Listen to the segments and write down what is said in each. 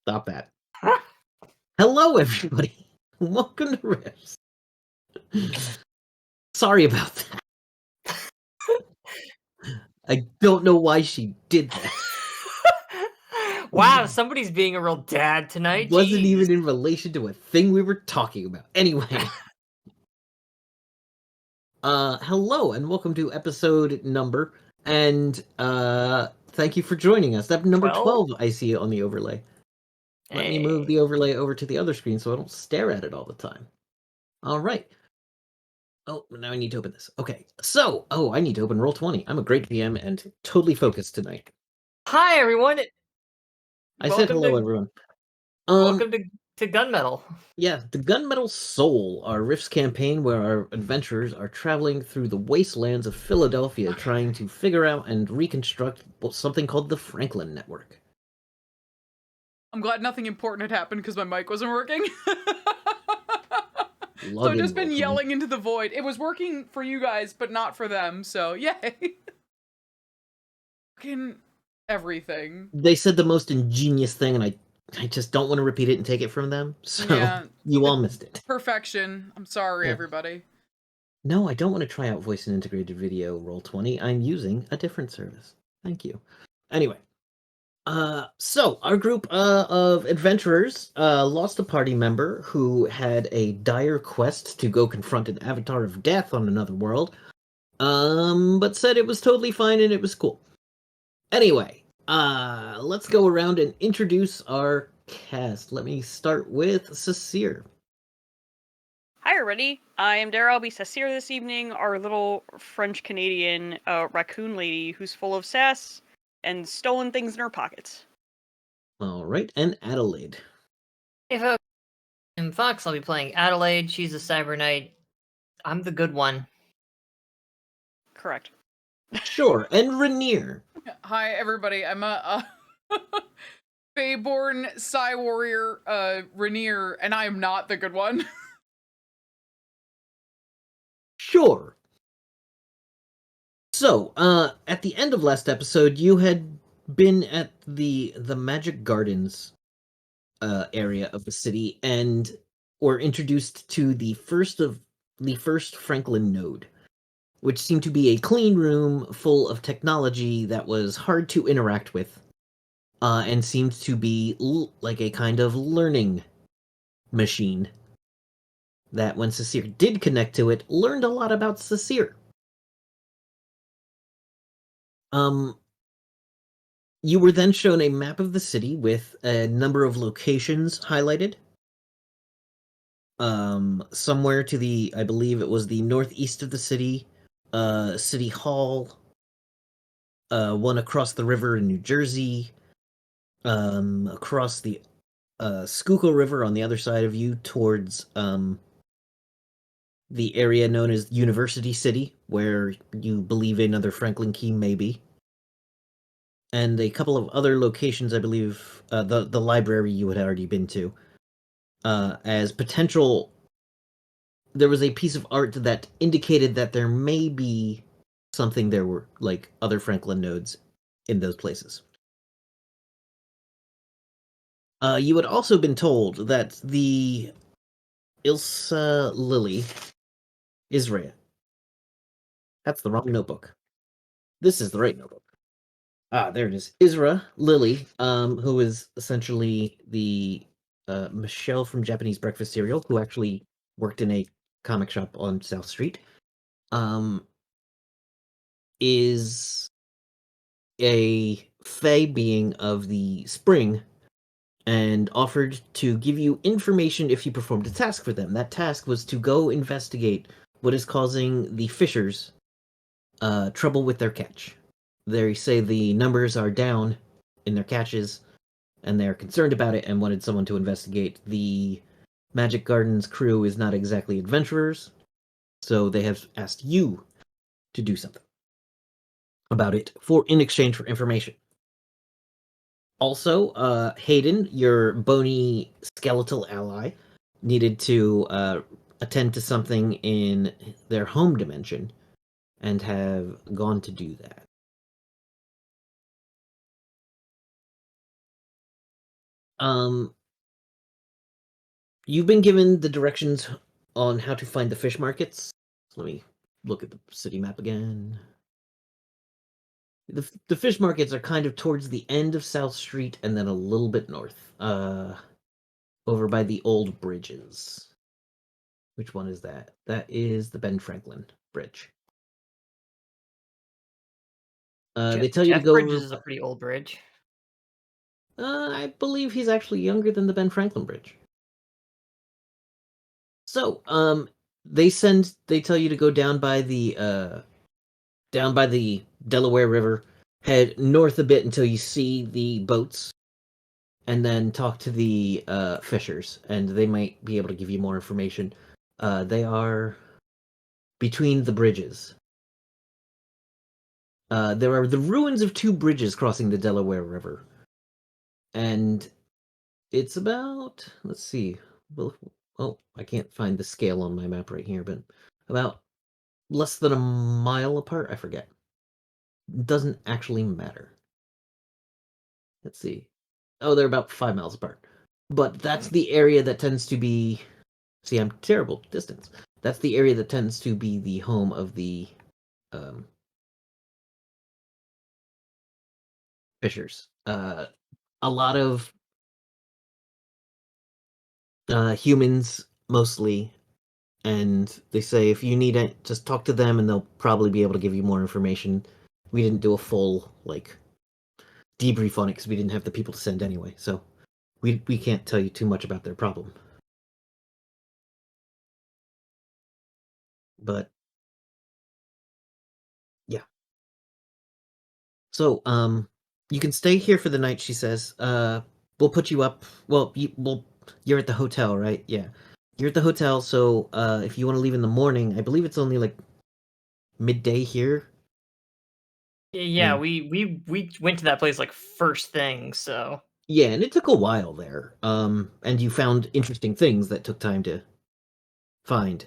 Stop that. Hello, everybody. Welcome to Riffs. Sorry about that. I don't know why she did that. Wow, somebody's being a real dad tonight. Wasn't Jeez. even in relation to a thing we were talking about. Anyway. Hello and welcome to episode number, and thank you for joining us. That number 12 I see on the overlay. Let me move the overlay over to the other screen so I don't stare at it all the time. All right. Oh, now I need to open this. Okay, so, I need to open Roll20. I'm a great PM and totally focused tonight. Hi, everyone. I said hello, everyone. Welcome to Gunmetal. Yeah, the Gunmetal Soul, our Rifts campaign where our adventurers are traveling through the wastelands of Philadelphia trying to figure out and reconstruct something called the Franklin Network. I'm glad nothing important had happened because my mic wasn't working. So I've just been yelling into the void. It was working for you guys, but not for them, so yay. Fucking everything. They said the most ingenious thing, and I just don't want to repeat it and take it from them, so yeah, you all missed it. Perfection. I'm sorry, everybody. No, I don't want to try out voice and integrated video Roll20. I'm using a different service. Thank you. Anyway. So our group of adventurers lost a party member who had a dire quest to go confront an avatar of death on another world, but said it was totally fine and it was cool. Anyway, let's go around and introduce our cast. Let me start with Cecire. Hi everybody, I am Dara. I'll be Cecire this evening, our little French-Canadian raccoon lady who's full of sass and stolen things in her pockets. Alright, and Adelaide. Hey folks, I'm Fox. I'll be playing Adelaide. She's a cyber knight. I'm the good one. Correct. Sure, and Rainier. Hi everybody, I'm a Feyborn Psy Warrior Rainier, and I am not the good one. Sure. So, at the end of last episode, you had been at the Magic Gardens area of the city and were introduced to the first Franklin node, which seemed to be a clean room full of technology that was hard to interact with, and seemed to be like a kind of learning machine that when Cecire did connect to it, learned a lot about Cecire. You were then shown a map of the city with a number of locations highlighted. Somewhere to the, I believe it was the northeast of the city, City Hall, one across the river in New Jersey, across the Schuylkill River on the other side of you towards the area known as University City, where you believe another Franklin key may be. And a couple of other locations, I believe, the library you had already been to, as potential. There was a piece of art that indicated that there may be something there were, like, other Franklin nodes in those places. You had also been told that the Ilsa Lily, Israel. That's the wrong notebook. This is the right notebook. Ah, there it is. Isra Lily, who is essentially the Michelle from Japanese Breakfast Cereal, who actually worked in a comic shop on South Street, is a fae being of the spring and offered to give you information if you performed a task for them. That task was to go investigate what is causing the fishers trouble with their catch. They say the numbers are down in their catches, and they're concerned about it and wanted someone to investigate. The Magic Gardens crew is not exactly adventurers, so they have asked you to do something about it in exchange for information. Also, Hayden, your bony skeletal ally, needed to attend to something in their home dimension and have gone to do that. You've been given the directions on how to find the fish markets. Let me look at the city map again. The fish markets are kind of towards the end of South Street and then a little bit north. Over by the old bridges. Which one is that? That is the Ben Franklin Bridge. They tell you to Jeff go Bridges over. is a pretty old bridge. I believe he's actually younger than the Ben Franklin Bridge. So, they tell you to go down by the Delaware River, head north a bit until you see the boats, and then talk to the fishers, and they might be able to give you more information. They are between the bridges. There are the ruins of two bridges crossing the Delaware River. And it's about, let's see, well, oh, I can't find the scale on my map right here, but about less than a mile apart. I forget. Doesn't actually matter. Let's see. Oh, they're about 5 miles apart. But that's the area that tends to be. See, I'm terrible distance. That's the area that tends to be the home of the fishers. A lot of humans mostly, and they say if you need it, just talk to them and they'll probably be able to give you more information. We didn't do a full debrief on it because we didn't have the people to send anyway, so we can't tell you too much about their problem. But yeah. So you can stay here for the night, she says. We'll put you up. Well, you're at the hotel, right? Yeah. You're at the hotel, so if you want to leave in the morning, I believe it's only like midday here. Yeah, And we went to that place like first thing, so yeah, and it took a while there. And you found interesting things that took time to find.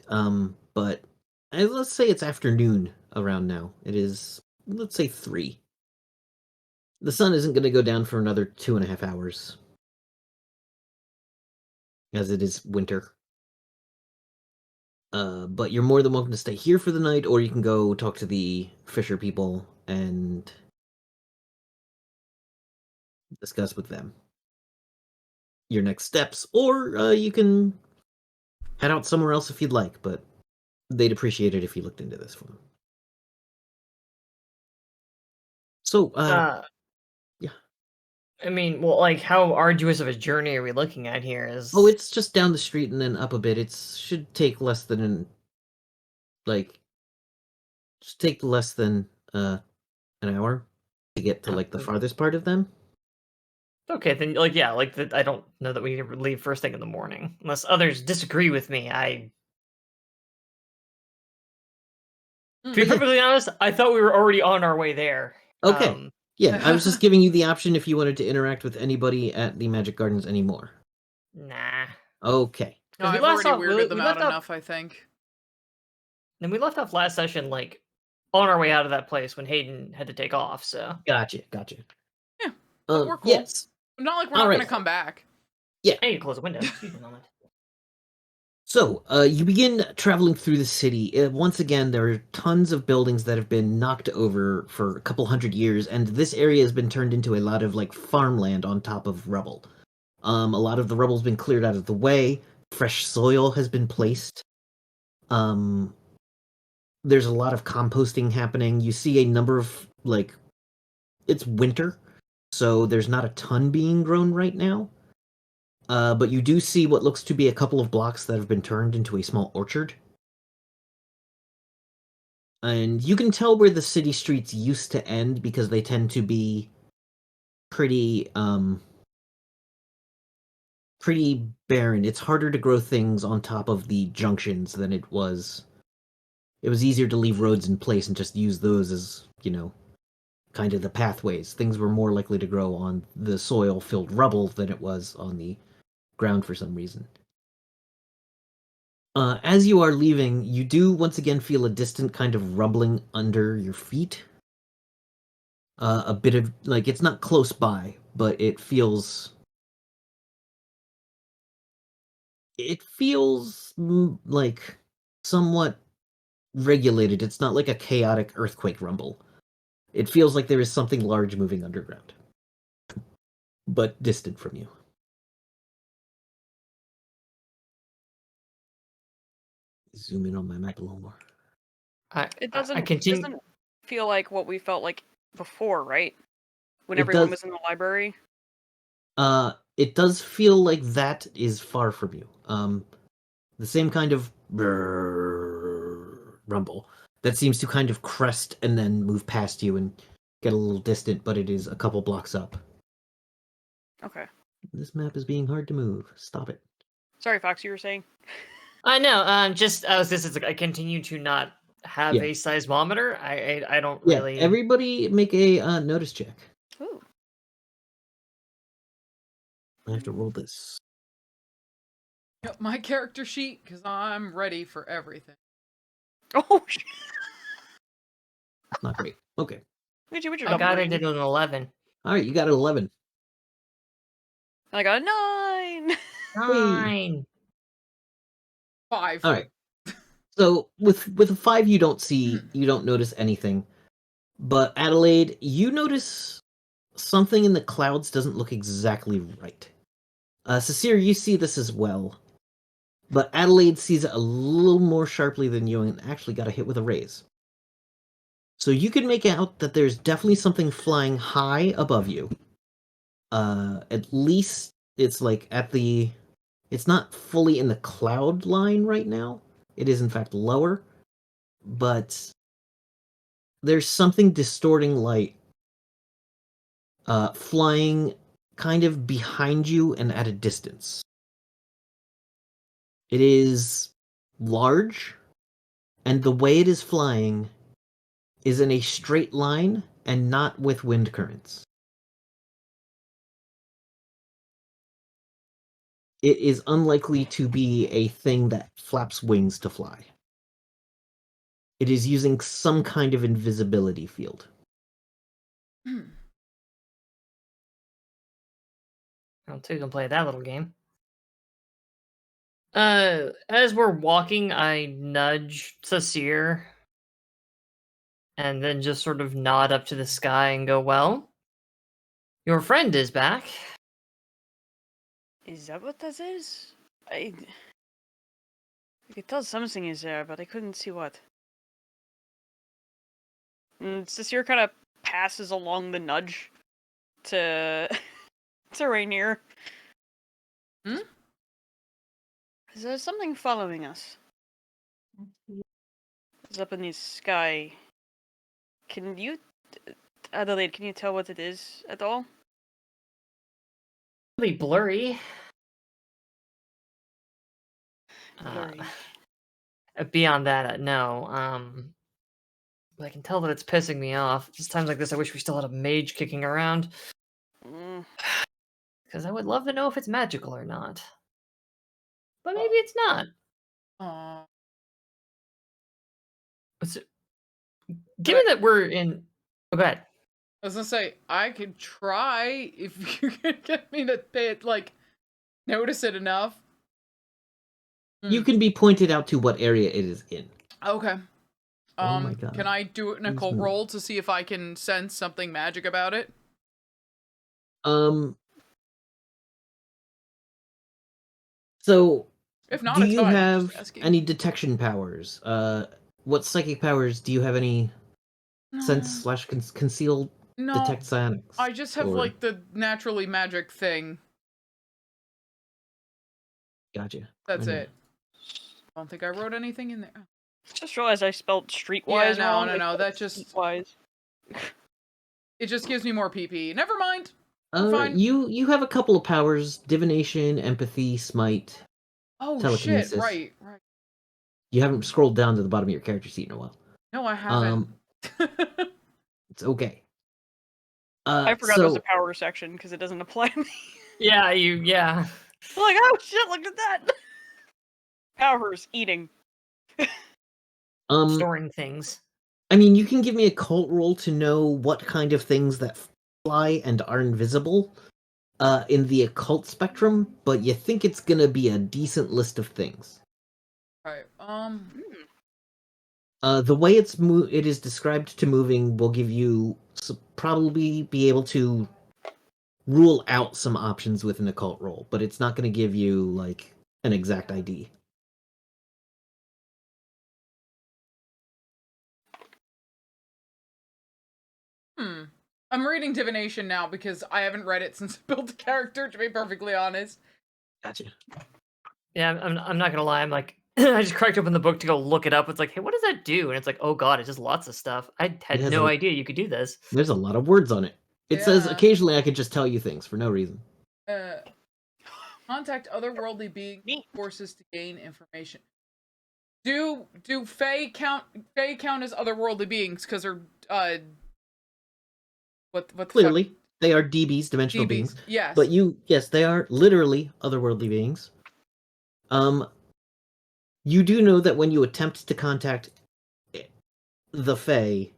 But let's say it's afternoon around now. It is, let's say 3. The sun isn't going to go down for another 2.5 hours, as it is winter. But you're more than welcome to stay here for the night, or you can go talk to the fisher people and discuss with them your next steps, or you can head out somewhere else if you'd like, but they'd appreciate it if you looked into this for them. So, yeah. I mean, well, like how arduous of a journey are we looking at here? Oh, it's just down the street and then up a bit. It should take less than just take less than an hour to get to the farthest part of them. Okay, then yeah, I don't know that we need to leave first thing in the morning unless others disagree with me. To be Yeah. perfectly honest, I thought we were already on our way there. Okay. Yeah, I was just giving you the option if you wanted to interact with anybody at the Magic Gardens anymore. Nah. Okay. No, we I've last already saw- weirded them we out left off- enough, I think. And we left off last session on our way out of that place when Hayden had to take off. So Gotcha. Yeah, but we're cool. Yes. Not like we're All not right. going to come back. I need to close the window. Excuse me a moment. So, you begin traveling through the city. Once again, there are tons of buildings that have been knocked over for a couple hundred years, and this area has been turned into a lot of farmland on top of rubble. A lot of the rubble's been cleared out of the way. Fresh soil has been placed. There's a lot of composting happening. You see a number of it's winter, so there's not a ton being grown right now. But you do see what looks to be a couple of blocks that have been turned into a small orchard. And you can tell where the city streets used to end because they tend to be pretty barren. It's harder to grow things on top of the junctions than it was. It was easier to leave roads in place and just use those as, kind of the pathways. Things were more likely to grow on the soil-filled rubble than it was on the ground for some reason. As you are leaving, you do once again feel a distant kind of rumbling under your feet. A bit of, it's not close by, but it feels It feels like somewhat regulated. It's not like a chaotic earthquake rumble. It feels like there is something large moving underground, but distant from you. Zoom in on my map a little more. It I doesn't continue. feel like what we felt like before, right? When It everyone does- was in the library. It does feel like that is far from you. The same kind of rumble that seems to kind of crest and then move past you and get a little distant, but it is a couple blocks up. Okay. This map is being hard to move. Stop it. Sorry, Fox, you were saying? I know. Just this is like I continue to not have Yeah. a seismometer. I don't Yeah, really. everybody make a notice check. Ooh. I have to roll this. Yep, my character sheet, because I'm ready for everything. Oh, shit. Not great. Okay. Look at you with your I dumb got brain. it at an 11. All right, you got an 11. I got a 9. 9. 5. All right. So with a 5, you don't notice anything. But Adelaide, you notice something in the clouds doesn't look exactly right. Cecile, you see this as well. But Adelaide sees it a little more sharply than you and actually got a hit with a raise. So you can make out that there's definitely something flying high above you. At least it's like it's not fully in the cloud line right now. It is in fact lower, but there's something distorting light flying kind of behind you and at a distance. It is large, and the way it is flying is in a straight line and not with wind currents. It is unlikely to be a thing that flaps wings to fly. It is using some kind of invisibility field. I'll too can play that little game. As we're walking, I nudge Sasir and then just sort of nod up to the sky and go, "Well, your friend is back." Is that what this is? I could tell something is there, but I couldn't see what. And Sasir kind of passes along the nudge to to Rainier. Hmm? Is there something following us? It's up in the sky. Can you, Adelaide? Can you tell what it is at all? Really blurry. Blurry. Beyond that, no. But I can tell that it's pissing me off. Just times like this, I wish we still had a mage kicking around. Mm. Because I would love to know if it's magical or not. But maybe it's not. Aw. Given that we're in... Oh, go ahead. I was gonna say, I could try if you could get me to pay it, like, notice it enough. You can be pointed out to what area it is in. Okay. Oh my God. Can I do it in a Please cult move. roll to see if I can sense something magic about it? So If not, do it's you fine. I'm have just asking. any detection powers? What psychic powers do you have? Any sense / conceal No, detect psionics? I just have Or- like the naturally magic thing. Gotcha. That's I know. it. I don't think I wrote anything in there. Just realized I spelled streetwise Yeah, no, wrong. no, I no, spelled that just- streetwise. It just gives me more PP. Never mind. Fine. You have a couple of powers: divination, empathy, smite. Oh Telekinesis. shit! Right. You haven't scrolled down to the bottom of your character sheet in a while. No, I haven't. It's okay. I forgot there was so a power section because it doesn't apply to me. Yeah, I'm like, oh shit, look at that! Powers, eating. storing things. I mean, you can give me a cult roll to know what kind of things that fly and are invisible in the occult spectrum, but you think it's gonna be a decent list of things. Right. The way it is described to moving will give you probably be able to rule out some options with an occult roll, but it's not going to give you like an exact ID. I'm reading divination now because I haven't read it since I built the character, to be perfectly honest. Gotcha. Yeah, I'm not gonna lie. I'm like, I just cracked open the book to go look it up. It's like, hey, what does that do? And it's like, oh god, it does lots of stuff. I had no idea you could do this. There's a lot of words on it. It says occasionally I could just tell you things for no reason. Contact otherworldly being forces to gain information. Do Fae count as otherworldly beings? Because they're what the Clearly, fuck? they are DBs, dimensional beings. Yes. But yes, they are literally otherworldly beings. You do know that when you attempt to contact the Fae,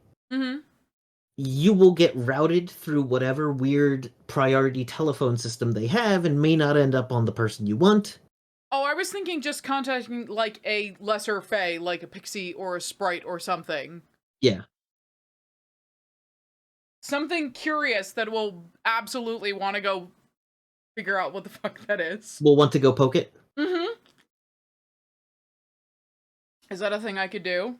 you will get routed through whatever weird priority telephone system they have and may not end up on the person you want. Oh, I was thinking just contacting like a lesser Fae, like a pixie or a sprite or something. Yeah. Something curious that will absolutely want to go figure out what the fuck that is. We'll want to go poke it? Is that a thing I could do?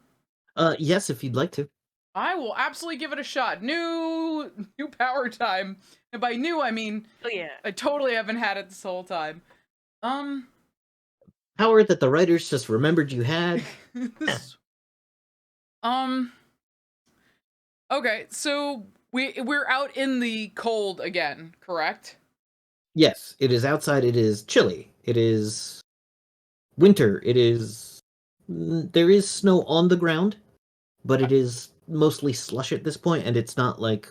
Yes, if you'd like to. I will absolutely give it a shot. New power time. And by new, I mean... Oh, yeah. I totally haven't had it this whole time. Power that the writers just remembered you had. Okay, so we're out in the cold again, correct? Yes, it is outside. It is chilly. It is winter. It is... There is snow on the ground, but it is mostly slush at this point, and it's not like,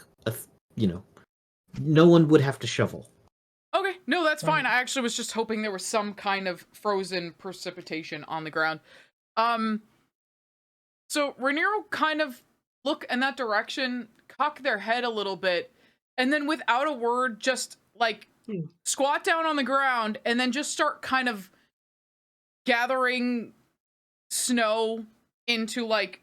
no one would have to shovel. Okay, no, that's fine. I actually was just hoping there was some kind of frozen precipitation on the ground. So Rhaenyra will kind of look in that direction, cock their head a little bit, and then without a word, just like squat down on the ground and then just start kind of gathering snow into like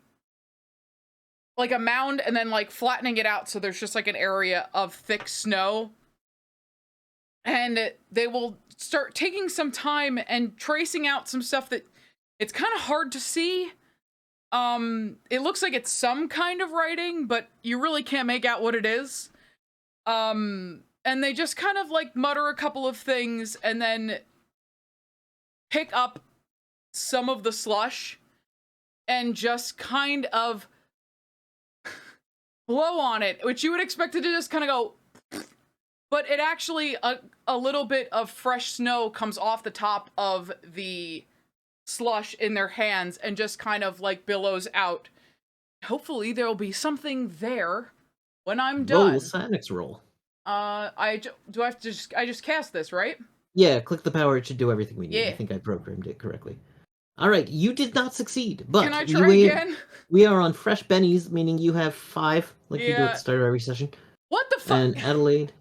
a mound and then like flattening it out so there's just like an area of thick snow. And they will start taking some time and tracing out some stuff that it's kind of hard to see. It looks like it's some kind of writing, but you really can't make out what it is. And they just kind of like mutter a couple of things and then pick up some of the slush and just kind of blow on it, which you would expect it to just kind of go, but it actually, a little bit of fresh snow comes off the top of the slush in their hands and just kind of like billows out. Hopefully there'll be something there when I'm done. Roll Sanix roll. I just cast this, right? Yeah, click the power. It should do everything we need. Yeah. I think I programmed it correctly. All right, you did not succeed, but Can I try again? We are on fresh bennies, meaning you have 5, like you do at the start of every session. What the fuck? And Adelaide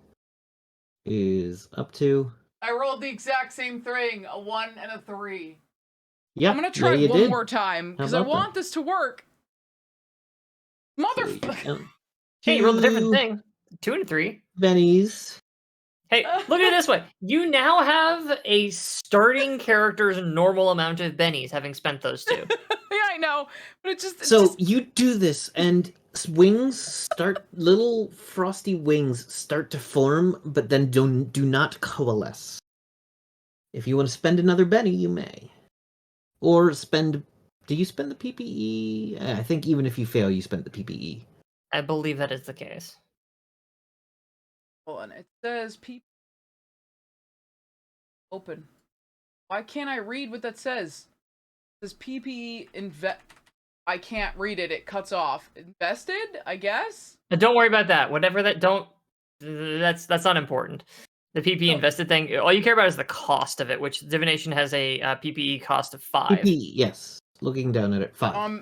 is up to... I rolled the exact same thing, a 1 and a 3. Yeah, I'm gonna try it one more time, because I want this to work. Motherfucker! Hey, you rolled a different thing. 2 and a 3. Bennies. Hey, look at it this way. You now have a starting character's normal amount of bennies, having spent those 2. Yeah, I know, but You do this, and little frosty wings start to form, but then do not coalesce. If you want to spend another Benny, you may. Or do you spend the PPE? I think even if you fail, you spend the PPE. I believe that is the case. Hold on, it says open. Why can't I read what that says? It says PPE I can't read it. It cuts off. Invested, I guess? Don't worry about that. That's not important. The PPE invested thing, all you care about is the cost of it, which divination has a PPE cost of 5. PPE, yes. Looking down at it, 5.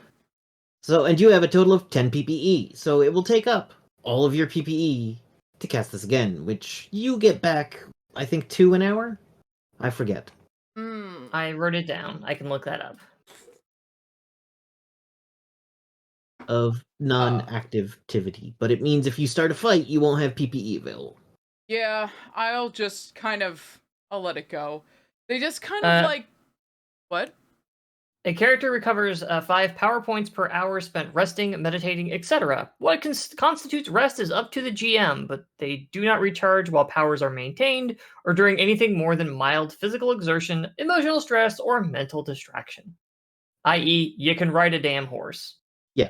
And you have a total of 10 PPE, so it will take up all of your PPE to cast this again, which you get back I think 2 an hour. I forget. Hmm. I wrote it down. I can look that up. Of non-active activity, but it means if you start a fight, you won't have PPE available. Yeah, I'll let it go. They just kind of like, what? A character recovers 5 power points per hour spent resting, meditating, etc. What constitutes rest is up to the GM, but they do not recharge while powers are maintained or during anything more than mild physical exertion, emotional stress, or mental distraction. I.e., you can ride a damn horse. Yeah.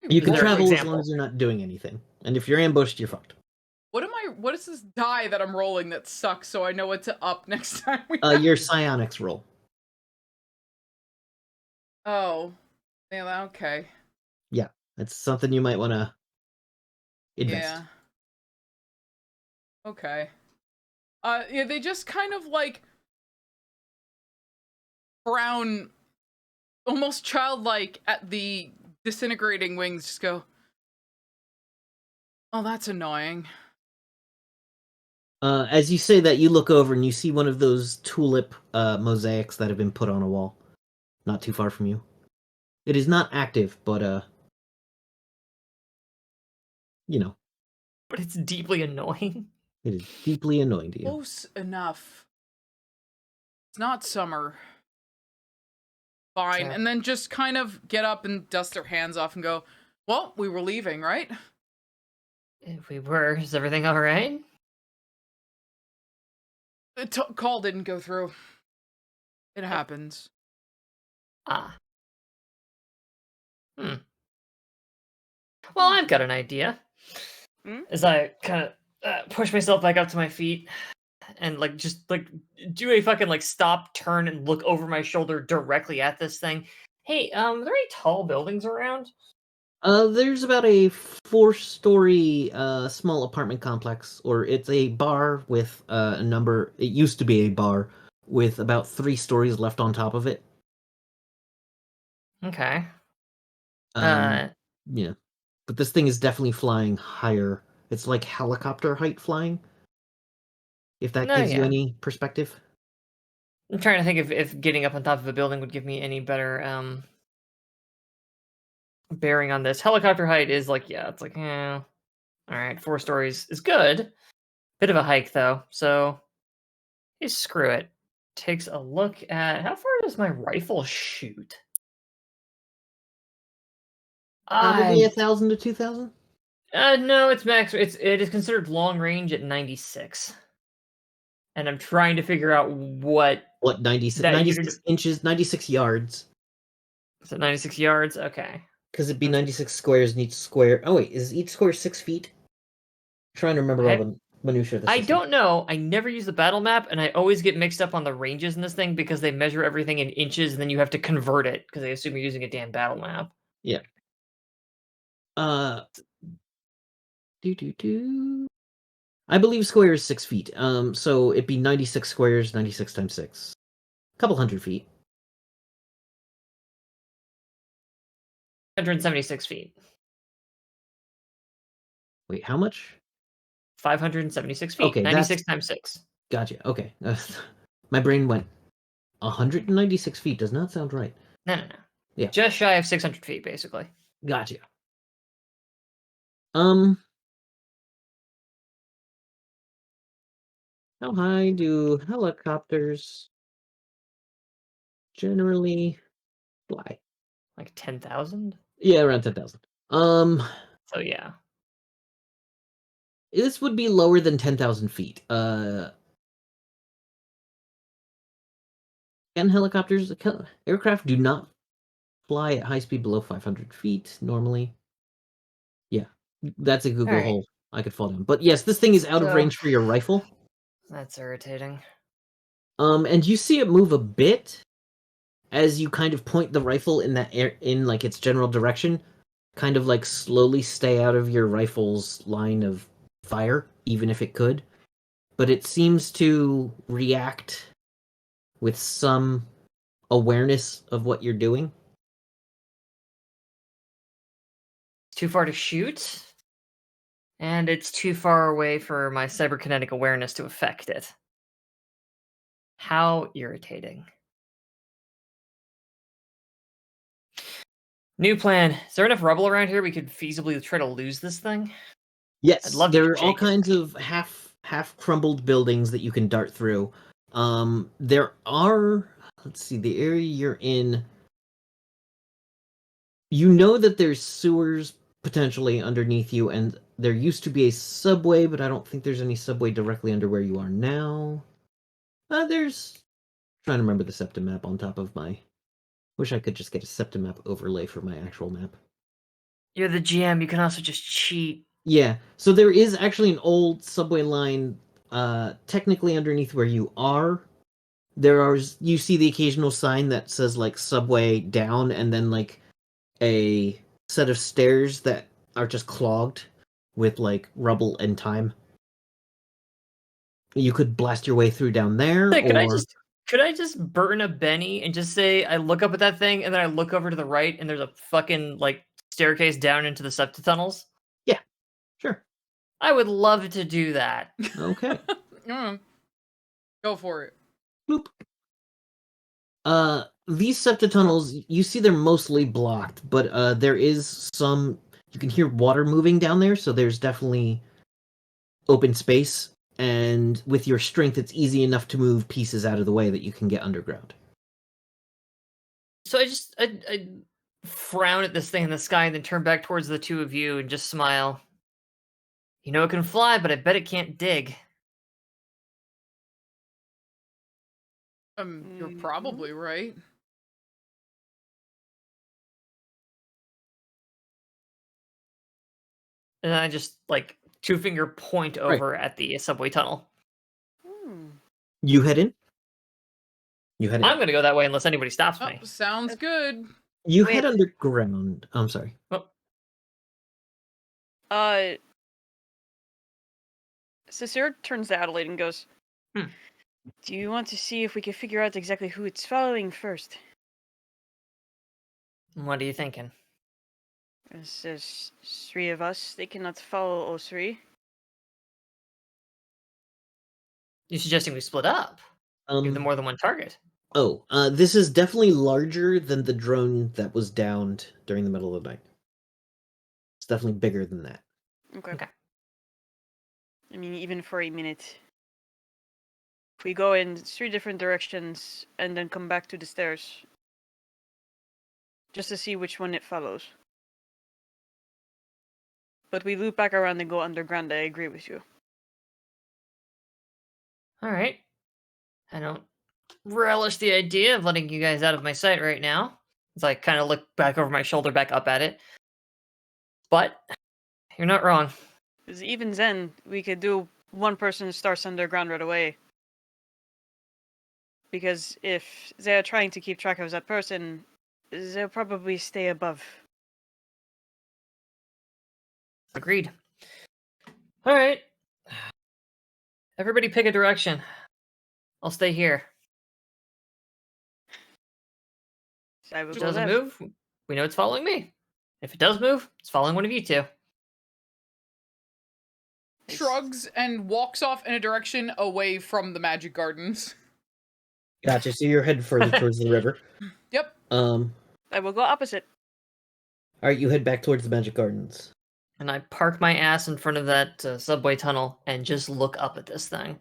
You can There, travel as example. long as you're not doing anything. And if you're ambushed, you're fucked. What is this die that I'm rolling that sucks so I know what to up next time we Your psionics roll. Oh. Yeah, okay. Yeah. That's something you might want to invest. Yeah. Okay. Yeah, they just kind of like frown almost childlike at the disintegrating wings, just go, oh, that's annoying. As you say that, you look over and you see one of those tulip mosaics that have been put on a wall, not too far from you. It is not active, but you know, But it's deeply annoying. it is deeply annoying to you. Close enough. It's not summer. Fine. Yeah. And then just kind of get up and dust their hands off and go, well, we were leaving, right? If we were, is everything all right? The call didn't go through. It happens. Ah. Well, I've got an idea. As I kind of push myself back up to my feet and just do a fucking stop, turn, and look over my shoulder directly at this thing. Hey, are there any tall buildings around? There's about a 4-story small apartment complex, or it's a bar with a number. It used to be a bar with about 3 stories left on top of it. Okay. Yeah, but this thing is definitely flying higher. It's like helicopter height flying. If that No, gives you yeah. any perspective. I'm trying to think if getting up on top of a building would give me any better bearing on this. Helicopter height is all right, 4 stories is good. Bit of a hike though, so hey, screw it. Takes a look at how far does my rifle shoot? Probably 1,000 to 2,000. No, it's max. It is considered long range at 96, and I'm trying to figure out what 96, that 96 inches, 96 yards. So 96 yards. Okay, Because it'd be 96 squares, and each square. Oh wait, is each square 6 feet? I'm trying to remember all the minutia of the system. I don't know. I never use the battle map, and I always get mixed up on the ranges in this thing because they measure everything in inches, and then you have to convert it because they assume you're using a damn battle map. Yeah. I believe square is 6 feet. So it'd be 96 squares, 96 times 6. A couple hundred feet. 176 feet. Wait, how much? 576 feet. Okay, 96 times 6. Gotcha. Okay. My brain went 196 feet. Does not sound right. No. Yeah. Just shy of 600 feet, basically. Gotcha. How high do helicopters generally fly? Like 10,000? Yeah, around 10,000. So yeah. This would be lower than 10,000 feet. Helicopters, aircraft do not fly at high speed below 500 feet normally. Yeah, that's a Google hole I could fall down. But yes, this thing is out of range for your rifle. That's irritating. And you see it move a bit as you kind of point the rifle in that in like its general direction, kind of like slowly stay out of your rifle's line of fire, even if it could. But it seems to react with some awareness of what you're doing. Too far to shoot? And it's too far away for my cyberkinetic awareness to affect it. How irritating. New plan. Is there enough rubble around here we could feasibly try to lose this thing? Yes, I'd love to there are all shake it. kinds of half crumbled buildings that you can dart through. There are, let's see, the area you're in. You know that there's sewers potentially underneath you, and there used to be a subway, but I don't think there's any subway directly under where you are now. There's trying to remember the septum map on top of my. Wish I could just get a septum map overlay for my actual map. You're the GM, you can also just cheat. Yeah, so there is actually an old subway line technically underneath where you are. You see the occasional sign that says like subway down and then like a set of stairs that are just clogged with like rubble and time. You could blast your way through down there, Hey, or could I just burn a Benny and just say I look up at that thing and then I look over to the right and there's a fucking like staircase down into the septic tunnels? yeah, sure, I would love to do that. okay. Go for it. Boop. These septic tunnels, you see they're mostly blocked, but there is some. You can hear water moving down there, so there's definitely open space. And with your strength, it's easy enough to move pieces out of the way that you can get underground. So I frown at this thing in the sky and then turn back towards the two of you and just smile. You know it can fly, but I bet it can't dig. You're probably right. And I just like two finger point over at the subway tunnel. You head in. You head in. I'm gonna go that way unless anybody stops Oh, me. sounds good. You Wait. head underground. I'm sorry. Cicero turns to Adelaide and goes, Do you want to see if we can figure out exactly who it's following first? What are you thinking? There's three of us. They cannot follow all three. You're suggesting we split up? Give them more than one target. This is definitely larger than the drone that was downed during the middle of the night. It's definitely bigger than that. Okay. I mean, even for a minute. If we go in three different directions and then come back to the stairs. Just to see which one it follows. But we loop back around and go underground, I agree with you. Alright. I don't relish the idea of letting you guys out of my sight right now. As I kind of look back over my shoulder, back up at it. But you're not wrong. Because even then, we could do one person starts underground right away. Because if they're trying to keep track of that person, they'll probably stay above. Agreed. Alright. Everybody pick a direction. I'll stay here. So I will If it go doesn't left. move, we know it's following me. If it does move, it's following one of you two. Shrugs and walks off in a direction away from the magic gardens. Gotcha. So you're headed further towards the river. Yep. I will go opposite. All right, you head back towards the magic gardens. And I park my ass in front of that subway tunnel and just look up at this thing.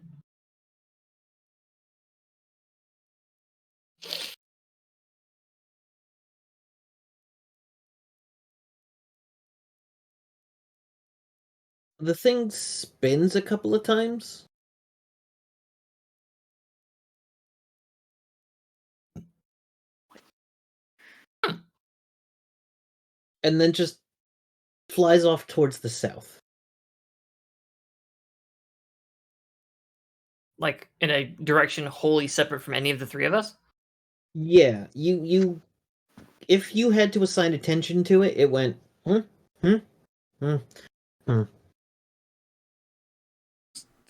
The thing spins a couple of times. And then just flies off towards the south. Like in a direction wholly separate from any of the three of us? Yeah, you if you had to assign attention to it, it went It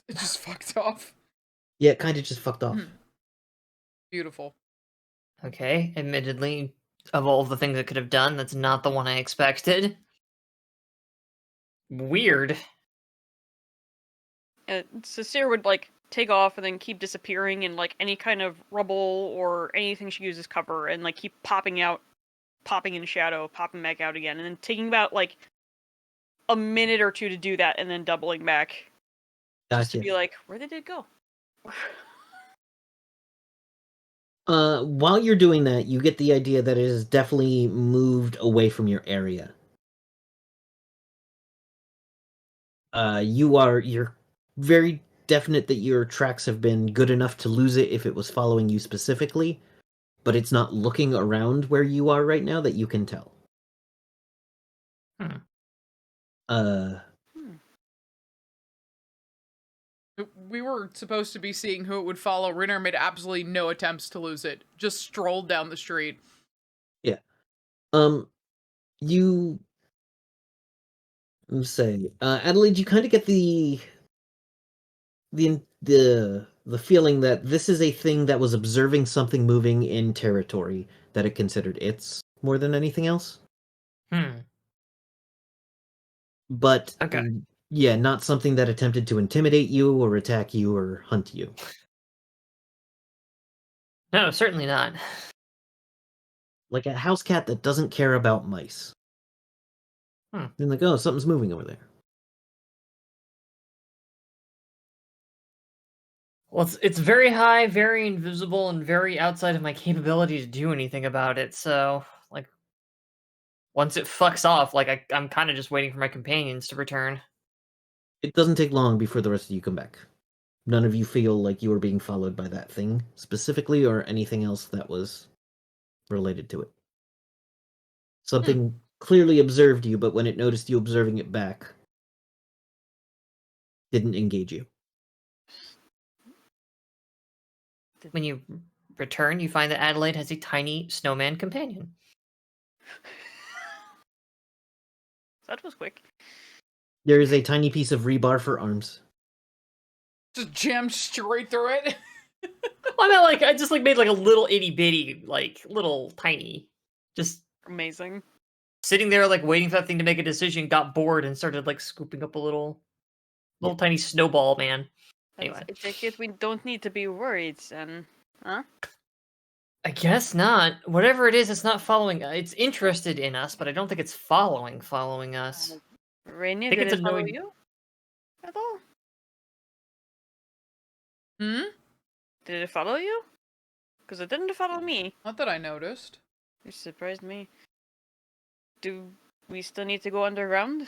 just fucked off. Yeah, it kind of just fucked off. Beautiful. Okay, admittedly, of all the things it could have done, that's not the one I expected. Weird. Cecile would like take off and then keep disappearing in like any kind of rubble or anything she uses cover, and like keep popping out, popping in shadow, popping back out again, and then taking about like a minute or two to do that, and then doubling back. Just to Gotcha. be like, where did it go? While you're doing that, you get the idea that it has definitely moved away from your area. You're very definite that your tracks have been good enough to lose it if it was following you specifically, but it's not looking around where you are right now that you can tell. Hmm. We were supposed to be seeing who it would follow. Rinner made absolutely no attempts to lose it. Just strolled down the street. Yeah. You say, Adelaide, you kind of get the feeling that this is a thing that was observing something moving in territory that it considered its more than anything else. But Okay. yeah, not something that attempted to intimidate you or attack you or hunt you. No, certainly not. Like a house cat that doesn't care about mice. And like, oh, something's moving over there. Well, it's very high, very invisible, and very outside of my capability to do anything about it. So, like, once it fucks off, like I'm kind of just waiting for my companions to return. It doesn't take long before the rest of you come back. None of you feel like you were being followed by that thing specifically or anything else that was related to it. Something clearly observed you, but when it noticed you observing it back, didn't engage you. When you return, you find that Adelaide has a tiny snowman companion. That was quick. There is a tiny piece of rebar for arms. Just jammed straight through it. I mean, like, I just like made like a little itty bitty, like little tiny, just Amazing. sitting there like waiting for that thing to make a decision. Got bored and started like scooping up a little tiny snowball man. Anyway, I take it we don't need to be worried then, huh? I guess not. Whatever it is, it's not following. It's interested in us, but I don't think it's following us. Rainier, I think did it's it follow annoyed. you at all? Did it follow you? Because it didn't follow me. Not that I noticed. It surprised me. Do we still need to go underground?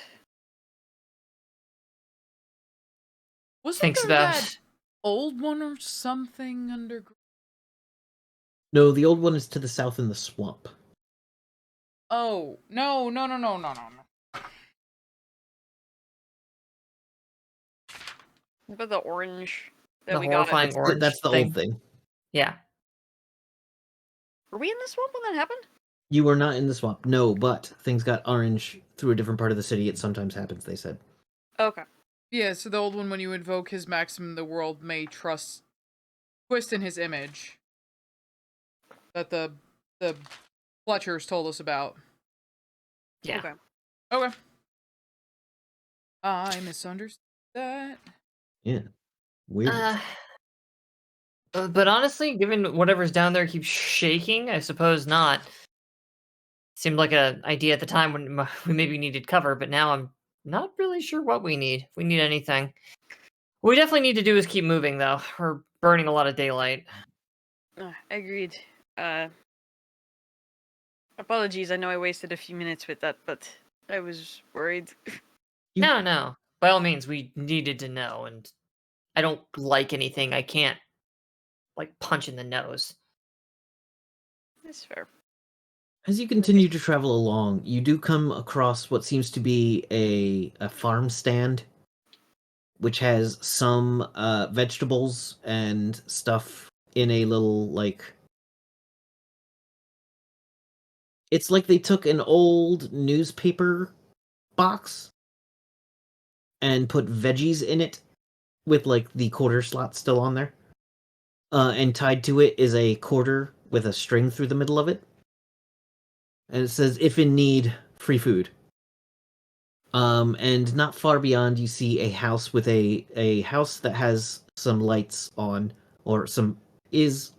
Wasn't Thinks there about. that old one or something underground? No, the old one is to the south in the swamp. Oh, no. What about the orange that The we got? horrifying orange. That's the thing. old thing. Yeah. Were we in the swamp when that happened? You were not in the swamp, no, but things got orange through a different part of the city. It sometimes happens, they said. Okay. Yeah, so the old one, when you invoke his maximum, the world may twist in his image. That the Fletchers told us about. Yeah. Okay. I misunderstood that. Yeah. Weird. But honestly, given whatever's down there keeps shaking, I suppose not. Seemed like an idea at the time when we maybe needed cover, but now I'm not really sure what we need. If we need anything. What we definitely need to do is keep moving, though. We're burning a lot of daylight. Agreed. Apologies, I know I wasted a few minutes with that, but I was worried. No. By all means, we needed to know, and I don't like anything I can't, like, punch in the nose. That's fair. As you continue to travel along, you do come across what seems to be a farm stand, which has some vegetables and stuff in a little, like... It's like they took an old newspaper box and put veggies in it with, like, the quarter slot still on there. And tied to it is a quarter with a string through the middle of it. And it says, if in need, free food. And not far beyond, you see a house with a house that has some lights on, or some is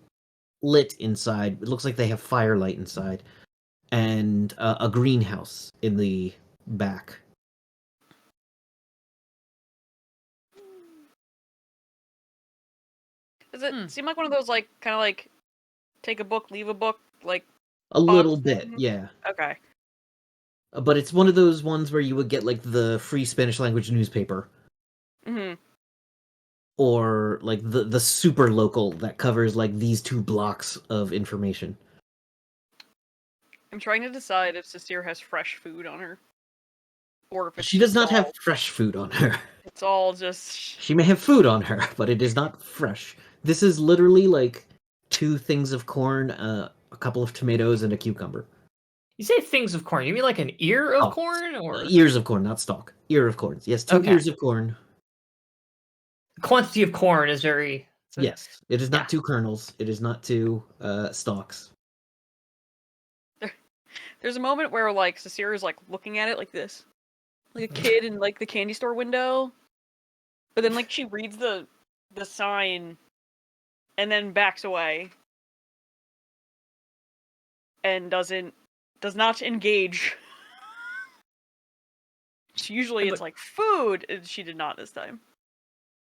lit inside. It looks like they have firelight inside, and a greenhouse in the back. Does it seem like one of those, like, kind of like, take a book, leave a book, like, A little box bit, thing? yeah. Okay. But it's one of those ones where you would get like the free Spanish language newspaper, Mm-hmm. or like the super local that covers like these 2 blocks of information. I'm trying to decide if Cecile has fresh food on her. Or if it's She does just not have all, fresh food on her. it's all just... She may have food on her, but it is not fresh. This is literally like 2 things of corn, a couple of tomatoes, and a cucumber. You say things of corn. You mean like an ear of Oh, corn, or ears of corn, not stalk. Ear of corn. Yes, 2 Okay. ears of corn. quantity of corn is very Yes, it is not yeah. 2 kernels. It is not 2 stalks. There's a moment where, like, Cecile is, like, looking at it like this. Like a kid in, like, the candy store window. But then, like, she reads the sign and then backs away. And does not engage. Usually it's like, food! And she did not this time.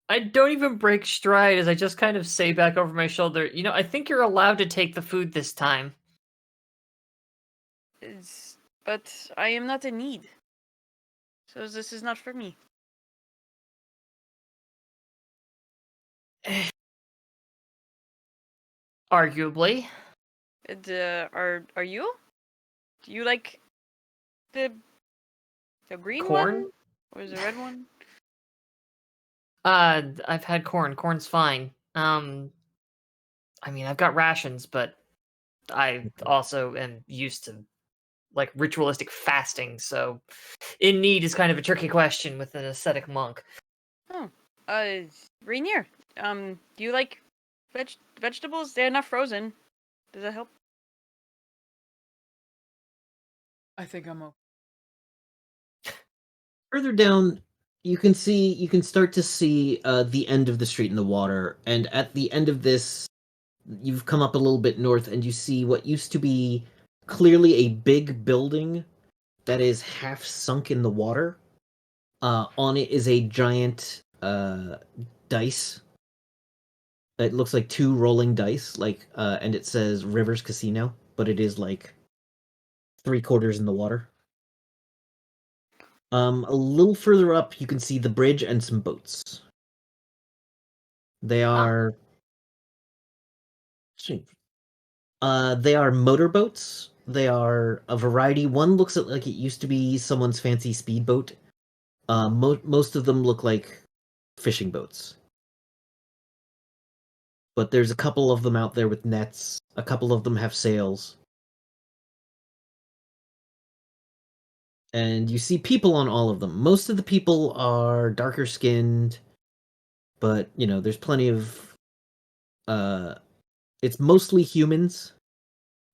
I don't even break stride as I just kind of say back over my shoulder, I think you're allowed to take the food this time. But I am not in need. So this is not for me. Arguably. Are you? Do you like the green Corn? one? Or is the red one? I've had corn. Corn's fine. I mean, I've got rations, but I also am used to like ritualistic fasting, so in need is kind of a tricky question with an ascetic monk. Oh, Rainier, do you like vegetables? They're not frozen. Does that help? I think I'm okay. Further down, you can start to see the end of the street in the water, and at the end of this, you've come up a little bit north, and you see what used to be clearly a big building that is half sunk in the water. On it is a giant dice. It looks like 2 rolling dice, and it says Rivers Casino, but it is like 3/4 in the water. A little further up, you can see the bridge and some boats. They are they are motorboats. They are a variety. One looks like it used to be someone's fancy speedboat. Most of them look like fishing boats. But there's a couple of them out there with nets. A couple of them have sails. And you see people on all of them. Most of the people are darker skinned, but there's plenty of it's mostly humans.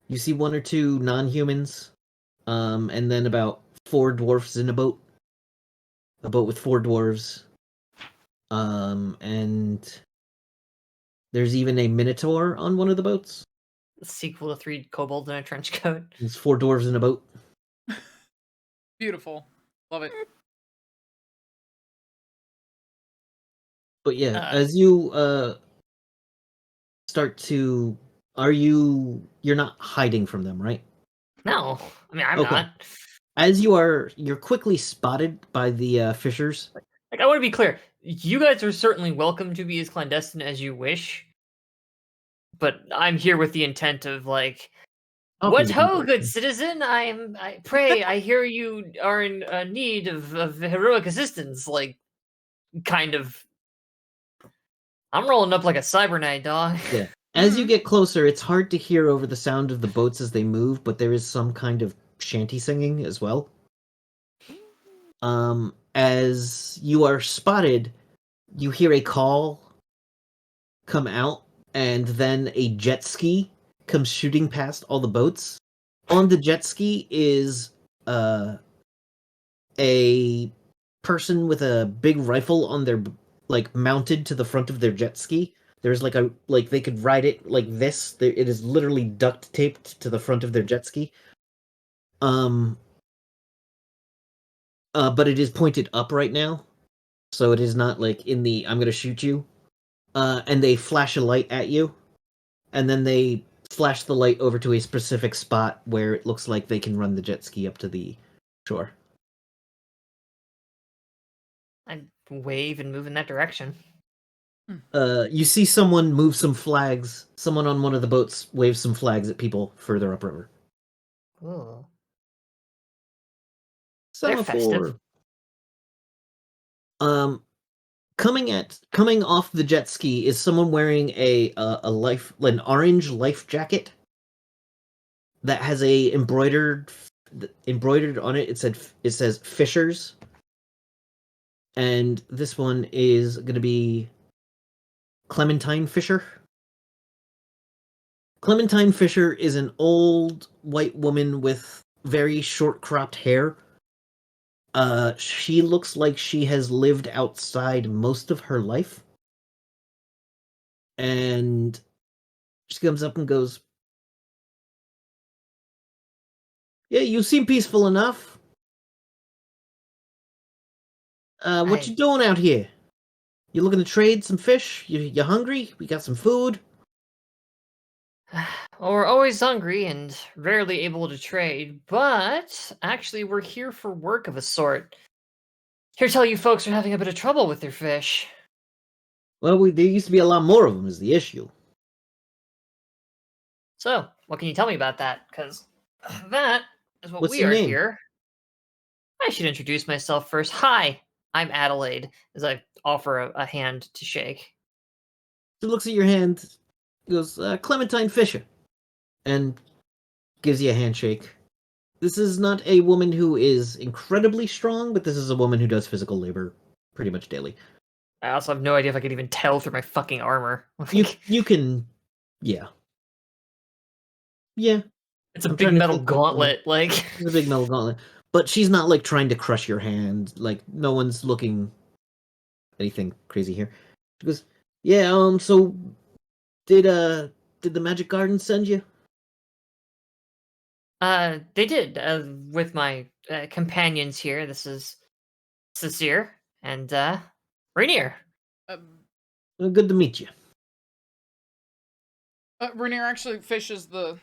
You see 1 or 2 non-humans, and then about 4 dwarfs in a boat with 4 dwarves, and there's even a minotaur on one of the boats. The sequel to 3 kobolds in a trench coat. There's 4 dwarves in a boat. Beautiful. Love it. But yeah, as you start to, you're not hiding from them, right? No, I mean I'm Okay. not. As you're quickly spotted by the fishers. Like, I want to be clear. You guys are certainly welcome to be as clandestine as you wish, but I'm here with the intent of like, what ho, good citizen? I pray. I hear you are in need of heroic assistance. Like, kind of. I'm rolling up like a cyberknight, dog. Yeah. As you get closer, it's hard to hear over the sound of the boats as they move, but there is some kind of shanty singing as well. As you are spotted, you hear a call come out, and then a jet ski comes shooting past all the boats. On the jet ski is a person with a big rifle on their like mounted to the front of their jet ski. There's like they could ride it like this. It is literally duct taped to the front of their jet ski. But it is pointed up right now, so it is not like in the "I'm gonna shoot you." And they flash a light at you, and then they flash the light over to a specific spot where it looks like they can run the jet ski up to the shore. I wave and move in that direction. You see someone move some flags. Someone on one of the boats waves some flags at people further upriver. Ooh. Semaphore. They're festive. Coming off the jet ski is someone wearing an orange life jacket that has a embroidered on it. It says Fishers, and this one is going to be Clementine Fisher. Clementine Fisher is an old white woman with very short cropped hair. She looks like she has lived outside most of her life. And she comes up and goes, "Yeah, you seem peaceful enough. What you doing out here? You looking to trade some fish? You hungry? We got some food." Well, we're always hungry and rarely able to trade, but actually we're here for work of a sort. Here to tell you folks are having a bit of trouble with their fish. Well, there used to be a lot more of them is the issue. So, what can you tell me about that? Because that is what What's we your are name? here. I should introduce myself first. Hi, I'm Adelaide, as I offer a hand to shake. She looks at your hand, goes, "Clementine Fisher," and gives you a handshake. This is not a woman who is incredibly strong, but this is a woman who does physical labor pretty much daily. I also have no idea if I could even tell through my fucking armor. You can, yeah. It's a I'm big trying to metal think of, gauntlet, like... It's a big metal gauntlet, but she's not like trying to crush your hand. Like no one's looking anything crazy here. She goes, "Yeah, so did the Magic Garden send you?" They did, with my companions here. This is Sincere and, Rainier. Well, good to meet you. Rainier actually fishes the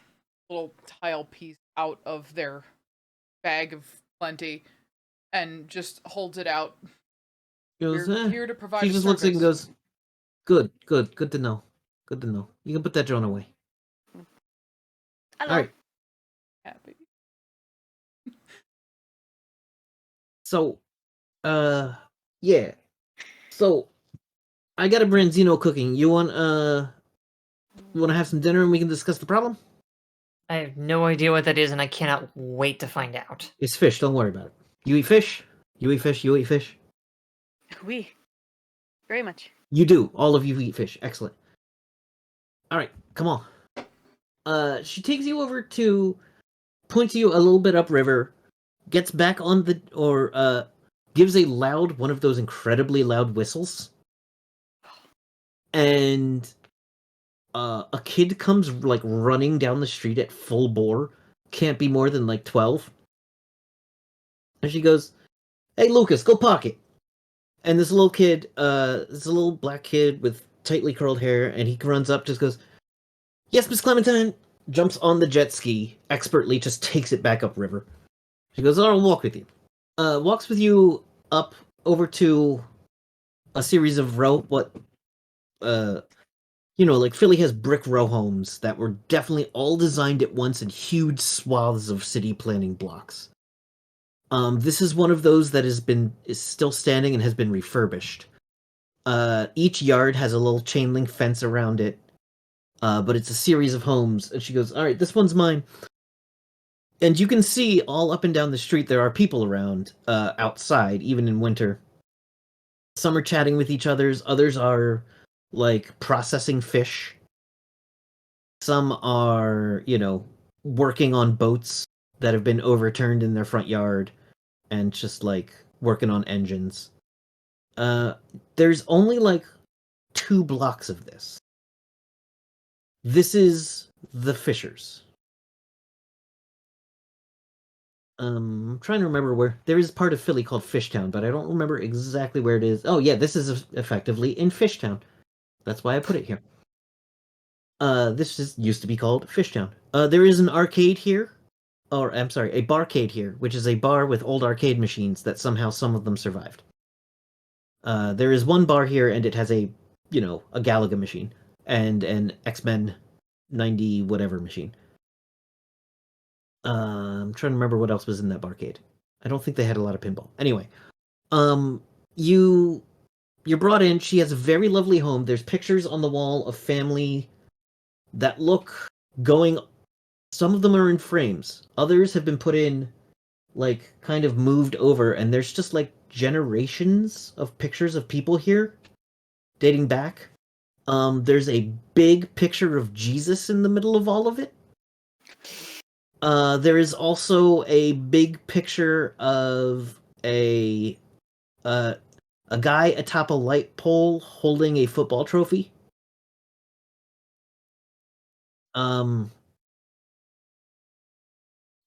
little tile piece out of their bag of plenty and just holds it out. Goes, We're here to provide she a just looks at it and service. goes, good to know. Good to know. You can put that drone away. Hello. All right. Happy. So, yeah. So, I got a Branzino cooking. You want to have some dinner and we can discuss the problem? I have no idea what that is, and I cannot wait to find out. It's fish. Don't worry about it. You eat fish? You eat fish? You eat fish? We. Very much. You do. All of you eat fish. Excellent. All right, come on. She takes you over to, points you a little bit upriver, gets back on gives a loud, one of those incredibly loud whistles, and a kid comes like running down the street at full bore, can't be more than like 12, and she goes, "Hey Lucas, go park it." And this little kid, this little black kid with tightly curled hair, and he runs up, just goes, "Yes, Miss Clementine," jumps on the jet ski, expertly just takes it back upriver. She goes, "I'll walk with you." Walks with you up over to a series of like Philly has brick row homes that were definitely all designed at once in huge swaths of city planning blocks. This is one of those that is still standing and has been refurbished. Each yard has a little chain link fence around it, but it's a series of homes. And she goes, "All right, this one's mine." And you can see all up and down the street there are people around, outside, even in winter. Some are chatting with each others. Others are like processing fish. Some are, working on boats that have been overturned in their front yard. and just like working on engines. There's only like 2 blocks of this. This is the Fishers. I'm trying to remember where there is part of Philly called Fishtown, but I don't remember exactly where it is. Oh yeah, this is effectively in Fishtown. That's why I put it here. This used to be called Fishtown. There is an arcade here, or I'm sorry, a barcade here, which is a bar with old arcade machines that somehow some of them survived. There is one bar here, and it has a Galaga machine and an X-Men 90 whatever machine. I'm trying to remember what else was in that barcade. I don't think they had a lot of pinball. Anyway, you're brought in. She has a very lovely home. There's pictures on the wall of family that look going. Some of them are in frames. Others have been put in, like, kind of moved over, and there's just like generations of pictures of people here, dating back. There's a big picture of Jesus in the middle of all of it. There is also a big picture of a guy atop a light pole holding a football trophy.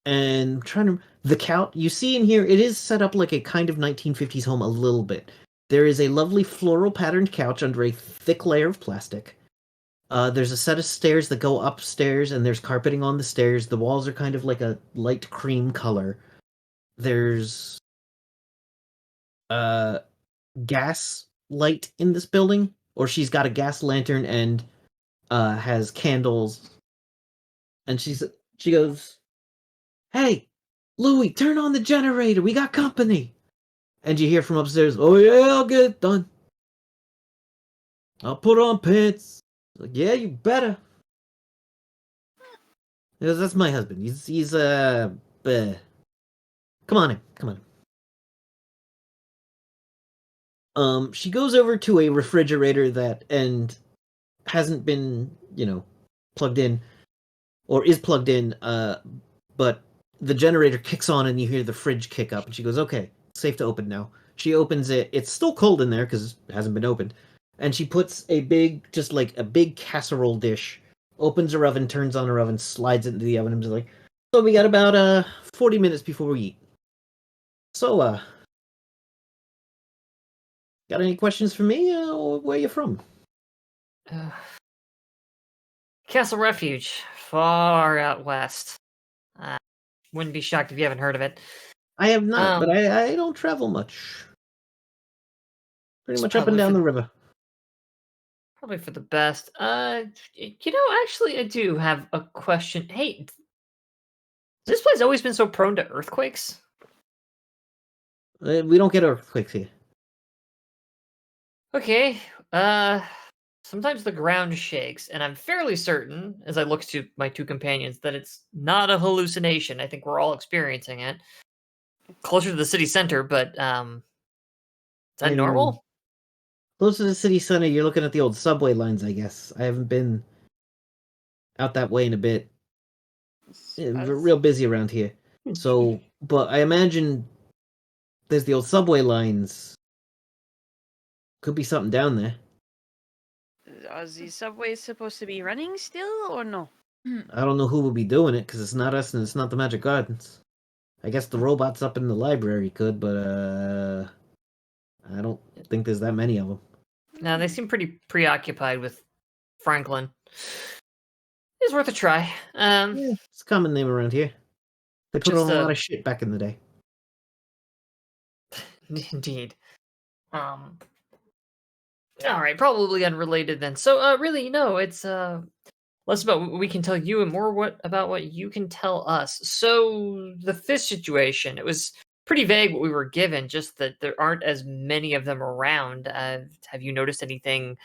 And trying to the couch you see in here, it is set up like a kind of 1950s home a little bit. There is a lovely floral patterned couch under a thick layer of plastic. There's a set of stairs that go upstairs, and there's carpeting on the stairs. The walls are kind of like a light cream color. There's gas light in this building, or she's got a gas lantern and has candles. And she goes, "Hey, Louie, turn on the generator. We got company." And you hear from upstairs, "Oh yeah, I'll get it done. I'll put on pants." Like, "Yeah, you better." Because that's my husband. He's come on in, come on in. She goes over to a refrigerator that and hasn't been, plugged in, or is plugged in, but the generator kicks on and you hear the fridge kick up, and she goes, "Okay, safe to open now." She opens it. It's still cold in there because it hasn't been opened. And she puts a big casserole dish, opens her oven, turns on her oven, slides it into the oven, and is like, "So we got about 40 minutes before we eat. So, got any questions for me? Where you from?" Castle Refuge, far out west. Wouldn't be shocked if you haven't heard of it. I have not, but I don't travel much. Pretty much up and down the river. Probably for the best. Actually, I do have a question. Hey, has this place always been so prone to earthquakes? We don't get earthquakes here. Okay. Sometimes the ground shakes, and I'm fairly certain, as I look to my 2 companions, that it's not a hallucination. I think we're all experiencing it. Closer to the city center, but is that normal? Close to the city center, you're looking at the old subway lines, I guess. I haven't been out that way in a bit. We're real busy around here. So, but I imagine there's the old subway lines. Could be something down there. Are the subways supposed to be running still or no? I don't know who will be doing it because it's not us and it's not the Magic Gardens. I guess the robots up in the library could, but I don't think there's that many of them. No, they seem pretty preoccupied with Franklin. It's worth a try. It's a common name around here. They put on a lot of shit back in the day. Indeed. All right, probably unrelated then. So, really, no, it's less about what we can tell you and more about what you can tell us. So, the fish situation, it was pretty vague what we were given, just that there aren't as many of them around. Have you noticed anything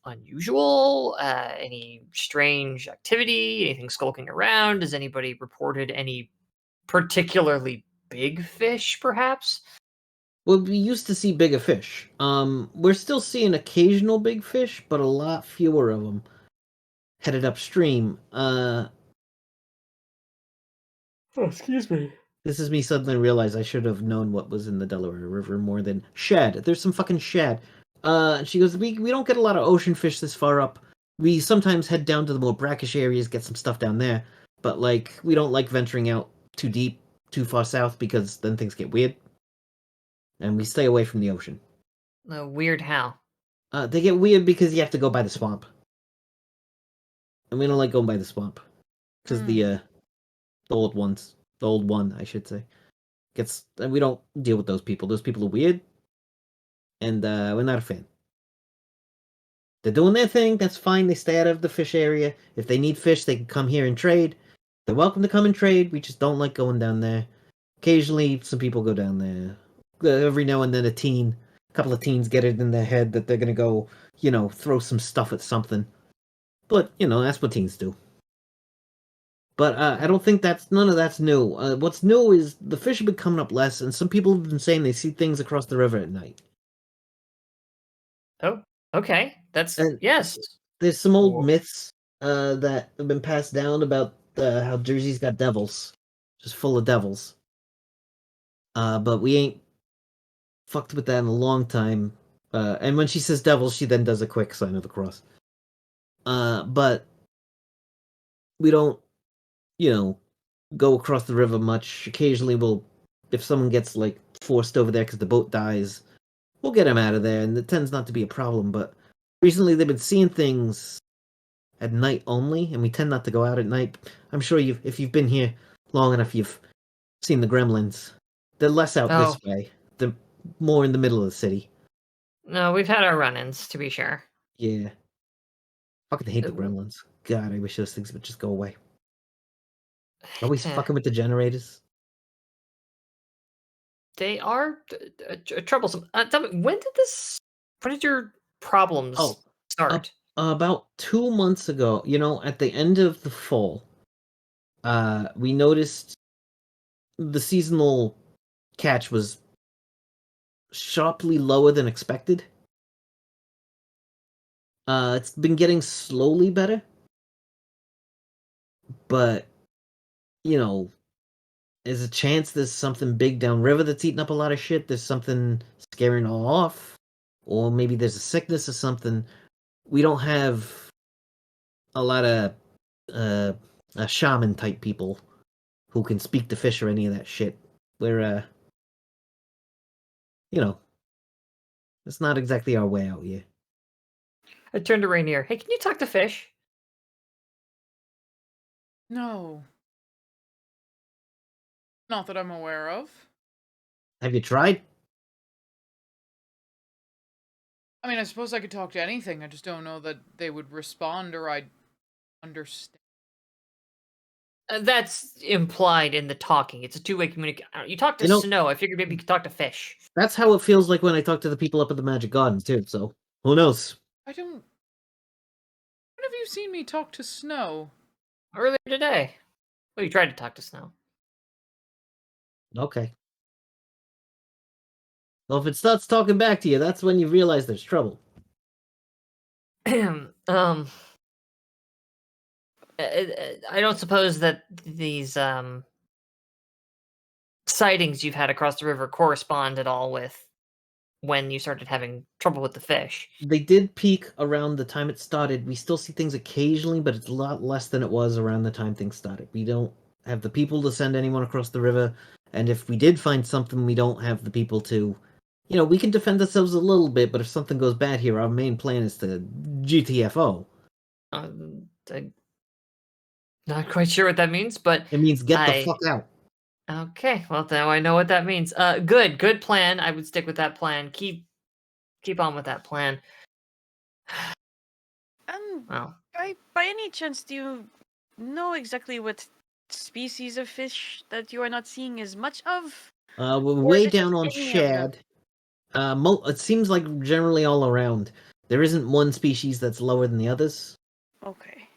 unusual? Any strange activity? Anything skulking around? Has anybody reported any particularly big fish, perhaps? Well, we used to see bigger fish. We're still seeing occasional big fish, but a lot fewer of them headed upstream. Oh, excuse me. This is me suddenly realize I should have known what was in the Delaware River more than shad. There's some fucking shad. She goes, we don't get a lot of ocean fish this far up. We sometimes head down to the more brackish areas, get some stuff down there. But, like, we don't like venturing out too deep, too far south, because then things get weird. And we stay away from the ocean. Weird how? They get weird because you have to go by the swamp. And we don't like going by the swamp. Because the old ones, the old one, I should say, and we don't deal with those people. Those people are weird. And we're not a fan. They're doing their thing, that's fine. They stay out of the fish area. If they need fish, they can come here and trade. They're welcome to come and trade. We just don't like going down there. Occasionally, some people go down there. Every now and then, a couple of teens get it in their head that they're going to go, throw some stuff at something. But, that's what teens do. But I don't think none of that's new. What's new is the fish have been coming up less, and some people have been saying they see things across the river at night. Oh, okay. Yes. There's some old myths that have been passed down about how Jersey's got devils, just full of devils. But we ain't fucked with that in a long time. And when she says devils, she then does a quick sign of the cross. But we don't, go across the river much. Occasionally, if someone gets like forced over there because the boat dies, we'll get him out of there, and it tends not to be a problem. But recently, they've been seeing things at night only, and we tend not to go out at night. I'm sure if you've been here long enough, you've seen the gremlins. They're less out this way. They're more in the middle of the city. No, we've had our run-ins, to be sure. Yeah. Fucking hate the gremlins. God, I wish those things would just go away. Always fucking with the generators. They are troublesome. Tell me, when did your problems start? About 2 months ago, at the end of the fall, we noticed the seasonal catch was sharply lower than expected. It's been getting slowly better, but there's a chance there's something big downriver that's eating up a lot of shit. There's something scaring all off, or maybe there's a sickness or something. We don't have a lot of shaman type people who can speak to fish or any of that shit. We're it's not exactly our way out here. I turned to Rainier. Hey, can you talk to fish? No. Not that I'm aware of. Have you tried? I mean, I suppose I could talk to anything. I just don't know that they would respond or I'd understand. That's implied in the talking. It's a two-way communication. You talk to snow. I figured maybe you could talk to fish. That's how it feels like when I talk to the people up at the Magic Garden, too, so who knows? When have you seen me talk to snow? Earlier today. Well, you tried to talk to snow. Okay. Well, if it starts talking back to you, that's when you realize there's trouble. I don't suppose that these sightings you've had across the river correspond at all with when you started having trouble with the fish. They did peak around the time it started. We still see things occasionally, but it's a lot less than it was around the time things started. We don't have the people to send anyone across the river, and if we did find something, we don't have the people to... we can defend ourselves a little bit, but if something goes bad here, our main plan is to GTFO. I'm not quite sure what that means, but... It means get the fuck out. Okay, well, now I know what that means. Good plan. I would stick with that plan. Keep on with that plan. Well, by any chance, do you know exactly what species of fish that you are not seeing as much of? We're way down on shad. It seems like generally all around. There isn't one species that's lower than the others. Okay.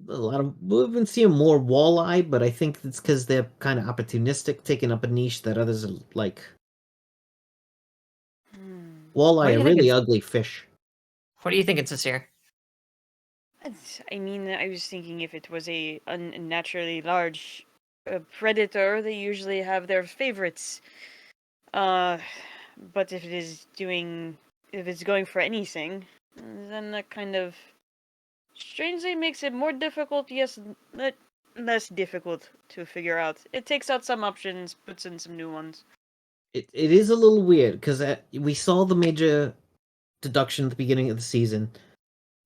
We've been seeing more walleye, but I think it's because they're kind of opportunistic, taking up a niche that others are like. Walleye are really ugly fish. What are you thinking, Sincere? I mean, I was thinking if it was a unnaturally large a predator, they usually have their favorites. But if it's going for anything, then that kind of strangely makes it more difficult. Yes, but less difficult to figure out. It takes out some options, puts in some new ones. It is a little weird because we saw the major deduction at the beginning of the season.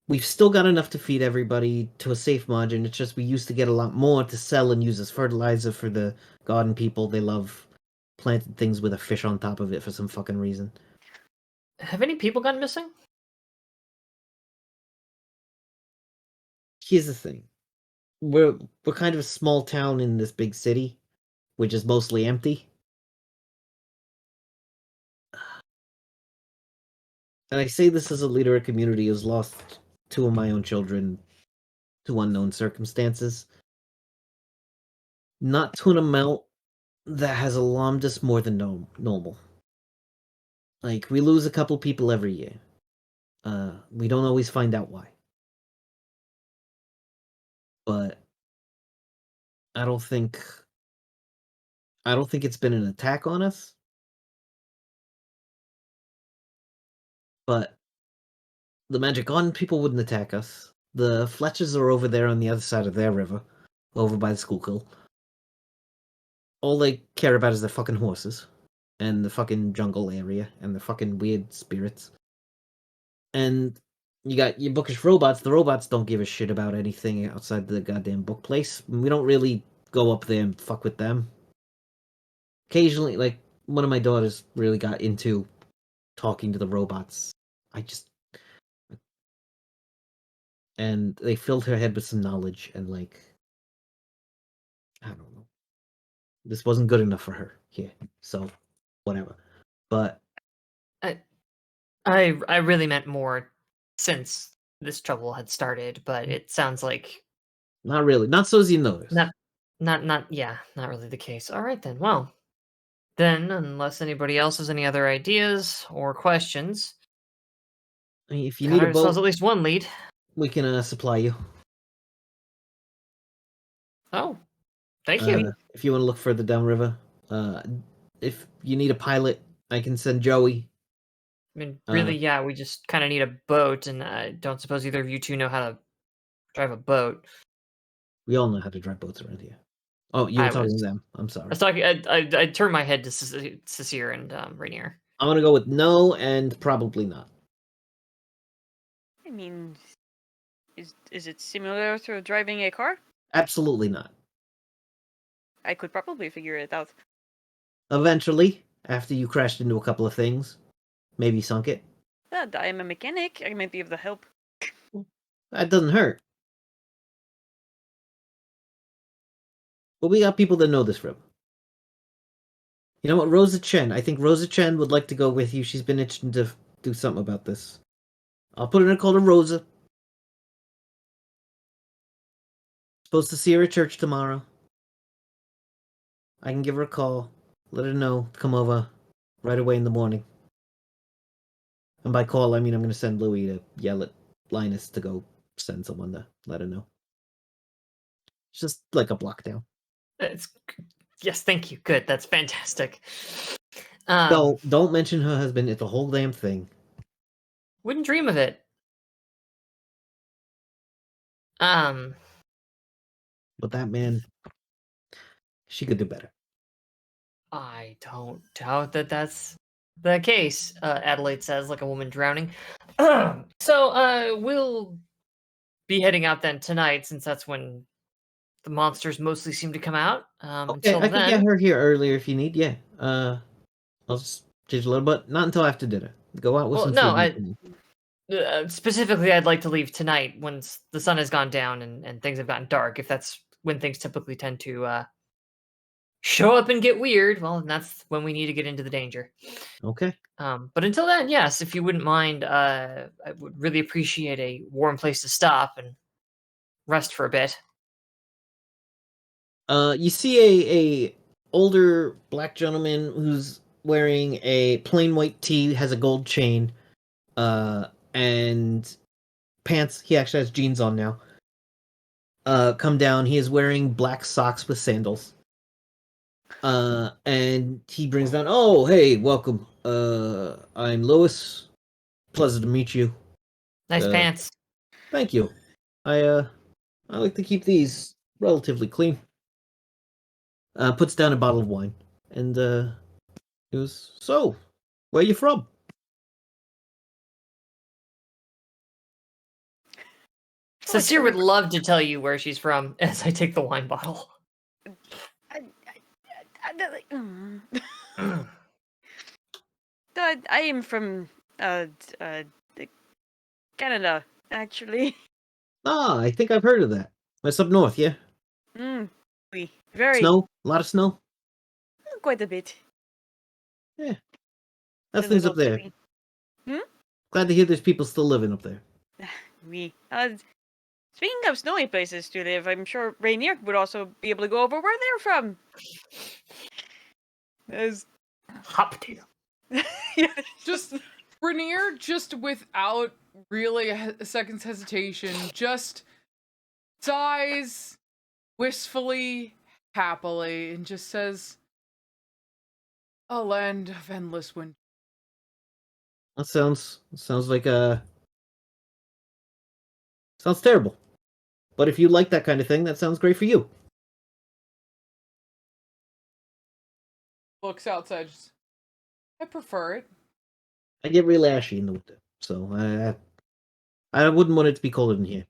We've still got enough to feed everybody to a safe margin. It's just we used to get a lot more to sell and use as fertilizer for the garden people. They love planted things with a fish on top of it for some fucking reason. Have any people gone missing? Here's the thing. We're kind of a small town in this big city, which is mostly empty. And I say this as a leader of a community who's lost two of my own children to unknown circumstances. Not to an amount that has alarmed us more than normal. Like, we lose a couple people every year. We don't always find out why. But I don't think it's been an attack on us. But the Magic Garden people wouldn't attack us. The Fletchers are over there on the other side of their river, over by the Schuylkill. All they care about is their fucking horses, and the fucking jungle area, and the fucking weird spirits. And you got your bookish robots. The robots don't give a shit about anything outside the goddamn book place. We don't really go up there and fuck with them. Occasionally, like, one of my daughters really got into talking to the robots. And they filled her head with some knowledge, and, like, I don't know. This wasn't good enough for her here, so whatever. But I really meant more since this trouble had started, but it sounds like not really. Not so as you notice. not really the case. All right then. Well, then unless anybody else has any other ideas or questions, I mean, if you got need a ourselves boat, at least one lead. we can supply you. Oh, thank you. If you want to look further downriver, if you need a pilot, I can send Joey. I mean, really, yeah, we just kind of need a boat, and I don't suppose either of you two know how to drive a boat. We all know how to drive boats around here. Oh, you were talking to them. I'm sorry. I was talking. I turned my head to Cecile and Rainier. I'm gonna go with no and probably not. I mean, is it similar to driving a car? Absolutely not. I could probably figure it out. Eventually, after you crashed into a couple of things, maybe sunk it. But I am a mechanic. I might be able to help. That doesn't hurt. But we got people that know this river. You know what, Rosa Chen? I think Rosa Chen would like to go with you. She's been itching to do something about this. I'll put in a call to Rosa. Supposed to see her at church tomorrow. I can give her a call. Let her know to come over right away in the morning. And by call, I mean I'm going to send Louie to yell at Linus to go send someone to let her know. It's just like a block down. Yes, thank you. Good, that's fantastic. Don't mention her husband. It's a whole damn thing. Wouldn't dream of it. But that man, she could do better. I don't doubt that that's the case, Adelaide says, like a woman drowning. So, we'll be heading out then tonight, since that's when the monsters mostly seem to come out. Okay, Until I then, could get her here earlier if you need. Yeah. I'll just change a little bit. Not until after dinner. Go out with some food. Specifically, I'd like to leave tonight once the sun has gone down and things have gotten dark. If that's when things typically tend to show up and get weird, well, that's when we need to get into the danger. Okay. But until then, yes, if you wouldn't mind, I would really appreciate a warm place to stop and rest for a bit. You see a older black gentleman who's wearing a plain white tee, has a gold chain, and pants. He actually has jeans on now. Come down. He is wearing black socks with sandals. And he brings down, oh, hey, welcome. I'm Lois. Pleasure to meet you. Nice Uh, pants. Thank you. I like to keep these relatively clean. Puts down a bottle of wine. And, he goes, so, where you from? Cecile would love to tell you where she's from as I take the wine bottle. I am from Canada, actually. Ah, I think I've heard of that. That's up north, yeah? Very Snow? A lot of snow? quite a bit. Yeah. That's A things little up there. chilly. Glad to hear there's people still living up there. We. Speaking of snowy places to live, I'm sure Rainier would also be able to go over where they're from. As Hot potato. Just Rainier, just without really a second's hesitation, just sighs wistfully, happily, and just says, "A land of endless winter." That sounds like sounds terrible. But if you like that kind of thing, that sounds great for you. Looks outside. Just, I prefer it. I get real ashy in the winter, so I wouldn't want it to be colder than here.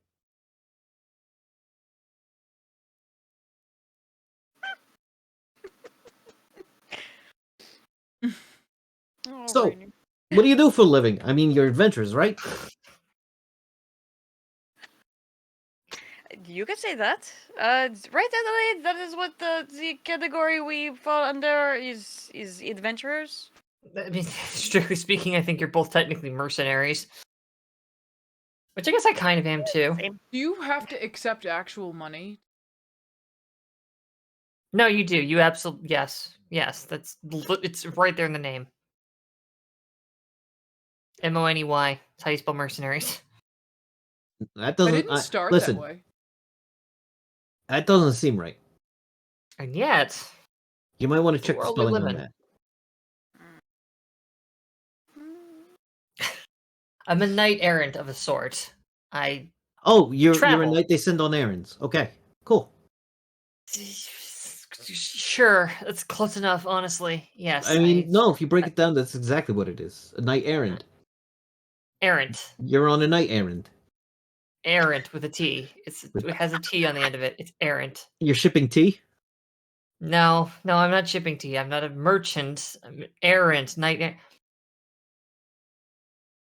oh, So, Rainier. what do you do for a living? I mean, you're adventurers, right? You could say that. Right, Adelaide. That is what the category we fall under is adventurers. I mean, strictly speaking, I think you're both technically mercenaries. Which I guess I kind of am too. Same. Do you have to accept actual money? No, you do. You absolutely yes. It's right there in the name. Money. That's how you spell mercenaries. That I doesn't. didn't start Listen, that way. that doesn't seem right. And yet, You might want to the check the world we spelling live on in. that. I'm a knight errant of a sort. I Oh, you're a travel. knight they send on errands. Okay, cool. Sure, that's close enough. Honestly, yes. I mean, no, if you break it down, that's exactly what it is. A knight errand. Errant. You're on a knight errand. Errant with a T. It has a T on the end of it. It's errant. You're shipping tea? No, I'm not shipping tea. I'm not a merchant. I'm errant, knight.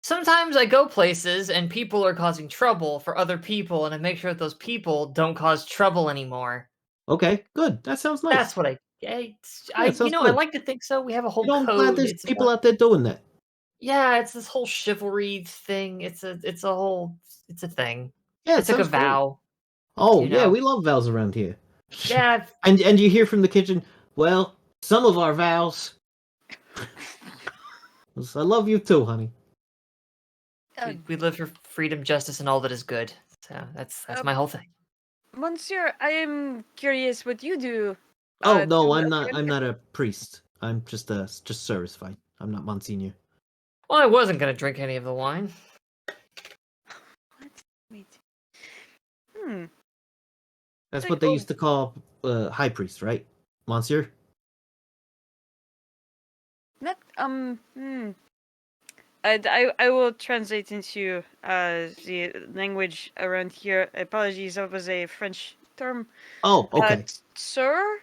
Sometimes I go places and people are causing trouble for other people, and I make sure that those people don't cause trouble anymore. Okay, good. That sounds nice. That's what I. Yeah, it sounds I good. like to think so. We have a whole You know, I'm glad code. there's It's people about, out there doing that. yeah, it's this whole chivalry thing. It's a thing. Yeah, I it took a sounds great. vow. Oh, You yeah, know. we love vows around here. Yeah, And you hear from the kitchen, well, some of our vows. I love you too, honey. we live for freedom, justice, and all that is good. So that's my whole thing. Monsieur, I am curious what you do. Oh no, to I'm adventure. not a priest. I'm just service fine. I'm not Monsignor. Well, I wasn't gonna drink any of the wine. What? Wait. That's Like, what they oh. used to call high priest, right? Monsieur? Not I will translate into the language around here. Apologies, that was a French term. Oh, okay. Sir.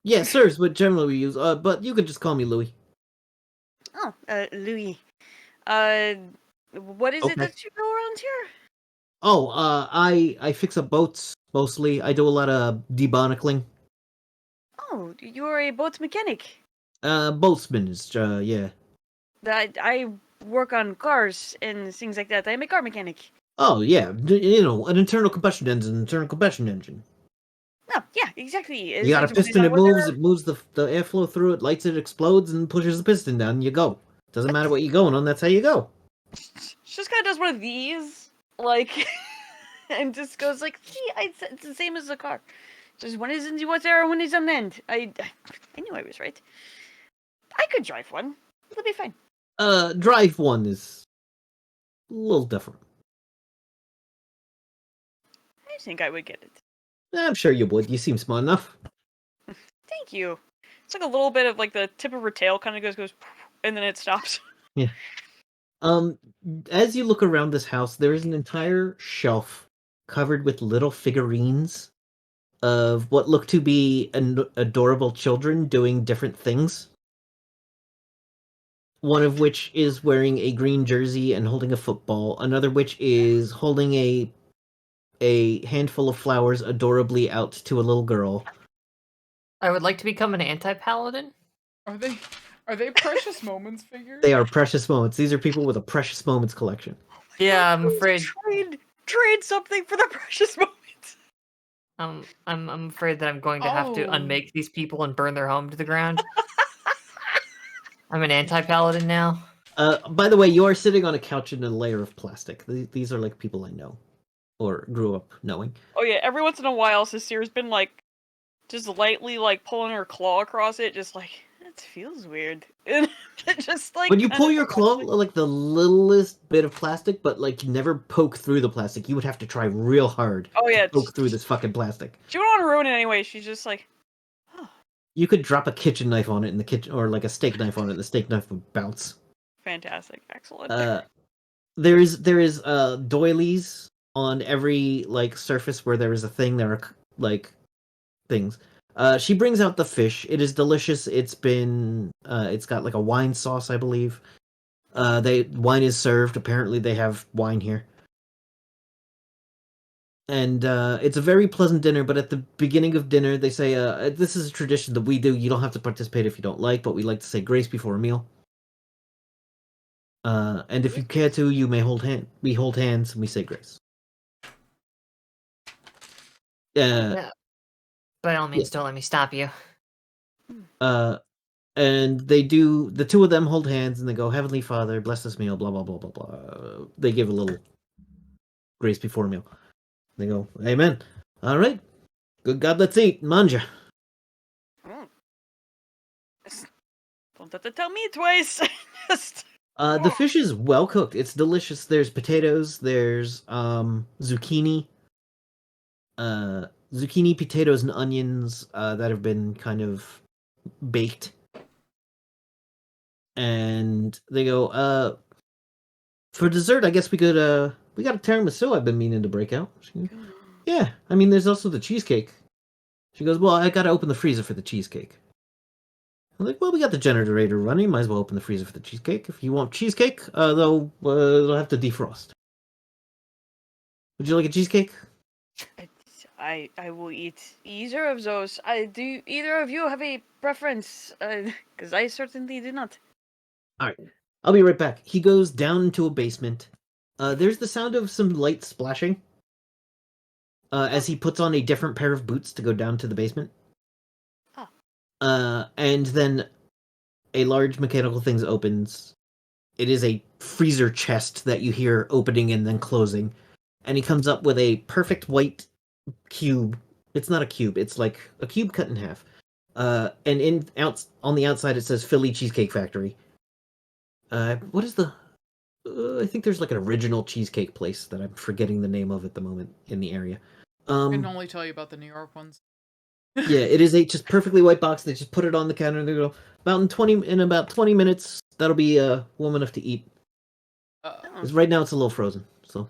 Yeah, sirs, what generally we use. But you can just call me Louis. Oh, Louis. What is it Okay. that you do around here? Oh, I fix up boats mostly. I do a lot of debonicling. Oh, you're a boat mechanic. Boatsman is yeah. I work on cars and things like that. I'm a car mechanic. Oh yeah, you know, an internal combustion engine. No, yeah, exactly. You got a It's piston, it what moves the airflow through it, lights it, explodes, and pushes the piston down, and you go. Doesn't matter what you're going on, that's how you go. Just kind of does one of these, like, and just goes like, see, it's the same as a car. Says one is in the water and one is on land. I knew I was right. I could drive one. It'll be fine. Drive one is a little different. I think I would get it. I'm sure you would. You seem smart enough. Thank you. It's like a little bit of like the tip of her tail kind of goes, and then it stops. Yeah. As you look around this house, there is an entire shelf covered with little figurines of what look to be adorable children doing different things. One of which is wearing a green jersey and holding a football. Another which is holding a handful of flowers adorably out to a little girl. I would like to become an anti-paladin. Are they precious moments figures? They are precious moments. These are people with a precious moments collection. Yeah, I'm afraid. Trade something for the precious moments. I'm afraid that I'm going to have to unmake these people and burn their home to the ground. I'm an anti-paladin now. By the way, you are sitting on a couch in a layer of plastic. These are like people I know or grew up knowing. Oh yeah, every once in a while, Sisir's been like, just lightly like pulling her claw across it, just like that feels weird. And just like when you pull your claw, like the littlest bit of plastic, but like never poke through the plastic. You would have to try real hard. Oh yeah, to poke through this fucking plastic. She wouldn't want to ruin it anyway. She's just like, oh. You could drop a kitchen knife on it in the kitchen, or like a steak knife on it, and the steak knife would bounce. Fantastic, excellent. There is doilies on every like surface where there is a thing. There are like things. She brings out the fish. It is delicious. It's got like a wine sauce, I believe. Wine is served. Apparently they have wine here. And it's a very pleasant dinner, but at the beginning of dinner they say, this is a tradition that we do. You don't have to participate if you don't like, but we like to say grace before a meal. And if you care to, you may we hold hands and we say grace. Yeah. By all means, don't let me stop you. And they do, the two of them hold hands and they go, Heavenly Father, bless this meal, blah, blah, blah, blah, blah. They give a little grace before a meal. They go, Amen. All right. Good God, let's eat. Manja. Don't have to tell me twice. The fish is well cooked. It's delicious. There's potatoes. There's zucchini. Zucchini, potatoes, and onions that have been kind of baked. And they go, for dessert, I guess we could, we got a tiramisu I've been meaning to break out. Goes, yeah, I mean, there's also the cheesecake. She goes, well, I gotta open the freezer for the cheesecake. I'm like, well, we got the generator running. Might as well open the freezer for the cheesecake. If you want cheesecake, though, it'll have to defrost. Would you like a cheesecake? I will eat either of those. Do either of you have a preference? Because I certainly do not. All right, I'll be right back. He goes down into a basement. There's the sound of some light splashing. As he puts on a different pair of boots to go down to the basement. And then a large mechanical thing opens. It is a freezer chest that you hear opening and then closing. And he comes up with a perfect white cube. It's not a cube. It's like a cube cut in half. And on the outside it says Philly Cheesecake Factory. What is the... I think there's like an original cheesecake place that I'm forgetting the name of at the moment in the area. I can only tell you about the New York ones. Yeah, it is a just perfectly white box. They just put it on the counter and they go, in about 20 minutes, that'll be warm enough to eat. Because right now it's a little frozen, so.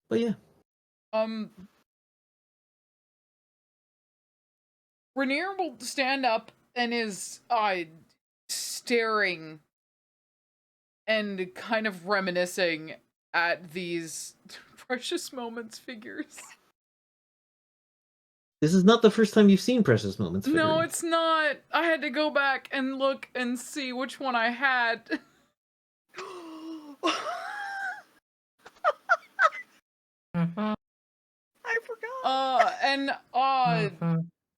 But yeah. Rainier will stand up and is staring and kind of reminiscing at these Precious Moments figures. This is not the first time you've seen Precious Moments figurines. No, it's not. I had to go back and look and see which one I had. I forgot.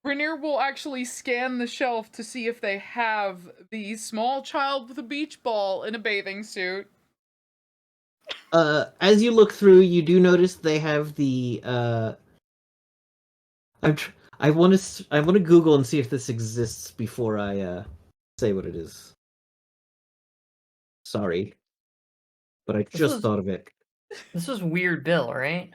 Rainier will actually scan the shelf to see if they have the small child with a beach ball in a bathing suit. As you look through, you do notice they have the, I'm I want to Google and see if this exists before I say what it is. Sorry, but I just thought of it. This was Weird Bill, right?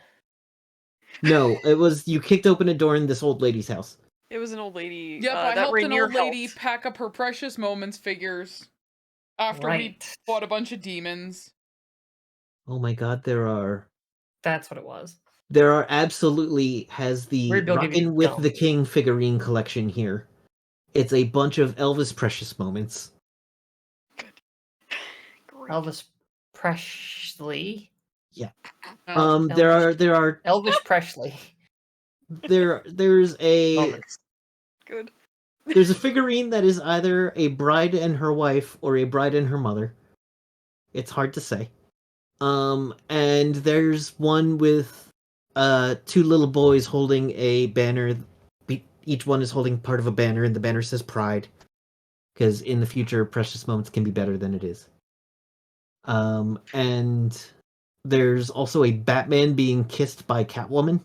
No, it was you kicked open a door in this old lady's house. It was an old lady. Yep, I that helped an Rainier old lady helped. pack up her Precious Moments figures after we Right. fought a bunch of demons. Oh my god, there are That's what it was. absolutely has the Weird Bill gave you Rockin' with no. the King figurine collection here. It's a bunch of Elvis Precious Moments. Great. Elvis Presley. Yeah. Oh, There are Elvis Presley. there's a Moments. Good. there's a figurine that is either a bride and her wife or a bride and her mother. It's hard to say. And there's one with two little boys holding a banner. Each one is holding part of a banner, and the banner says Pride. Because in the future, Precious Moments can be better than it is. And there's also a Batman being kissed by Catwoman.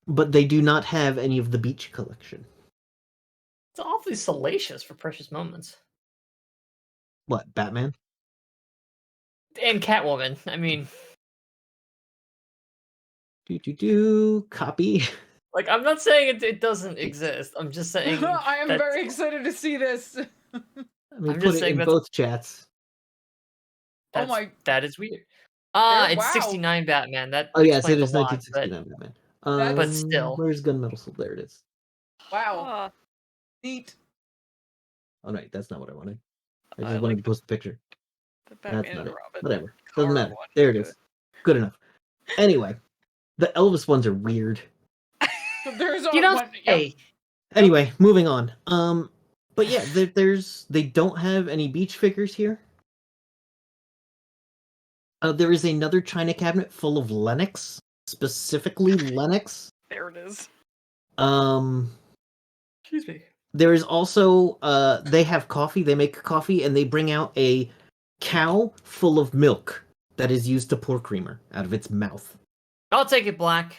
But they do not have any of the Beach collection. It's awfully salacious for Precious Moments. What, Batman? And Catwoman. I mean, Copy. like, I'm not saying it doesn't exist. I'm just saying. I am very excited to see this. Let me I'm put just it saying in that's- both chats. Oh my! That is weird. There- It's wow. 69 Batman. That Oh yes, it explains is a lot, 1969 Batman. but still. Where's Gunmetal Soul? There it is. Wow, Ah, neat. Oh right, that's not what I wanted. I I just wanted like to post a picture. the That's Batman not and it. Robin. Whatever. car Doesn't matter. one. There it is. Good enough. Anyway, the Elvis ones are weird. So there's a You know, one. hey, Anyway, moving on. But yeah, they don't have any Beach figures here. There is another china cabinet full of Lennox, specifically Lennox. There it is. excuse me. There is also they have coffee. They make coffee, and they bring out a cow full of milk that is used to pour creamer out of its mouth. I'll take it black.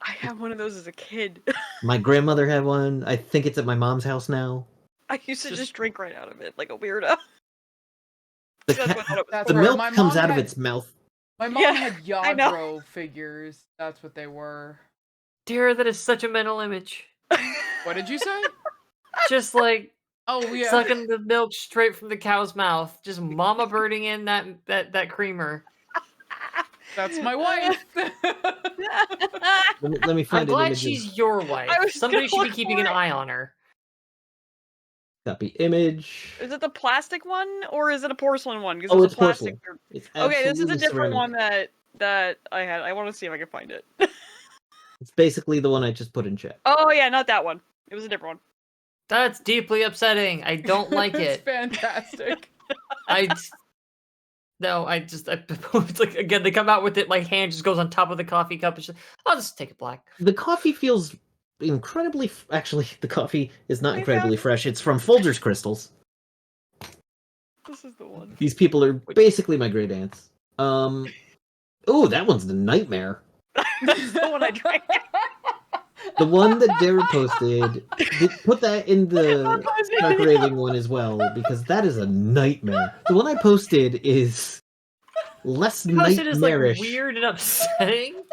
I had one of those as a kid. My grandmother had one. I think it's at my mom's house now. I used to Just- just drink right out of it like a weirdo. The, That's what I thought it was That's the right. milk My comes mom out of had- its mouth. My mom Yeah, had I know. Yadro figures. That's what they were. Dear, that is such a mental image. What did you say? Just like Oh yeah. sucking the milk straight from the cow's mouth. Just mama birding in that creamer. That's my wife. Let me I'm find an glad image. she's your wife. I was Somebody should gonna be keeping look an for it. eye on her. Copy image. Is it the plastic one or is it a porcelain one? 'Cause Oh, there's it's a plastic. porcelain. It's Okay, this is a absolutely different ceramic. one that I had. I want to see if I can find it. It's basically the one I just put in chat. Oh yeah, not that one. It was a different one. That's deeply upsetting. I don't like It's it. fantastic. It's like again they come out with it like hand just goes on top of the coffee cup. It's just, I'll just take it black. The coffee feels incredibly. Actually, the coffee is not I incredibly found- fresh. It's from Folgers Crystals. This is the one. These people are basically my great aunts. Oh, that one's the nightmare. That's the one I drank. The one that Dara posted. Put that in the Dark Raving one as well, because that is a nightmare. The one I posted is less Because it is like nightmarish. weird and upsetting.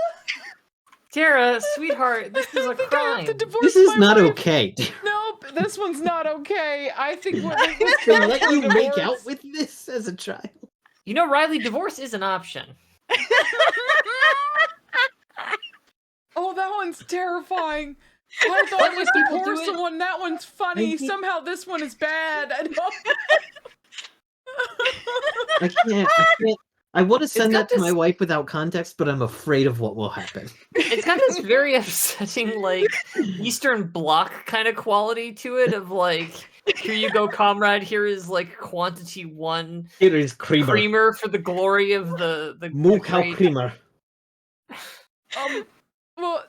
Tara, sweetheart, this is a I think I have crime. to divorce This is my not wife. okay. Nope, this one's not okay. I think what They let you make divorce. out with this as a child. You know, Riley, divorce is an option. Oh, that one's terrifying. I thought it was people do divorce it. one. That one's funny. Thank you. Somehow this one is bad. I don't... I can't. I want to send got that to my this- wife without context, but I'm afraid of what will happen. It's got this very upsetting, like, Eastern Bloc kind of quality to it of, like, here you go, comrade, here is, like, quantity 1 It is creamer. creamer for the glory of the Moo cow great- creamer. Well,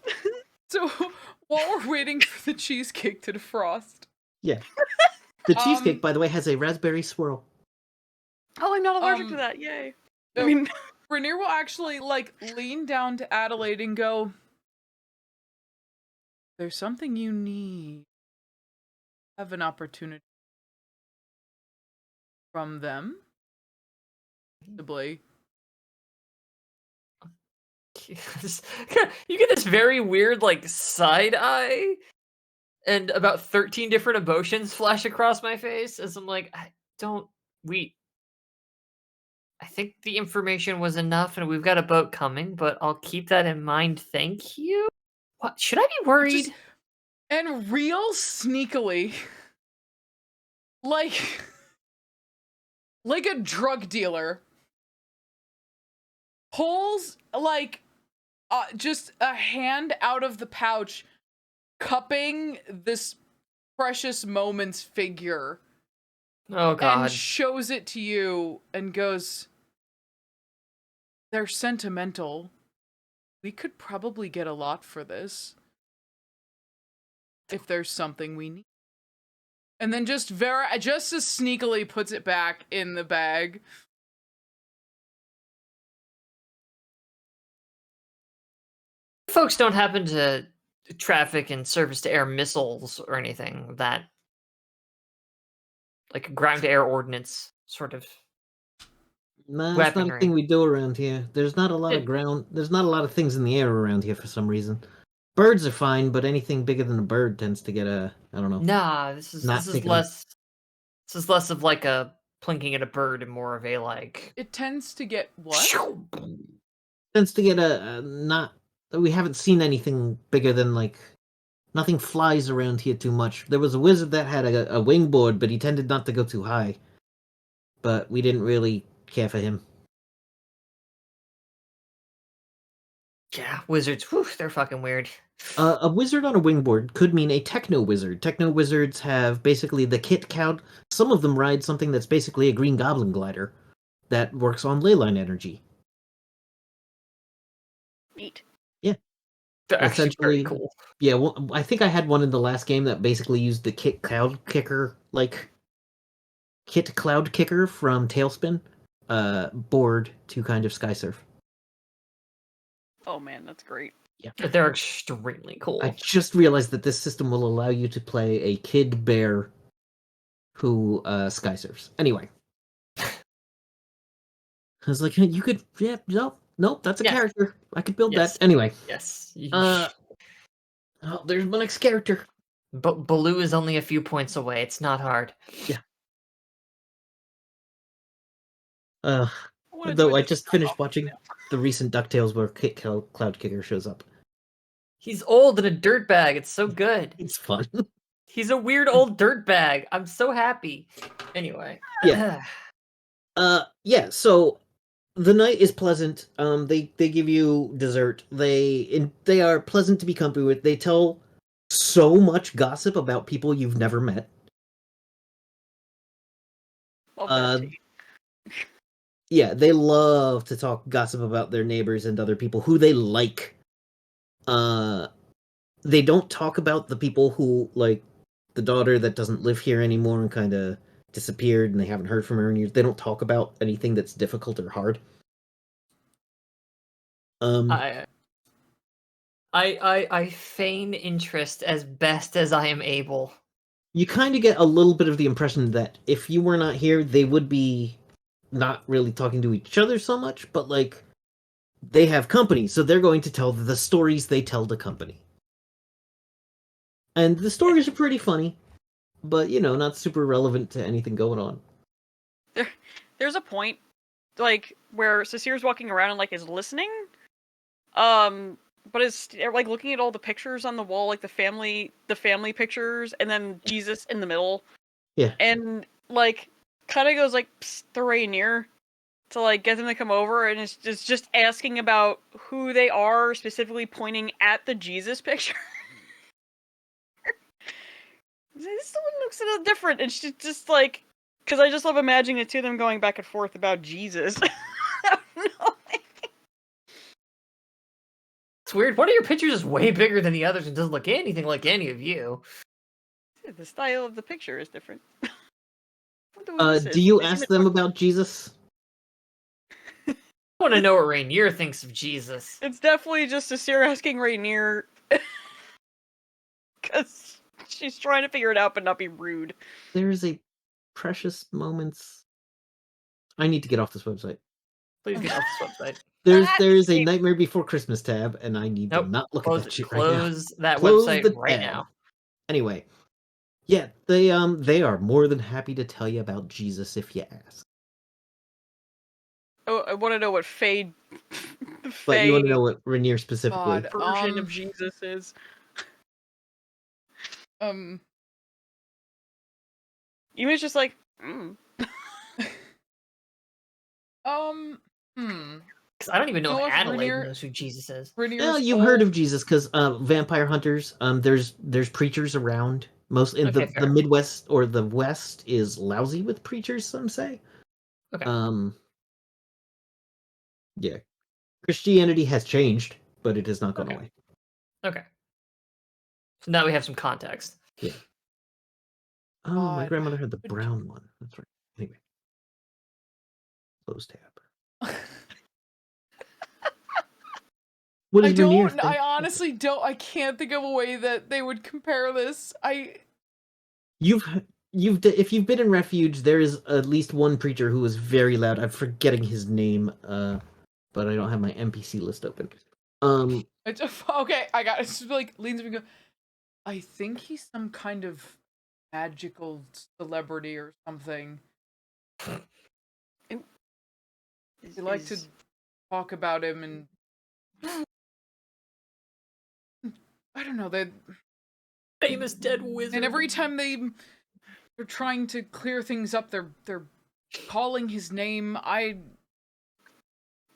so while we're waiting for the cheesecake to defrost, Yeah. The cheesecake, by the way, has a raspberry swirl. Oh, I'm not allergic to Um, that. Yay. no, I mean, Rainier will actually like lean down to Adelaide and go, there's something you need, have an opportunity from them, possibly. You get this very weird, like, side eye, and about 13 different emotions flash across my face as I'm like, I think the information was enough and we've got a boat coming, but I'll keep that in mind. Thank you. What? Should I be worried? And real sneakily, like a drug dealer, pulls like just a hand out of the pouch, cupping this precious moments figure, Oh, God. and shows it to you and goes, "They're sentimental. We could probably get a lot for this if there's something we need." And then just as sneakily puts it back in the bag. Folks don't happen to traffic and surface-to-air missiles or anything that, like, ground-to-air ordnance sort of Nah, it's not a weaponry. thing we do around here. There's not a lot of ground. There's not a lot of things in the air around here for some reason. Birds are fine, but anything bigger than a bird tends to get I don't know. Nah, this is taken up. less of like a plinking at a bird and more of a like. It tends to get what? Tends to get not. We haven't seen anything bigger than like. Nothing flies around here too much. There was a wizard that had a wingboard, but he tended not to go too high. But we didn't really care for him. Yeah, wizards. Whew, they're fucking weird. A wizard on a wingboard could mean a techno wizard. Techno wizards have basically the kit cloud. Some of them ride something that's basically a green goblin glider that works on ley line energy. Neat. Yeah. They're actually very Essentially, cool. Yeah, well, I think I had one in the last game that basically used the kit cloud kicker, from Tailspin, board to kind of sky surf. Oh man, that's great. Yeah. They're extremely cool. I just realized that this system will allow you to play a kid bear who sky surfs. Anyway. I was like, hey, you could, yeah, nope, that's a character. I could build that. Anyway. Yes. Oh, there's my next character. But Baloo is only a few points away. It's not hard. Yeah. I Though I just finished watching the recent DuckTales where Cloud Kicker shows up. He's old and a dirtbag. It's so good. It's fun. He's a weird old dirtbag. I'm so happy. Anyway. Yeah. Yeah, so the night is pleasant. They give you dessert. They are pleasant to be company with. They tell so much gossip about people you've never met. Yeah, they love to talk gossip about their neighbors and other people who they like. They don't talk about the people who, like, the daughter that doesn't live here anymore and kind of disappeared and they haven't heard from her in years. They don't talk about anything that's difficult or hard. I feign interest as best as I am able. You kind of get a little bit of the impression that if you were not here, they would be not really talking to each other so much, but like they have company, so they're going to tell the stories they tell the company. And the stories are pretty funny, but not super relevant to anything going on. There's a point like where Cecier's walking around and like is listening. But it's like looking at all the pictures on the wall, like the family pictures, and then Jesus in the middle. Yeah. And like kind of goes like the Rainier to like get them to come over, and it's just asking about who they are, specifically pointing at the Jesus picture. This one looks a little different, and she's just like, because I just love imagining the two of them going back and forth about Jesus. No. It's weird. One of your pictures is way bigger than the others and doesn't look anything like any of you. The style of the picture is different. Do you ask them about Jesus? I want to know what Rainier thinks of Jesus. It's definitely just Cecier asking Rainier. because she's trying to figure it out but not be rude. There's a precious moments. I need to get off this website. Please get off this website. There's a Nightmare Before Christmas tab, and I need to Nope. not look Close, at that shit right now. close that Close website the right tab. now. Anyway, yeah, they are more than happy to tell you about Jesus if you ask. Oh, I want to know what Faye. But you want to know what Rainier specifically? God, version of Jesus is. Yumi's just like, Because I don't even know You know if what, Adelaide Rainier- knows who Jesus is. Well, you've heard of Jesus because vampire hunters. There's preachers around. Most in Okay, the fair. Midwest or the West is lousy with preachers. Some say. Okay. Yeah, Christianity has changed, but it has not gone Okay. away. Okay. So now we have some context. Yeah. Oh, my God. grandmother had the brown one. That's right. Anyway, close tab. What I does Rainier don't. I think? honestly don't. I can't think of a way that they would compare this. If you've been in Refuge, there is at least one preacher who is very loud. I'm forgetting his name, but I don't have my NPC list open. It's okay. I got it. It's just like leans me. I think he's some kind of magical celebrity or something. They like to talk about him, and I don't know. They Famous dead wizard. and every time they're trying to clear things up, they're calling his name.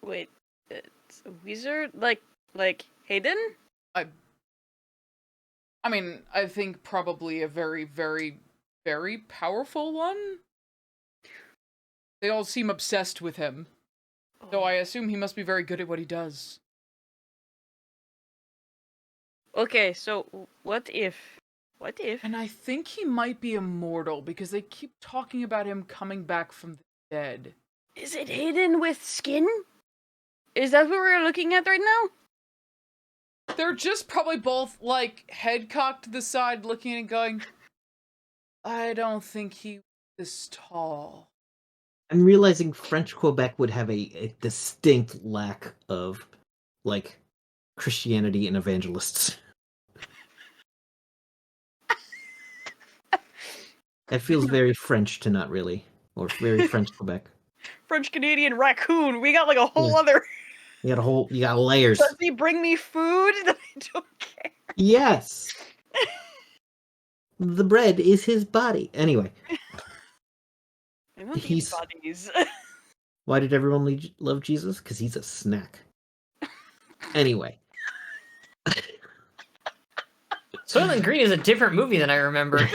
Wait, it's a wizard? Like Hayden? I mean, I think probably a very, very, very powerful one. They all seem obsessed with him. So I assume he must be very good at what he does. Okay, so what if? And I think he might be immortal because they keep talking about him coming back from the dead. Is it Hayden with skin? Is that what we're looking at right now? They're just probably both, like, head cocked to the side, looking and going, I don't think he was this tall. I'm realizing French Quebec would have a distinct lack of, like, Christianity and evangelists. That feels very French to not really, or very French Quebec. French Canadian raccoon. We got like a whole other. You got layers. Does he bring me food? I don't care. Yes. The bread is his body. Anyway. I want these bodies. Why did everyone love Jesus? Because he's a snack. Anyway. Soylent Green is a different movie than I remember.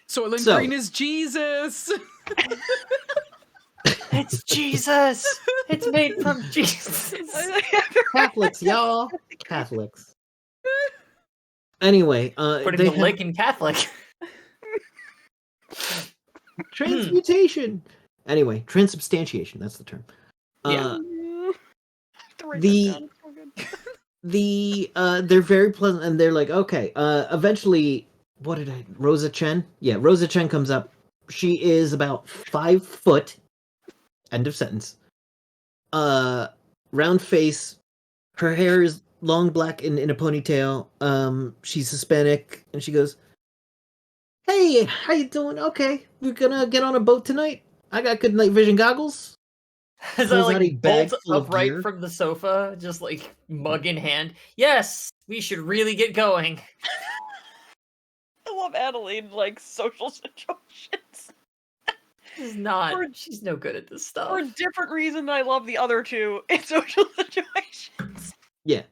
Soylent Green is Jesus. It's Jesus. It's made from Jesus. Catholics, y'all. Catholics. Anyway, Putting the lake in Catholic. Transmutation. Anyway, transubstantiation. That's the term. They're very pleasant, and they're like, okay. Eventually, Rosa Chen? Yeah, Rosa Chen comes up. She is about 5 foot. End of sentence. Round face. Her hair is long black in a ponytail. She's Hispanic, and she goes, "Hey, how you doing? Okay, we're gonna get on a boat tonight. I got good night vision goggles." As I like bolt full of upright gear. from the sofa, just like mug in hand. Yes, we should really get going. I love Adelaide like social situations. She's not. She's no good at this stuff. For a different reason than I love the other two in social situations. Yeah.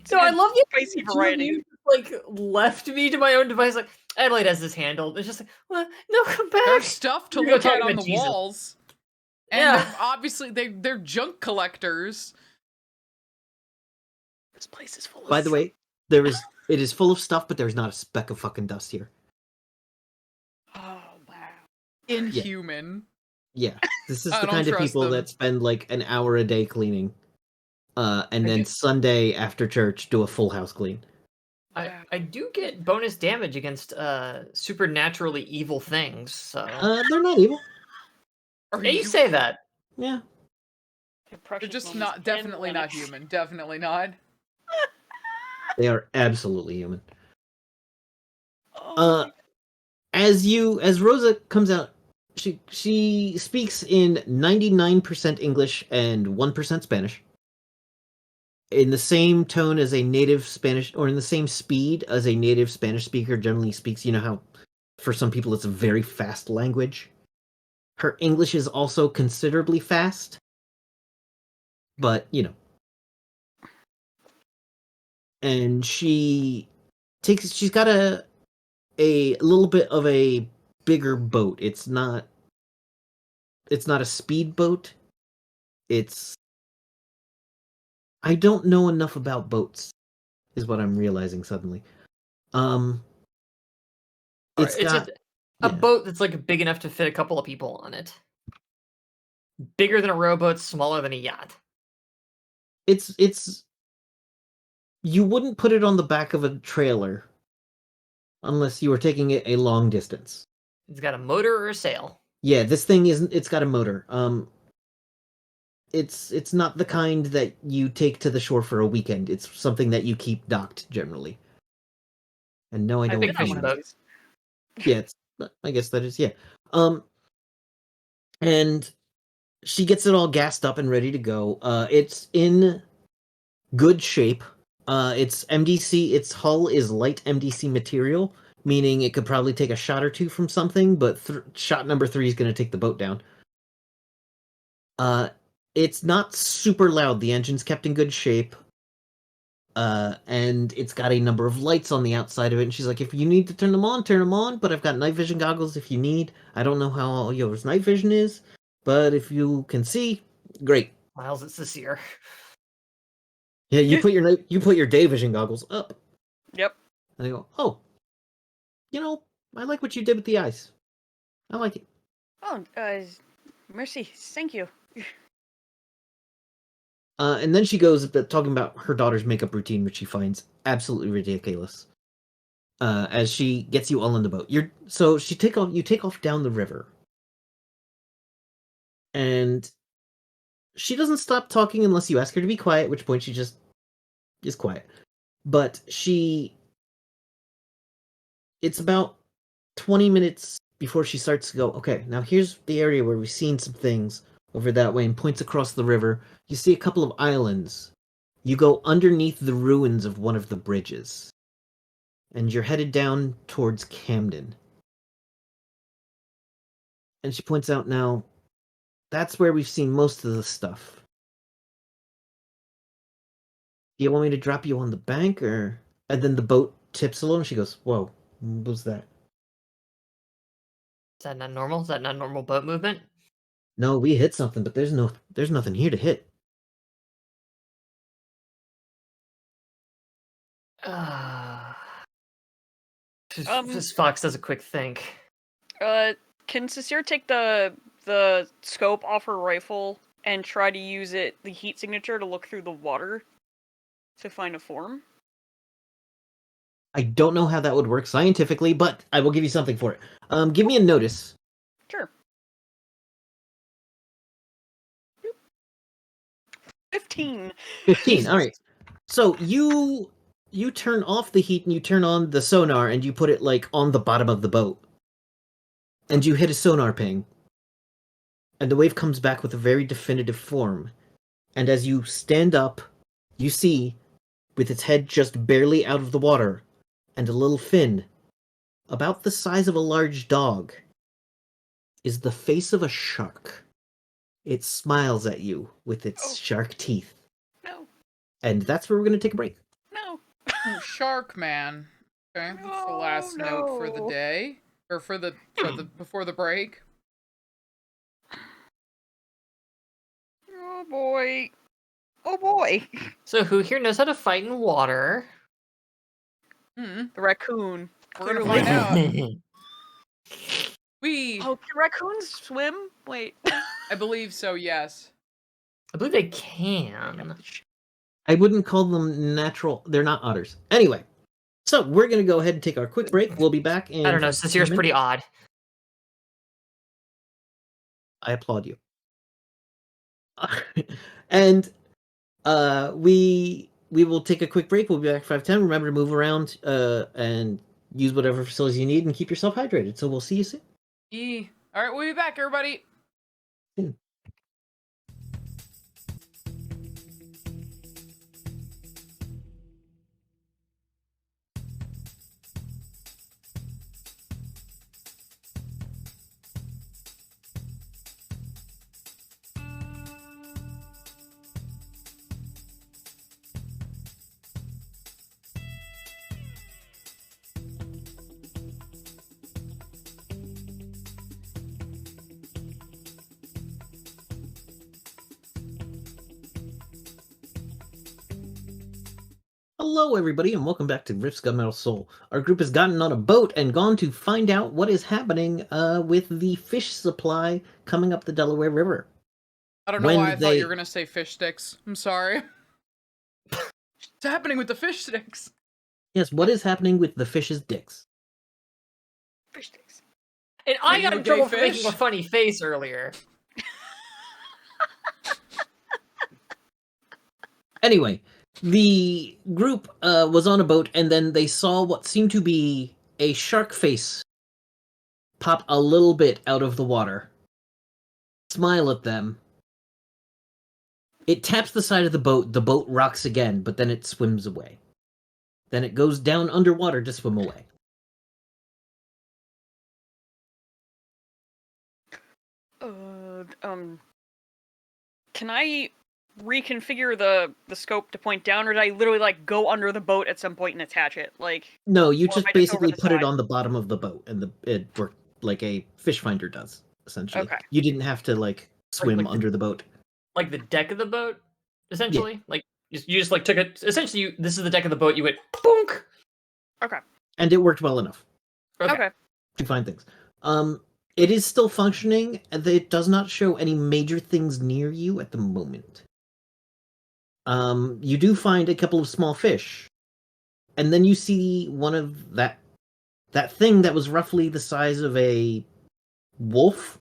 So I love you. Spicy variety. You like left me to my own device. Like Adelaide has this handled. It's just like, well, no, come back. There's stuff to We're look gonna at talk on about the Jesus. walls. And Yeah. obviously they're junk collectors. This place is full of By the way, it is full of stuff, but there's not a speck of fucking dust here. Oh wow. Inhuman. Yeah. This is I the don't kind of trust people them. that spend like an hour a day cleaning. And then Sunday after church do a full house clean. I I do get bonus damage against supernaturally evil things. So They're not evil. yeah, you say that. Yeah. They're just not, definitely not human. Definitely not. They are absolutely human. Oh, As Rosa comes out, she speaks in 99% English and 1% Spanish. In the same tone as a native Spanish, or in the same speed as a native Spanish speaker generally speaks. You know how for some people it's a very fast language. Her English is also considerably fast, but and she's got a little bit of a bigger boat. It's not a speedboat. I don't know enough about boats, is what I'm realizing suddenly. It's It's got just a boat that's like big enough to fit a couple of people on it. Bigger than a rowboat, smaller than a yacht. It's you wouldn't put it on the back of a trailer unless you were taking it a long distance. It's got a motor or a sail. Yeah, this thing isn't. It's got a motor. It's not the kind that you take to the shore for a weekend. It's something that you keep docked generally. And no, I don't think mean fishing that. boats. Yeah, I guess that is, yeah. And she gets it all gassed up and ready to go. It's in good shape. Its MDC, its hull is light MDC material, meaning it could probably take a shot or two from something, but shot number 3 is going to take the boat down. It's not super loud. The engine's kept in good shape. And it's got a number of lights on the outside of it. And she's like, if you need to turn them on, but I've got night vision goggles if you need. I don't know how all yours night vision is, but if you can see, great. Miles, it's this year. Yeah, you put your day vision goggles up. Yep. And I go, oh, I like what you did with the eyes. I like it. Oh, mercy. Thank you. And then she goes talking about her daughter's makeup routine, which she finds absolutely ridiculous. As she gets you all in the boat, you take off down the river, and she doesn't stop talking unless you ask her to be quiet. At which point she just is quiet. But it's about 20 minutes before she starts to go, okay, now here's the area where we've seen some things over that way, and points across the river. You see a couple of islands. You go underneath the ruins of one of the bridges, and you're headed down towards Camden. And she points out, now, that's where we've seen most of the stuff. Do you want me to drop you on the bank, or... And then the boat tips a little, and she goes, whoa, what was that? Is that not normal? Is that not normal boat movement? No, we hit something, but there's nothing here to hit. This Fox does a quick think. Can Cecile take the scope off her rifle and try to use the heat signature to look through the water to find a form? I don't know how that would work scientifically, but I will give you something for it. Give me a notice. Sure. 15. 15. All right. So you turn off the heat and you turn on the sonar and you put it like on the bottom of the boat. And you hit a sonar ping. And the wave comes back with a very definitive form. And as you stand up, you see, with its head just barely out of the water, and a little fin, about the size of a large dog, is the face of a shark. It smiles at you with its shark teeth. No. And that's where we're going to take a break. No. Shark Man. Okay, that's the last note for the day. Or for the before the break. Oh boy. Oh boy. So who here knows how to fight in water? Mm-hmm. The raccoon. We're gonna Clearly. find out. Oh, can raccoons swim? Wait. I believe so, yes. I believe they can. I wouldn't call them natural. They're not otters. Anyway, So we're going to go ahead and take our quick break. We'll be back in. I don't know. Sasir's pretty odd. I applaud you. And we will take a quick break. We'll be back 5:10. Remember to move around and use whatever facilities you need and keep yourself hydrated. So we'll see you soon. All right, we'll be back, everybody. Hello, everybody, and welcome back to RPG Gunmetal Soul. Our group has gotten on a boat and gone to find out what is happening with the fish supply coming up the Delaware River. I don't know why I thought you were going to say fish sticks. I'm sorry. What's happening with the fish sticks? Yes, what is happening with the fish's dicks? Fish sticks. And I got in trouble for making a funny face earlier. Anyway, the group was on a boat, and then they saw what seemed to be a shark face pop a little bit out of the water. Smile at them. It taps the side of the boat rocks again, but then it swims away. Then it goes down underwater to swim away. Can I reconfigure the scope to point down, or did I literally like go under the boat at some point and attach it? Like, no, you or just am I basically over the put it side? on the bottom of the boat, and it worked like a fish finder does, essentially. Okay. You didn't have to like swim Like under the boat. Like the deck of the boat, essentially. Yeah. Like you just like took it. Essentially, this is the deck of the boat. You went boonk. Okay. And it worked well enough. Okay. To find things. It is still functioning, and it does not show any major things near you at the moment. You do find a couple of small fish, and then you see one of that thing that was roughly the size of a wolf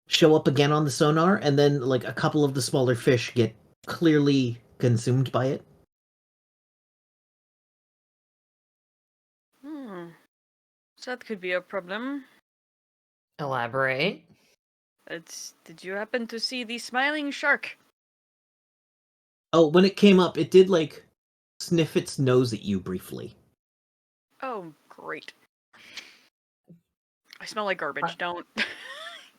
show up again on the sonar, and then like a couple of the smaller fish get clearly consumed by it. So that could be a problem. Elaborate. Did you happen to see the smiling shark? Oh, when it came up, it did like sniff its nose at you briefly. Oh, great. I smell like garbage. Don't.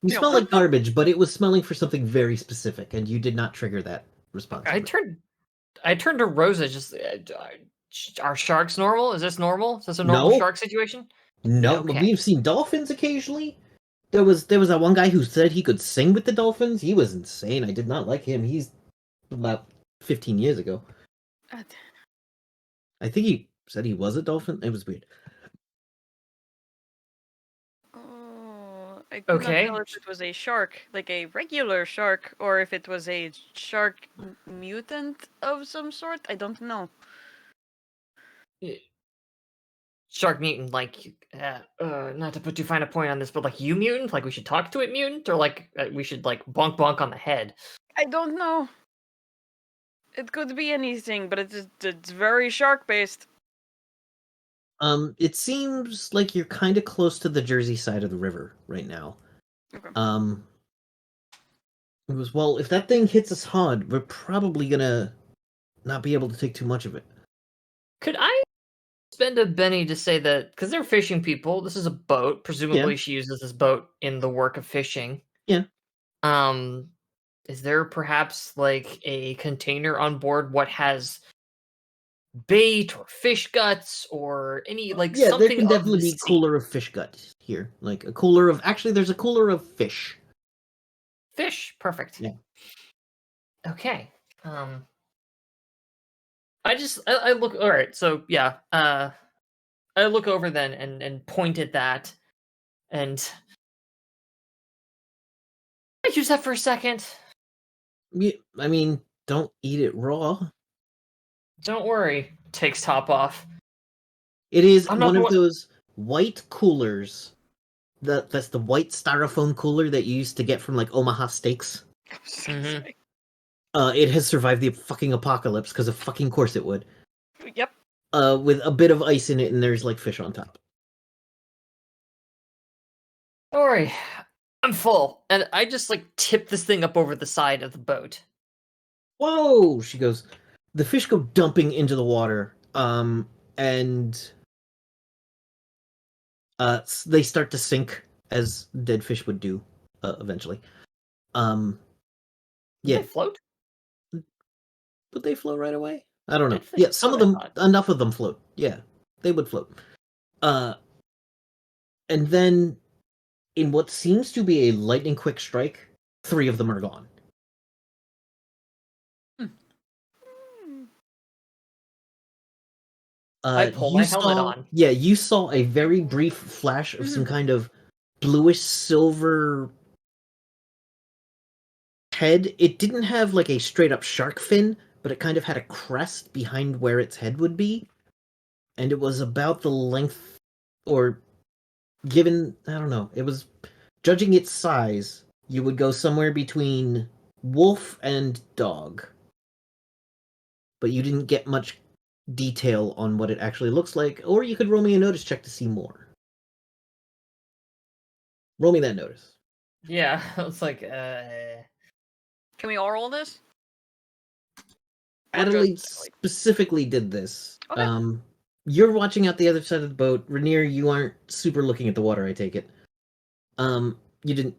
You smell like garbage, but it was smelling for something very specific, and you did not trigger that response. I turned to Rosa. Just are sharks normal? Is this normal? Is this a normal shark situation? No, Okay. We've seen dolphins occasionally. There was that one guy who said he could sing with the dolphins. He was insane. I did not like him. He's about 15 years ago. I think he said he was a dolphin. It was weird. I could not tell if it was a shark, like a regular shark, or if it was a shark mutant of some sort. I don't know. Shark mutant, like, not to put too fine a point on this, but like you mutant, like we should talk to it mutant, or like we should like bonk bonk on the head. I don't know. It could be anything, but it's very shark based. It seems like you're kind of close to the Jersey side of the river right now. Okay. It was, well, if that thing hits us hard, we're probably gonna not be able to take too much of it. Could I spend a Benny to say that, because they're fishing people, this is a boat, presumably she uses this boat in the work of fishing. Yeah. Is there perhaps like a container on board what has bait or fish guts or any like something? There can definitely be a cooler of fish guts here. Like a cooler of, actually there's a cooler of fish. Fish, perfect. Yeah. Okay. I look, all right, so yeah, I look over then and point at that, and I use that for a second. Yeah, I mean, don't eat it raw. Don't worry. Takes top off. It is I'm not one of going- those white coolers. That's the white styrofoam cooler that you used to get from like Omaha Steaks. I was just gonna Mhm. say. It has survived the fucking apocalypse because of fucking course it would. Yep. With a bit of ice in it, and there's like fish on top. Don't worry. I'm full. And I just like tip this thing up over the side of the boat. Whoa! She goes. The fish go dumping into the water. And they start to sink as dead fish would do, eventually. Do Yeah, they float? would they float right away? I don't know. Dead fish Yeah, some of float, I them, thought. enough of them float. Yeah, they would float. And then, in what seems to be a lightning quick strike, 3 of them are gone. I pull You my helmet saw, on. yeah, you saw a very brief flash of some kind of bluish silver head. It didn't have like a straight up shark fin, but it kind of had a crest behind where its head would be. And it was about the length, or given, I don't know, it was, judging its size, you would go somewhere between wolf and dog. But you didn't get much detail on what it actually looks like, or you could roll me a notice check to see more. Roll me that notice. Yeah, it's like, Can we all roll this? Or Adelaide just Adelaide? specifically did this. Okay. You're watching out the other side of the boat. Rainier, you aren't super looking at the water, I take it. You didn't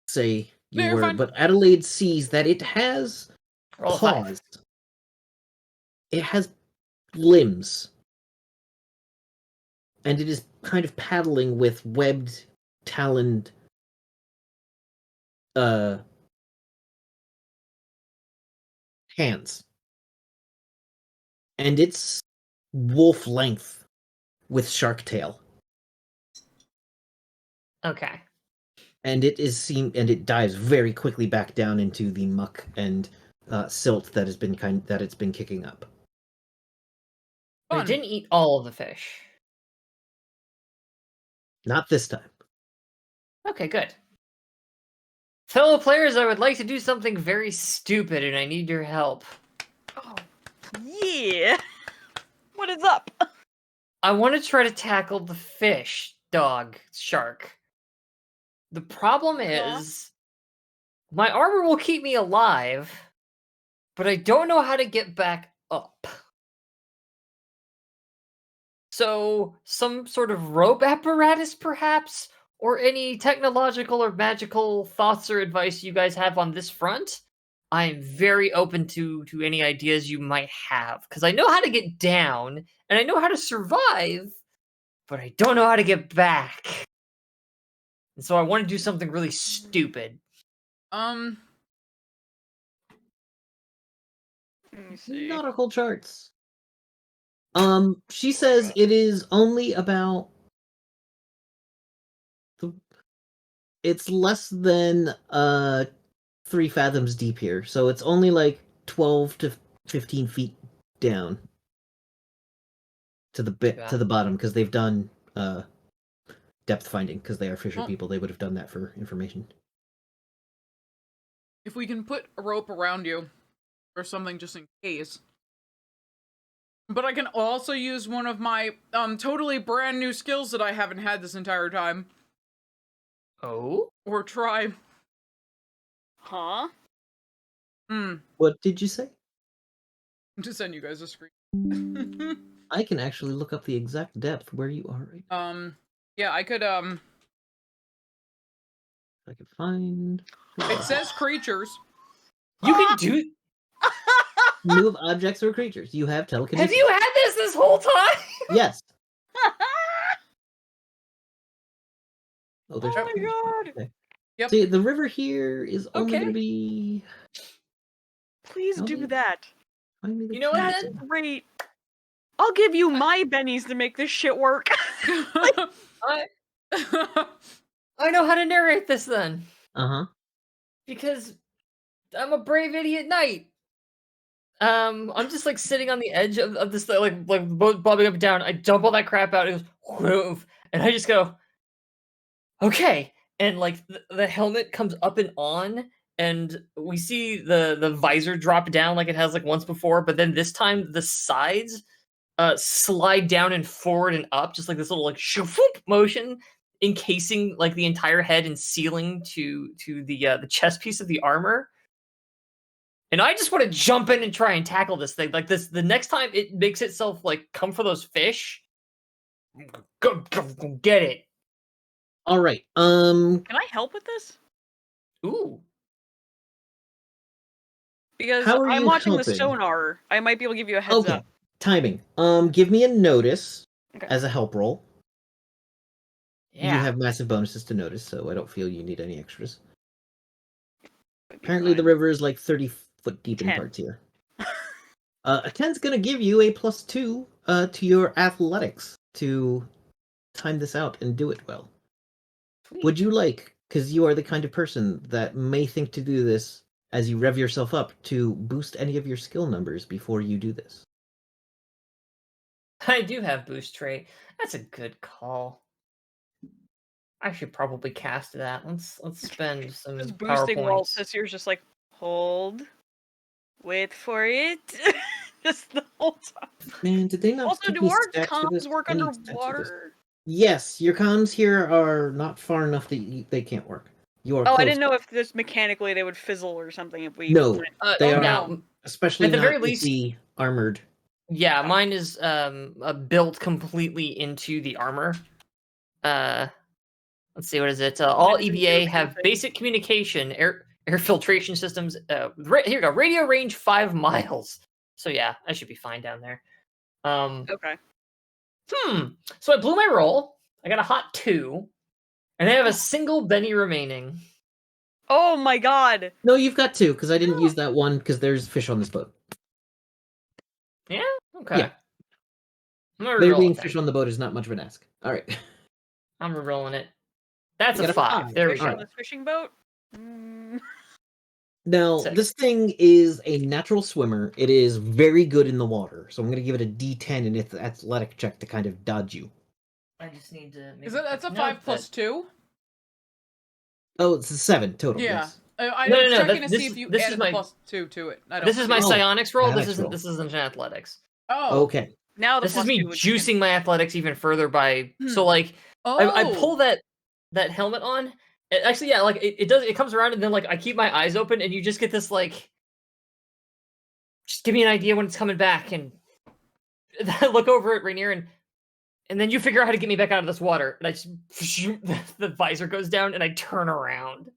say you No, you're were, fine. but Adelaide sees that it has roll a 5. paws. It has limbs. And it is kind of paddling with webbed, taloned hands. And it's wolf length with shark tail. Okay. And it dives very quickly back down into the muck and silt that it's been kicking up. But it Fun. didn't eat all of the fish. Not this time. Okay, good. Fellow players, I would like to do something very stupid, and I need your help. Oh, yeah. What is up? I want to try to tackle the fish, dog, shark. The problem is, my armor will keep me alive, but I don't know how to get back up. So, some sort of rope apparatus, perhaps? Or any technological or magical thoughts or advice you guys have on this front? I'm very open to any ideas you might have, because I know how to get down, and I know how to survive, but I don't know how to get back. And so I want to do something really stupid. Let me see. Nautical charts. She says it is only about it's less than 3 fathoms deep here, so it's only like 12 to 15 feet down to the bottom, because they've done depth finding, because they are fisher people. They would have done that for information. If we can put a rope around you or something just in case. But I can also use one of my totally brand new skills that I haven't had this entire time. Oh? Or try. Huh? What did you say? To send you guys a screen. I can actually look up the exact depth where you are right. Yeah, I could If I could find. It says creatures. You can do... Move objects or creatures. You have telekinesis. Have you had this whole time? Yes. Oh, there's. Oh my god. Okay. Yep. See, the river here is only Okay. going to be. Please do Okay. that. Find me the You know what, key. That's great. I'll give you my bennies to make this shit work. I know how to narrate this then. Uh-huh. Because I'm a brave idiot knight. I'm just like sitting on the edge of this like boat bobbing up and down. I dump all that crap out. It goes whoof, and I just go, okay. And like the helmet comes up and on, and we see the visor drop down like it has like once before, but then this time the sides slide down and forward and up, just like this little like shoof motion, encasing like the entire head and sealing to the chest piece of the armor. And I just want to jump in and try and tackle this thing. Like this, the next time it makes itself like come for those fish, go get it. All right. Can I help with this? Ooh. Because How are I'm you watching the helping? sonar. I might be able to give you a heads Okay. up. Timing. Give me a notice Okay. as a help roll. Yeah. You have massive bonuses to notice, so I don't feel you need any extras. Might be Apparently, the fine. river is like 30 foot deep in 10. parts here. A 10's gonna give you a +2 to your athletics to time this out and do it well. Sweet. Would you like, because you are the kind of person that may think to do this as you rev yourself up, to boost any of your skill numbers before you do this? I do have boost trait. That's a good call. I should probably cast that. Let's spend some Just power boosting while points. Sissier's just like, hold. Wait for it. Just the whole time. Man, did they not Also, give do me our stats for this? comms work I need stats for this. underwater? Yes, your comms here are not far enough that they can't work. You are Oh, close. I didn't know if this mechanically they would fizzle or something if we No, went. they oh, are no. not. Especially At the not very with least- the armored. Yeah, mine is built completely into the armor. Let's see, what is it? All Didn't even do EVA have anything. basic communication, air filtration systems. Here we go. Radio range 5 miles. So yeah, I should be fine down there. Okay. So I blew my roll. I got a hot 2, and I have a single Benny remaining. Oh my god. No, you've got 2, because I didn't use that one because there's fish on this boat. Yeah. Okay. Yeah. I'm gonna There reroll being it then. fish on the boat is not much of an ask. All right. I'm rerolling it. That's You a got a 5. five. There we Fish go. on the fishing boat? Mm. Now, Sick. this thing is a natural swimmer. It is very good in the water, so I'm going to give it a D10 in its athletic check to kind of dodge you. I just need to. Make Is that that's a 5 plus 2? Oh, it's a 7 total. Yeah. Yes. I No, was no, checking that- to this see is- if you this is added my- the plus 2 to it. I don't This is my Oh, psionics roll. athletics roll. This isn't athletics. Oh. Okay. Now the This is plus me 2 would kick in. juicing my athletics even further by so Hmm. like Oh. I pull that helmet on. Actually, yeah, like it does. It comes around and then like I keep my eyes open and you just get this like, just give me an idea when it's coming back, and I look over at Rainier and then you figure out how to get me back out of this water, and I just shoot, the visor goes down and I turn around.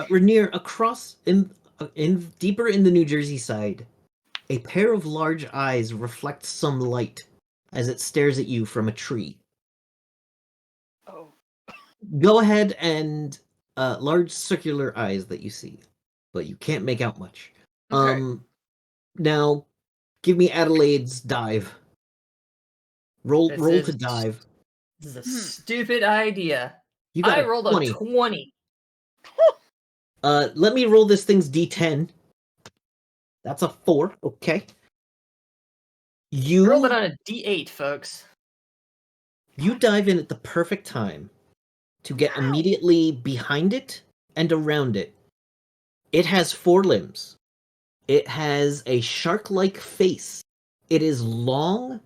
Rainier, across in deeper in the New Jersey side, a pair of large eyes reflect some light as it stares at you from a tree. Oh. Go ahead and large circular eyes that you see, but you can't make out much. Okay. Now, give me Adelaide's dive. Roll This to is- dive. This is a stupid idea. You got I a rolled 20. a 20. Let me roll this thing's D10. That's a 4. Okay. I rolled it on a D8, folks. You dive in at the perfect time to get immediately behind it and around it. It has 4 limbs. It has a shark-like face. It is long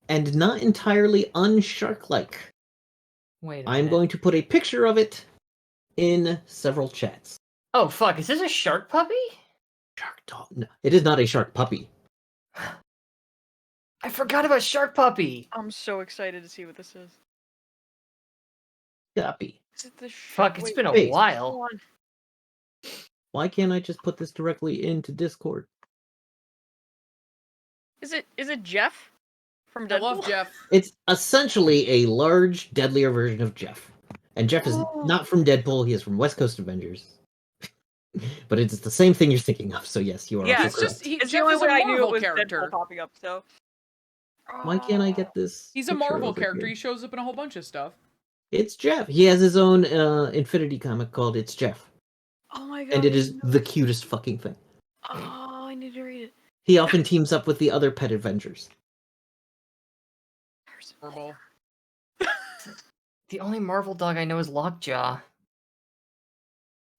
and not entirely unshark-like. Wait a I'm minute. going to put a picture of it in several chats. Oh fuck! Is this a shark puppy? Shark dog. No, it is not a shark puppy. I forgot about shark puppy. I'm so excited to see what this is. Puppy. Is it the Fuck! It's been a wait. while. Hold on. Why can't I just put this directly into Discord? Is it Jeff from Deadpool? I love Jeff. It's essentially a large, deadlier version of Jeff. And Jeff is not from Deadpool, he is from West Coast Avengers. But it's the same thing you're thinking of, so yes, you are Yeah, also It's correct. just he, It's Jeff the only is a way I knew it Marvel was character. Deadpool popping up. So. Why can't I get this? He's a picture Marvel over character. here? He shows up in a whole bunch of stuff. It's Jeff. He has his own Infinity comic called It's Jeff. Oh my god. And it I is didn't know the that. cutest fucking thing. Oh, I need to read it. He often teams up with the other pet adventures. Horrible. The only Marvel dog I know is Lockjaw.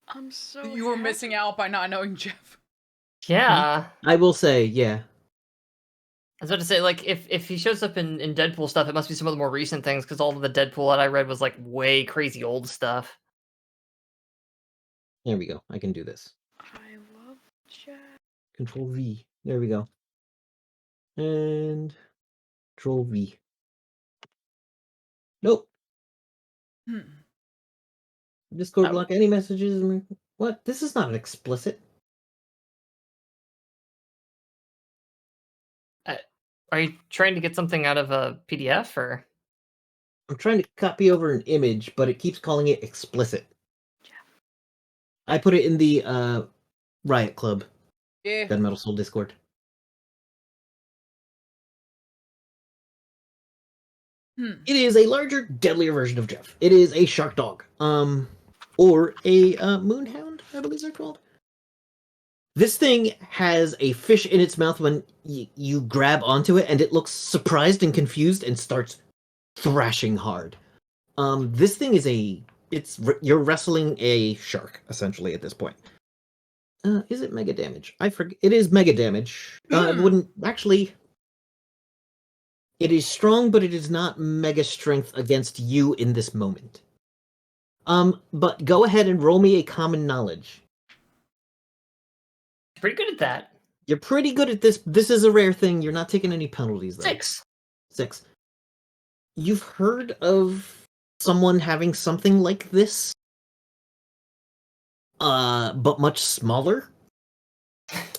I'm so You were happy. missing out by not knowing Jeff. Yeah. I will say, yeah. I was about to say, like, if he shows up in Deadpool stuff, it must be some of the more recent things, because all of the Deadpool that I read was, like, way crazy old stuff. There we go. I can do this. I love Jack. Control V. There we go. And Control V. Nope. Hmm. Discord Oh. block any messages. What? This is not explicit. Are you trying to get something out of a PDF, or? I'm trying to copy over an image, but it keeps calling it explicit. I put it in the Riot Club Yeah. Gunmetal Soul Discord. It is a larger, deadlier version of Jeff. It is a shark dog. Or a moonhound, I believe they're called. This thing has a fish in its mouth when you grab onto it, and it looks surprised and confused and starts thrashing hard. This thing is you're wrestling a shark, essentially, at this point. Is it mega damage? I forget. It is mega damage. I wouldn't actually. It is strong, but it is not mega strength against you in this moment. But go ahead and roll me a common knowledge. Pretty good at that. You're pretty good at this. This is a rare thing. You're not taking any penalties, though. 6. You've heard of someone having something like this? But much smaller?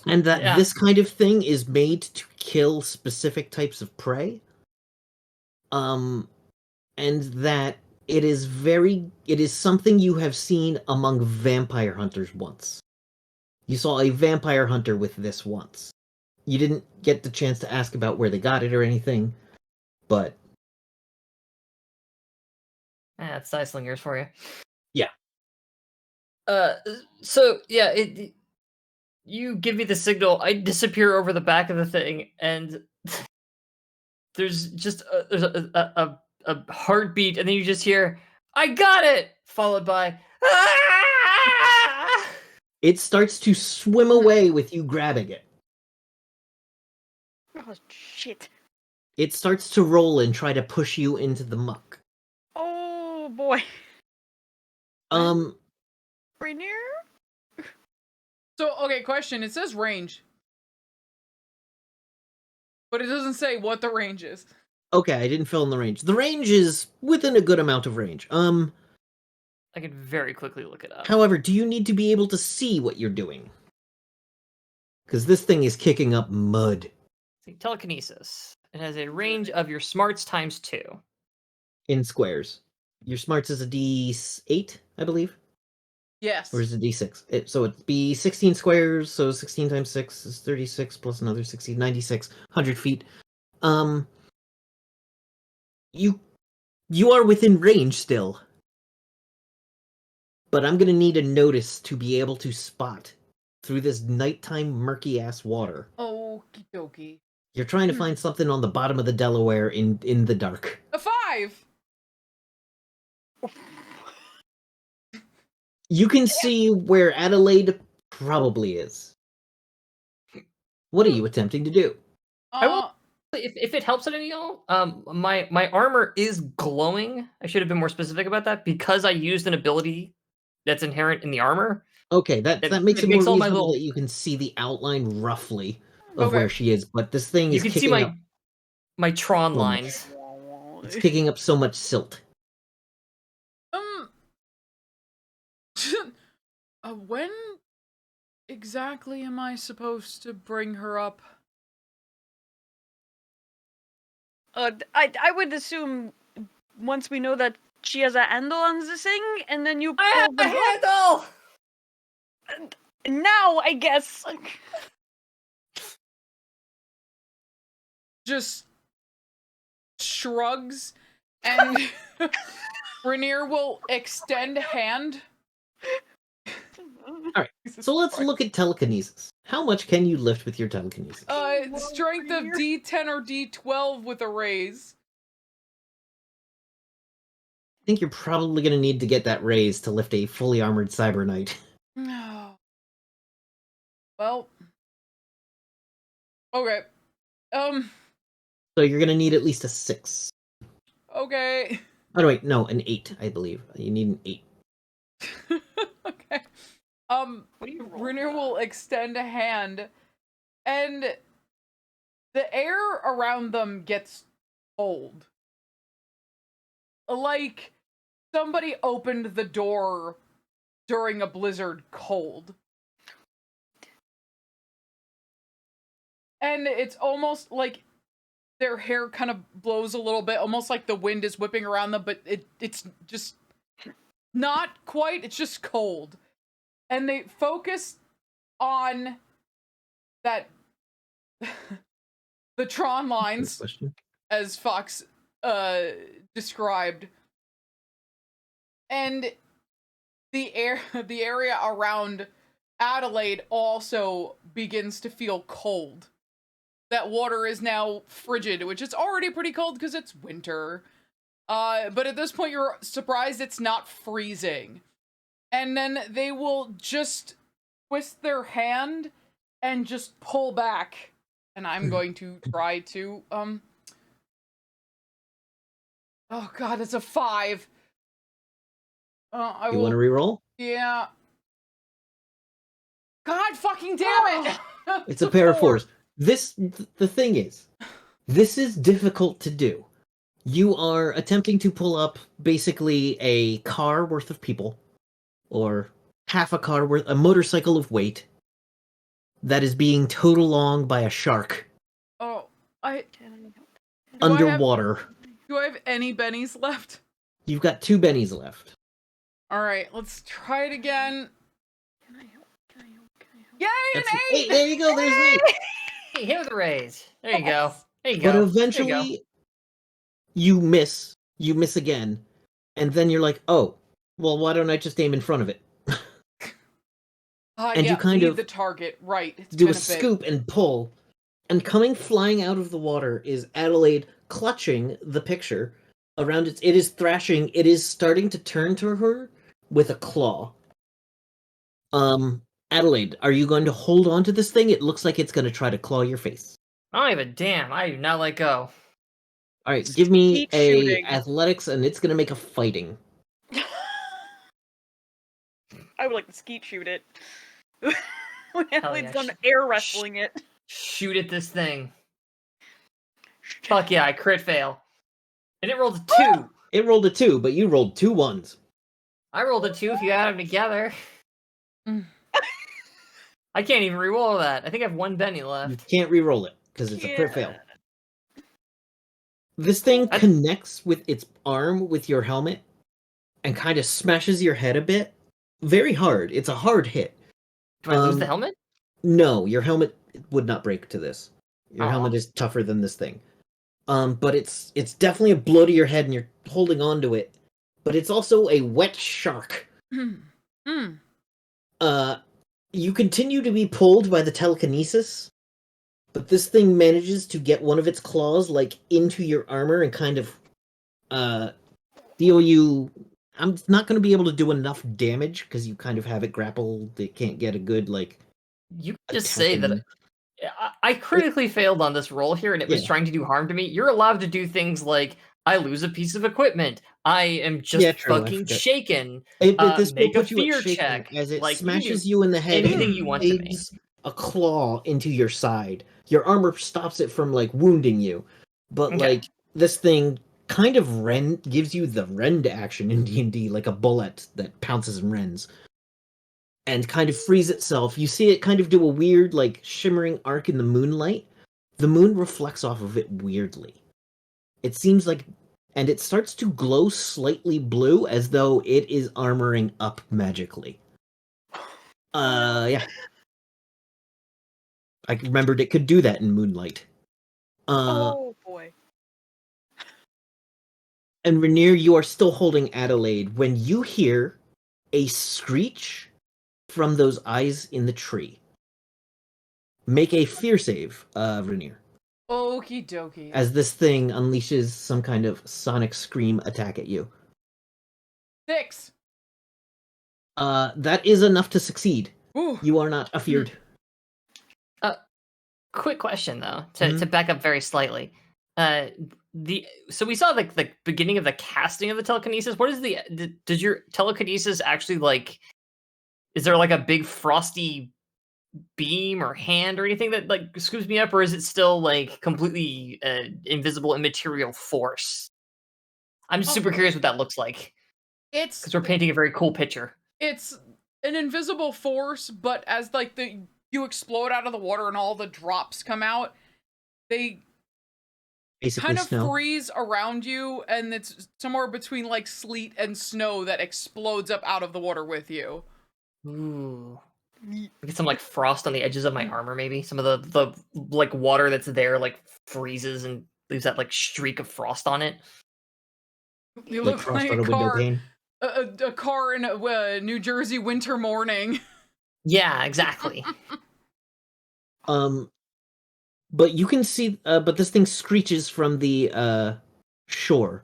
And that this kind of thing is made to kill specific types of prey? And that it is something you have seen among vampire hunters once. You saw a vampire hunter with this once. You didn't get the chance to ask about where they got it or anything, but... That's dice slingers for you. Yeah. So, yeah, you give me the signal, I disappear over the back of the thing, and there's just a heartbeat, and then you just hear, "I got it!" followed by, "Ah!" It starts to swim away with you grabbing it. Oh, shit. It starts to roll and try to push you into the muck. Oh, boy. Rainier? So, okay, question. It says range. But it doesn't say what the range is. Okay, I didn't fill in the range. The range is within a good amount of range. I can very quickly look it up. However, do you need to be able to see what you're doing? Because this thing is kicking up mud. See, telekinesis. It has a range of your smarts times 2. In squares. Your smarts is a D8, I believe? Yes. Or is it D6? So it'd be 16 squares, so 16 times 6 is 36, plus another 16, 96, 100 feet. You are within range still. But I'm gonna need a notice to be able to spot through this nighttime murky-ass water. Okie dokie. You're trying to find something on the bottom of the Delaware in the dark. A 5! You can see where Adelaide probably is. What are you attempting to do? If it helps at any all, my armor is glowing. I should have been more specific about that, because I used an ability that's inherent in the armor. Okay, that makes it more makes all reasonable my that you can see the outline roughly of where she is, but this thing You is can see kicking up my Tron so much. lines. It's kicking up so much silt. When exactly am I supposed to bring her up? I would assume once we know that she has a handle on this thing, and then you I have pull a the handle! Now, I guess. Just shrugs, and Rainier will extend hand. Alright, so let's look at telekinesis. How much can you lift with your telekinesis? Strength of D10 or D12 with a raise. I think you're probably going to need to get that raise to lift a fully armored Cyber Knight. No. Well. Okay. So you're going to need at least a 6. Okay. Oh, wait, no, an 8, I believe. You need an 8. Okay. What do you roll? Rainier will extend a hand, and the air around them gets cold. Like somebody opened the door during a blizzard cold. And it's almost like their hair kind of blows a little bit, almost like the wind is whipping around them, but it's just not quite, it's just cold. And they focus on that the Tron lines, as Fox described. And the area around Adelaide also begins to cold cold. That water is now frigid, which is already pretty cold because it's winter. But at this point, you're surprised it's not freezing. And then they will just twist their hand and just pull back. And I'm going to try to, oh god, it's a 5. You want to reroll? Yeah. God fucking damn it! It's a pair of 4s. The thing is, this is difficult to do. You are attempting to pull up basically a car worth of people, or half a car worth, a motorcycle of weight, that is being towed along by a shark. Oh, underwater. Do I have any bennies left? You've got 2 bennies left. Alright, let's try it again. Can I help? Yay, an 8! Hey, there you go, there's an 8! Hey, here with the raise. There you go. There you But go. eventually, you miss again, and then you're like, oh, well, why don't I just aim in front of it? And you kind of the target, right? It's do a scoop and pull, and coming flying out of the water is Adelaide clutching the picture around it. It is thrashing. It is starting to turn to her with a claw. Adelaide, are you going to hold on to this thing? It looks like it's going to try to claw your face. I don't give a damn. I do not let go. All right, give me Skeet a shooting. athletics, and it's going to make a fighting. I would like to skeet shoot it. When Adelaide's yeah. done air wrestling it. Shoot at this thing. Fuck yeah, I crit fail. And it rolled a 2. It rolled a 2, but you rolled 2 1s. I rolled a 2 if you add them together. I can't even re-roll that. I think I have 1 Benny You left. can't re-roll it because it's a crit fail. This thing connects with its arm with your helmet and kind of smashes your head a bit. Very hard. It's a hard hit. Do I lose the helmet? No, your helmet would not break to this. Your Aw. helmet is tougher than this thing. But it's definitely a blow to your head and you're holding on to it. But it's also a wet shark. You continue to be pulled by the telekinesis, but this thing manages to get one of its claws like into your armor and kind of deal you. I'm not going to be able to do enough damage because you kind of have it grappled. It can't get a good like. You can just say that I critically failed on this roll here, and it was trying to do harm to me. You're allowed to do things like I lose a piece of equipment. I am just fucking shaken. This make will a put you at fear shaking check. as it Like, smashes you in the head. anything you want to me. A claw into your side. Your armor stops it from like wounding you, but like this thing kind of gives you the rend action in D&D, like a bullet that pounces and rends, and kind of frees itself. You see it kind of do a weird like shimmering arc in the moonlight. The moon reflects off of it weirdly. It seems like, and it starts to glow slightly blue as though it is armoring up magically. Yeah. I remembered it could do that in Moonlight. Oh boy. And Rainier, you are still holding Adelaide when you hear a screech from those eyes in the tree. Make a fear save, Rainier. Okie dokie. As this thing unleashes some kind of sonic scream attack at you. 6. That is enough to succeed. Ooh. You are not afeared. Quick question though, to back up very slightly. So we saw the beginning of the casting of the telekinesis. What is does your telekinesis actually like? Is there like a big frosty beam or hand or anything that like scoops me up, or is it still like completely invisible immaterial force? I'm super curious what that looks like. It's because we're painting a very cool picture. It's an invisible force, but as like you explode out of the water and all the drops come out, they Basically kind of snow. freeze around you, and it's somewhere between like sleet and snow that explodes up out of the water with you. Ooh. Get some like frost on the edges of my armor, maybe. Some of the like water that's there like freezes and leaves that like streak of frost on it. You Like look frost like on a a window car, pane. a car in a New Jersey winter morning. Yeah, exactly. But you can see, but this thing screeches from the shore.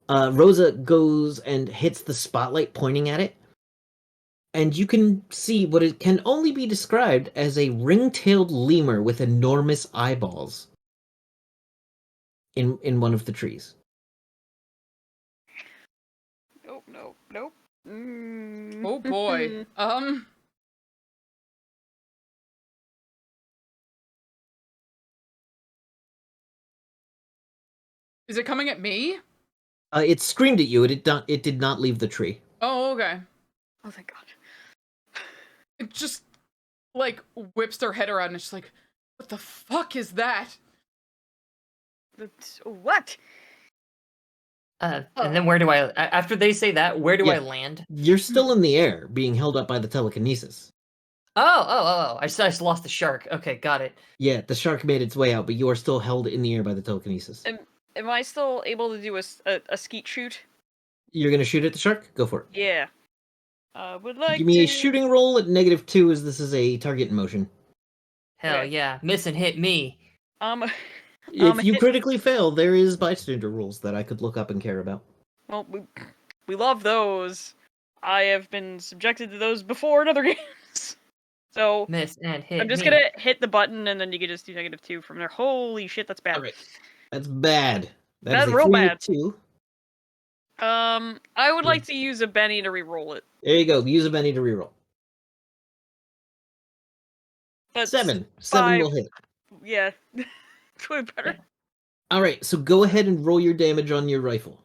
Rosa goes and hits the spotlight pointing at it, and you can see what it can only be described as a ring-tailed lemur with enormous eyeballs in one of the trees. Nope. Oh boy. Is it coming at me? It screamed at you. It did not leave the tree. Oh, okay. Oh, thank God. It just like whips their head around and it's like, what the fuck is that? What? And then where do after they say that, where do I land? You're still in the air, being held up by the telekinesis. Oh. I just lost the shark. Okay, got it. Yeah, the shark made its way out, but you are still held in the air by the telekinesis. Am I still able to do a skeet shoot? You're gonna shoot at the shark? Go for it. Yeah. Would like Give me to... a shooting roll at -2 as this is a target in motion. Hell yeah. Miss and hit me. If you critically fail, there is bystander rules that I could look up and care about. Well, we love those. I have been subjected to those before in other games. So miss and hit. I'm just gonna hit the button and then you can just do -2 from there. Holy shit, that's bad. Alright. That's bad. That's is a real 3 bad. 2. I would like to use a Benny to reroll it. There you go. Use a Benny to reroll. That's 7. 7 5. will hit. Yeah. Way better. Alright, so go ahead and roll your damage on your rifle.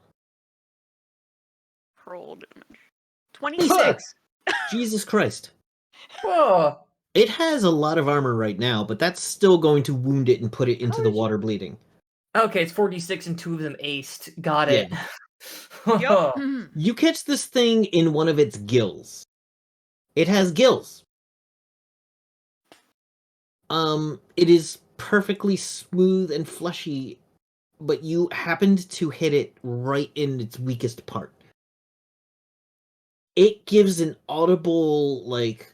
Roll damage. 26. Jesus Christ. Whoa. It has a lot of armor right now, but that's still going to wound it and put it into the water bleeding. Okay, it's 46 and 2 of them aced. Got it. Yup. You catch this thing in one of its gills. It has gills. It is perfectly smooth and fleshy, but you happened to hit it right in its weakest part. It gives an audible, like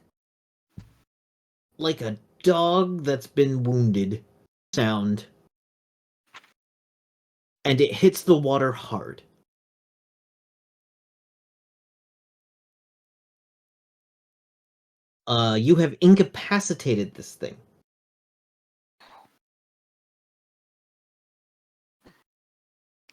a dog that's been wounded sound. And it hits the water hard. You have incapacitated this thing.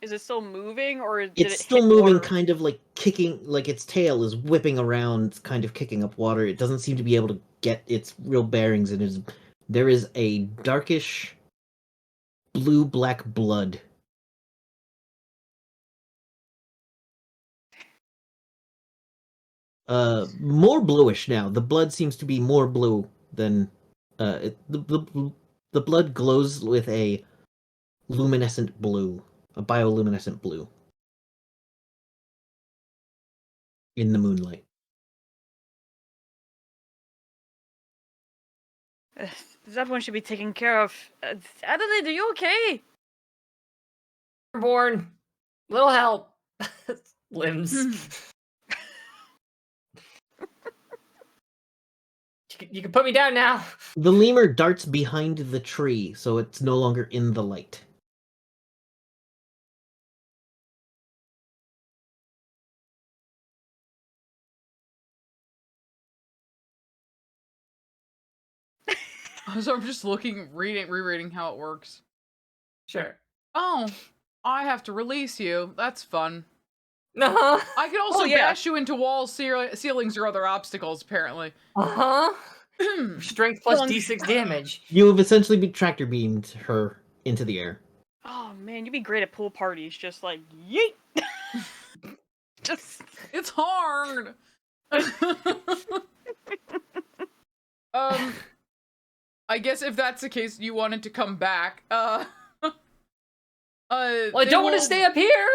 Is it still moving, or did It's it still hit moving, water? kind of like kicking, like its tail is whipping around, kind of kicking up water. It doesn't seem to be able to get its real bearings, and there is a darkish blue-black blood. More bluish now. The blood seems to be more blue than the blood glows with a luminescent blue, a bioluminescent blue in the moonlight. That one should be taken care of. Adelaide, are you okay? Born. Little help. Limbs. You can put me down now. The lemur darts behind the tree, so it's no longer in the light. So I'm just rereading how it works. Sure. Oh, I have to release you. That's fun. Uh-huh. I could also Oh, yeah. bash you into walls, ceilings, or other obstacles, apparently. Uh-huh. Strength plus Dunk. D6 damage. You have essentially been tractor beamed her into the air. Oh man, you'd be great at pool parties. Just like yeet. Just It's hard. I guess if that's the case, you wanted to come back. Well, I don't want to stay up here.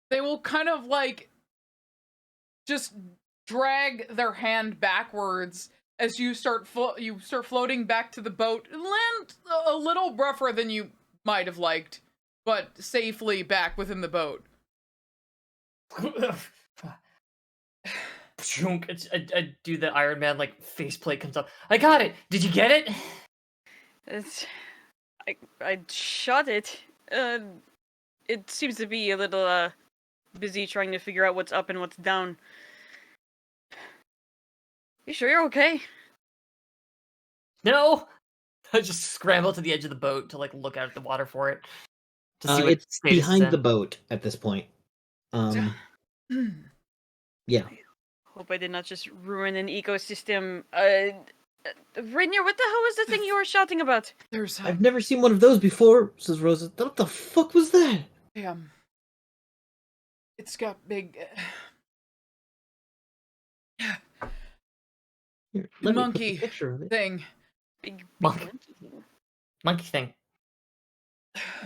They will kind of like just drag their hand backwards as you start floating back to the boat and land a little rougher than you might have liked, but safely back within the boat. I do the Iron Man like faceplate comes up. I got it. Did you get it? I shot it. It seems to be a little busy trying to figure out what's up and what's down. You sure you're okay? No. I just scramble to the edge of the boat to like look out at the water for it. To see what It's state it's behind in. the boat at this point. Yeah. Hope I did not just ruin an ecosystem. Rainier, what the hell was the thing you were shouting about? There's I've never seen one of those before, says Rosa. What the fuck was that? it's got big Here, let me put monkey the picture of it. thing. Big Monkey. Monkey thing.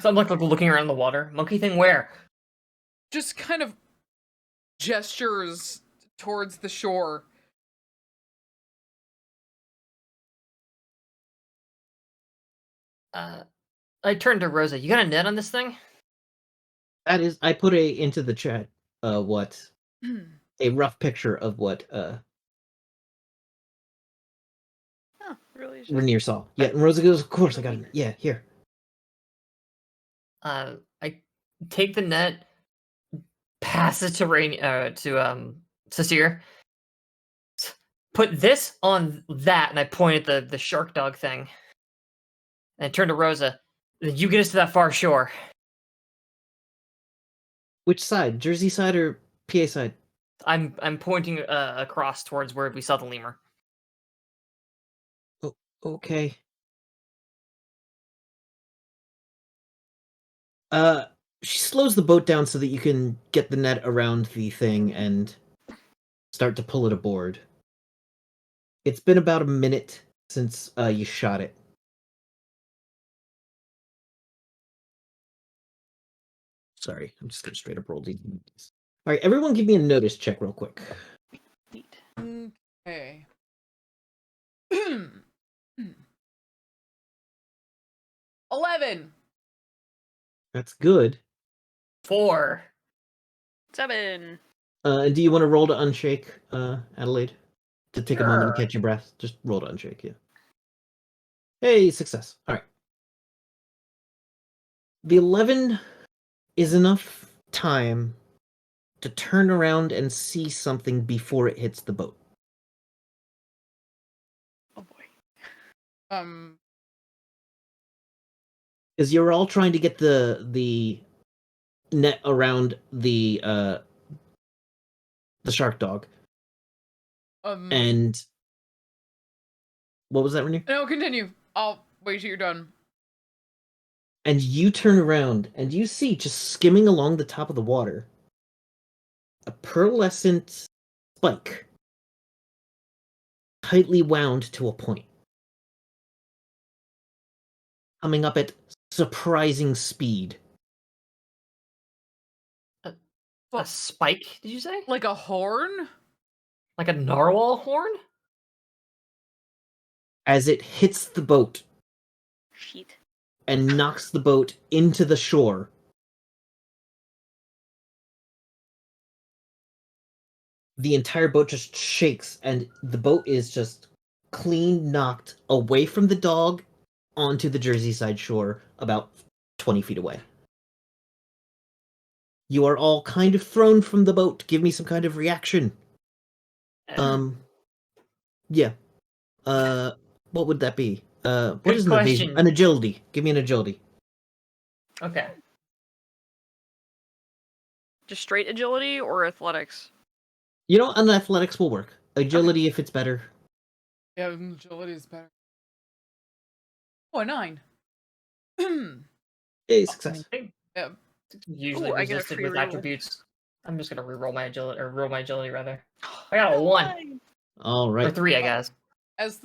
So I'm like looking around the water. Monkey thing where? Just kind of gestures towards the shore. I turned to Rosa. You got a net on this thing? That is, I put into the chat. What a rough picture of what Oh, really? It's just- Rainier saw. Yeah, and Rosa goes, "Of course, I got it. Yeah, here." I take the net, pass it to Sasir. Put this on that, and I point at the shark dog thing. And I turn to Rosa. You get us to that far shore. Which side? Jersey side or PA side? I'm pointing across towards where we saw the lemur. Oh, okay. She slows the boat down so that you can get the net around the thing and start to pull it aboard. It's been about a minute since you shot it. Sorry, I'm just gonna straight up roll these. All right, everyone, give me a notice check real quick. Neat. Okay. 11. That's good. 4. 7. And do you want to roll to unshake, Adelaide? To take a moment to Sure. catch your breath? Just roll to unshake, yeah. Hey, success. All right. The 11 is enough time to turn around and see something before it hits the boat. Oh boy. Because you're all trying to get the net around the shark dog. And what was that, Rainier? No, continue. I'll wait till you're done. And you turn around and you see, just skimming along the top of the water, a pearlescent spike tightly wound to a point, coming up at surprising speed. A spike, did you say? Like a horn? Like a narwhal horn? As it hits the boat Shit. and knocks the boat into the shore. the entire boat just shakes, and the boat is just clean knocked away from the dog onto the Jersey side shore about 20 feet away. You are all kind of thrown from the boat. Give me some kind of reaction. Yeah. What would that be? What Good is an evasion? question. An agility. Give me an agility. Okay. Just straight agility or athletics? You know, an athletics will work. Agility, if it's better. Yeah, agility is better. Oh, a 9. Hey, success. Yeah. Usually Ooh, I get a resisted free with reroll. attributes. I'm just gonna reroll my agility, or roll my agility rather. I got a 1 All or right. 3, I guess. As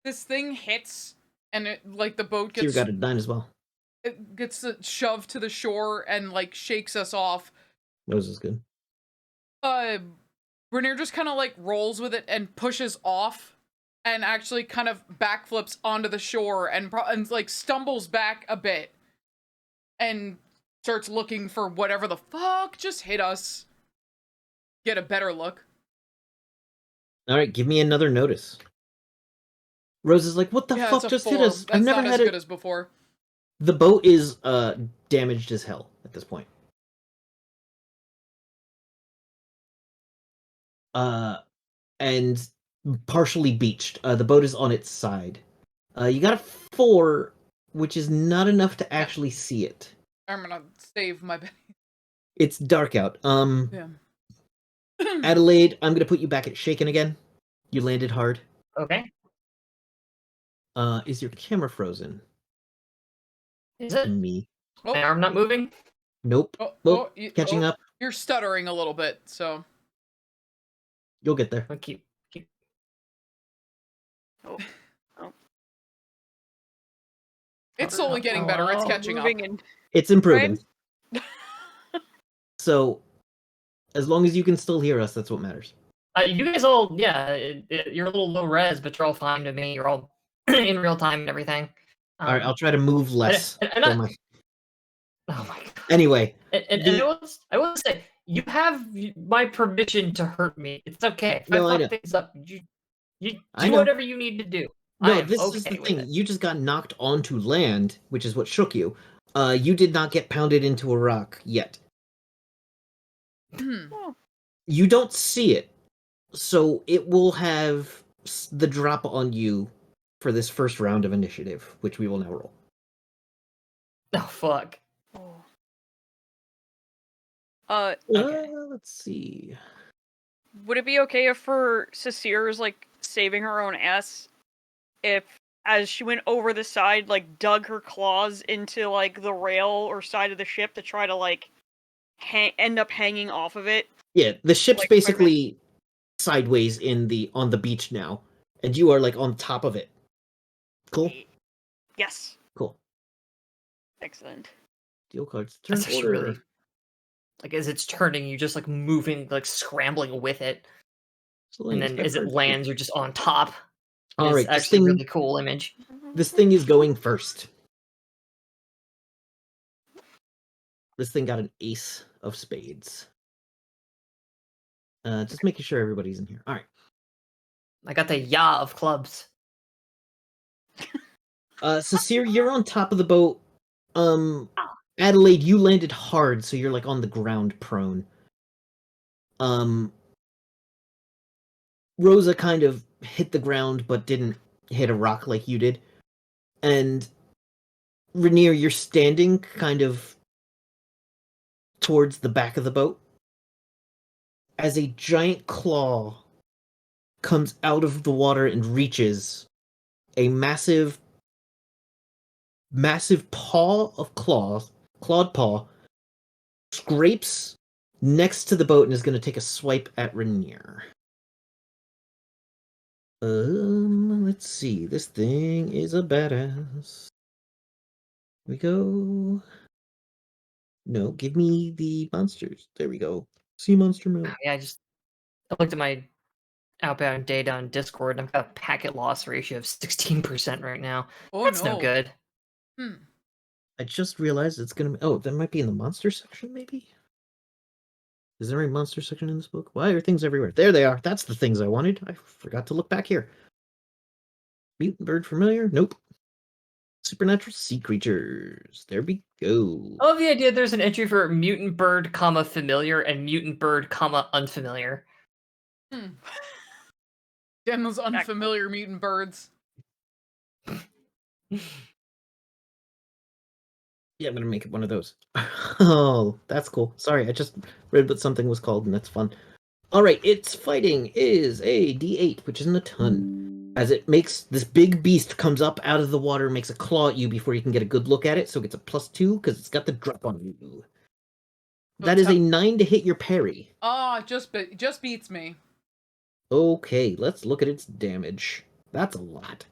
this thing hits and it like the boat Here gets got a 9 as well. it gets shoved to the shore and like shakes us off. Rose is good. Rainier just kind of like rolls with it and pushes off and actually kind of backflips onto the shore and like stumbles back a bit and starts looking for whatever the fuck just hit us. Get a better look. All right, give me another notice. Rose is like, what the Yeah, fuck it's a just 4. hit us? That's I've never not as had good it. as before. The boat is damaged as hell at this point. And partially beached. The boat is on its side. You got a 4, which is not enough to actually see it. I'm gonna save my bed. It's dark out. Yeah. Adelaide, I'm gonna put you back at shaken again. You landed hard. Okay. Is your camera frozen? Is it? Me. Oh, My arm not moving? Nope. oh, Catching up. You're stuttering a little bit, so. You'll get there. I'll keep. Oh. It's slowly getting better. It's catching up. Moving in. It's improving. Right? So, as long as you can still hear us, that's what matters. You guys all, yeah, you're a little low res, but you're all fine to me. You're all in real time and everything. All right, I'll try to move less. Oh my god. Anyway, and I will say, you have my permission to hurt me. It's okay. If No, I I know. fuck things up, you I do know. whatever you need to do. I No, am this okay is the with thing. it. You just got knocked onto land, which is what shook you. You did not get pounded into a rock yet. Oh, You don't see it, so it will have the drop on you for this first round of initiative, which we will now roll. Oh fuck. oh. Okay. Let's see. Would it be okay if for Cecire's like saving her own ass if as she went over the side, like dug her claws into like the rail or side of the ship to try to like end up hanging off of it? Yeah, the ship's Like, basically sideways on the beach now, and you are like on top of it. Cool. Yes. Cool. Excellent. Deal cards. Turn That's actually order. really, like, as it's turning, you just like moving, like scrambling with it, and then as it lands, you're just on top. All right, It's actually really cool image. This thing is going first. This thing got an ace of spades. Just making sure everybody's in here. All right. I got the ya of clubs. Cecile, you're on top of the boat. Adelaide, you landed hard, so you're like on the ground prone. Rosa kind of hit the ground, but didn't hit a rock like you did. And Rainier, you're standing kind of towards the back of the boat as a giant claw comes out of the water and reaches a massive paw of clawed paw, scrapes next to the boat and is going to take a swipe at Rainier. Let's see. This thing is a badass. Here we go. No, give me the monsters. There we go. Sea monster mode. Yeah, I looked at my outbound data on Discord, and I've got a packet loss ratio of 16% right now. Oh, That's no. no good. I just realized it's gonna. Oh, that might be in the monster section, maybe. Is there a monster section in this book? Why are things everywhere? There they are. That's the things I wanted. I forgot to look back here. Mutant bird familiar? Nope. Supernatural sea creatures. There we go. I love the idea there's an entry for mutant bird, comma, familiar, and mutant bird, comma, unfamiliar. Damn those unfamiliar mutant birds. Yeah, I'm gonna make it one of those. Oh, that's cool. Sorry, I just read what something was called, and that's fun. All right, its fighting is a D8, which isn't a ton. As it makes this big beast comes up out of the water, makes a claw at you before you can get a good look at it, so it gets a +2 because it's got the drop on you. That is a 9 to hit your parry. Oh, just beats me. Okay, let's look at its damage. That's a lot.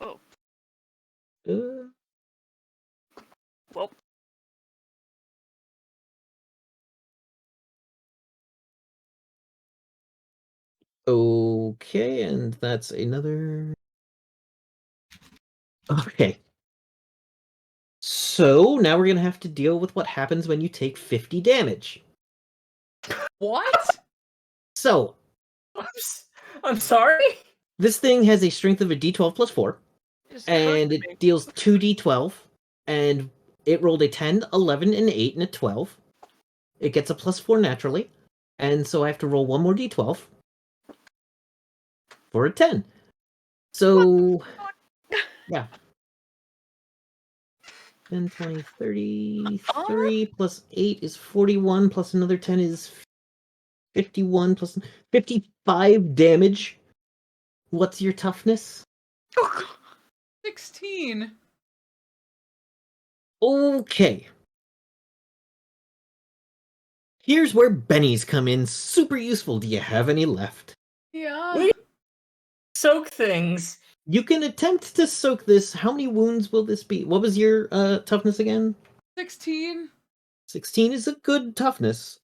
Oh. Well. Okay, and that's another... Okay. So, now we're gonna have to deal with what happens when you take 50 damage. What? So... I'm sorry? This thing has a strength of a d12 plus 4, and it deals 2d12, and it rolled a 10, 11, and 8, and a 12. It gets a +4 naturally, and so I have to roll one more d12 for a 10. So, yeah. 10, 20, 33 plus 8 is 41, plus another 10 is 51, plus 55 damage. What's your toughness? 16. Okay. Here's where bennies come in. Super useful. Do you have any left? Yeah. Soak things. You can attempt to soak this. How many wounds will this be? What was your toughness again? 16. 16 is a good toughness.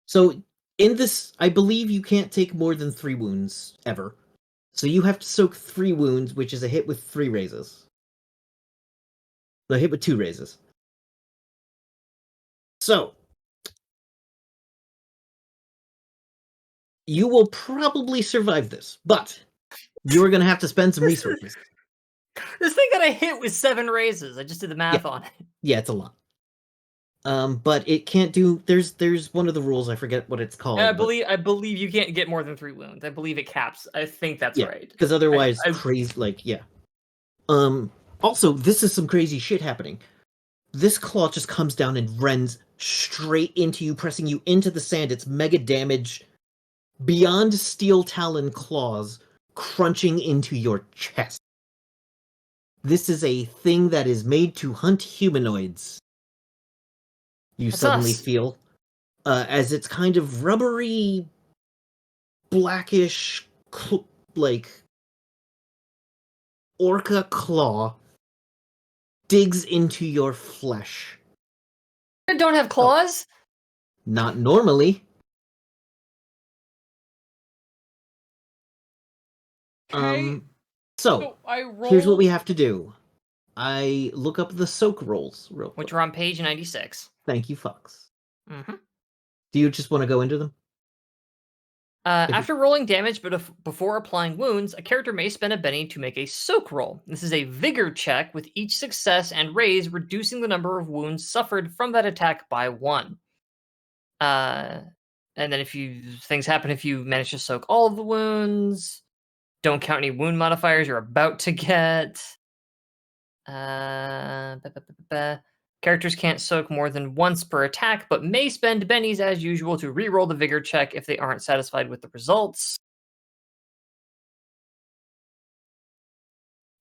So in this, I believe you can't take more than 3 wounds ever. So you have to soak 3 wounds, which is a hit with 3 raises. A hit with 2 raises. So you will probably survive this, but you're going to have to spend some resources. This thing got a hit with 7 raises. I just did the math on it. Yeah, it's a lot. But it can't do. There's one of the rules. I forget what it's called. I believe you can't get more than 3 wounds. I believe it caps. I think that's right. Because otherwise, crazy. Like, yeah. Also, this is some crazy shit happening. This claw just comes down and rends straight into you, pressing you into the sand. It's mega damage, beyond steel talon claws, crunching into your chest. This is a thing that is made to hunt humanoids. You That's suddenly us. feel, as it's kind of rubbery, blackish, like orca claw digs into your flesh. I don't have claws. Not normally. Okay. So I roll. here's what we have to do. I look up the soak rolls real quick. Which are on page 96. Thank you, Fox. Mm-hmm. Do you just want to go into them? After rolling damage, but before applying wounds, a character may spend a Benny to make a soak roll. This is a vigor check with each success and raise, reducing the number of wounds suffered from that attack by 1. And then things happen if you manage to soak all of the wounds. Don't count any wound modifiers you're about to get. Characters can't soak more than once per attack, but may spend bennies as usual to reroll the vigor check if they aren't satisfied with the results.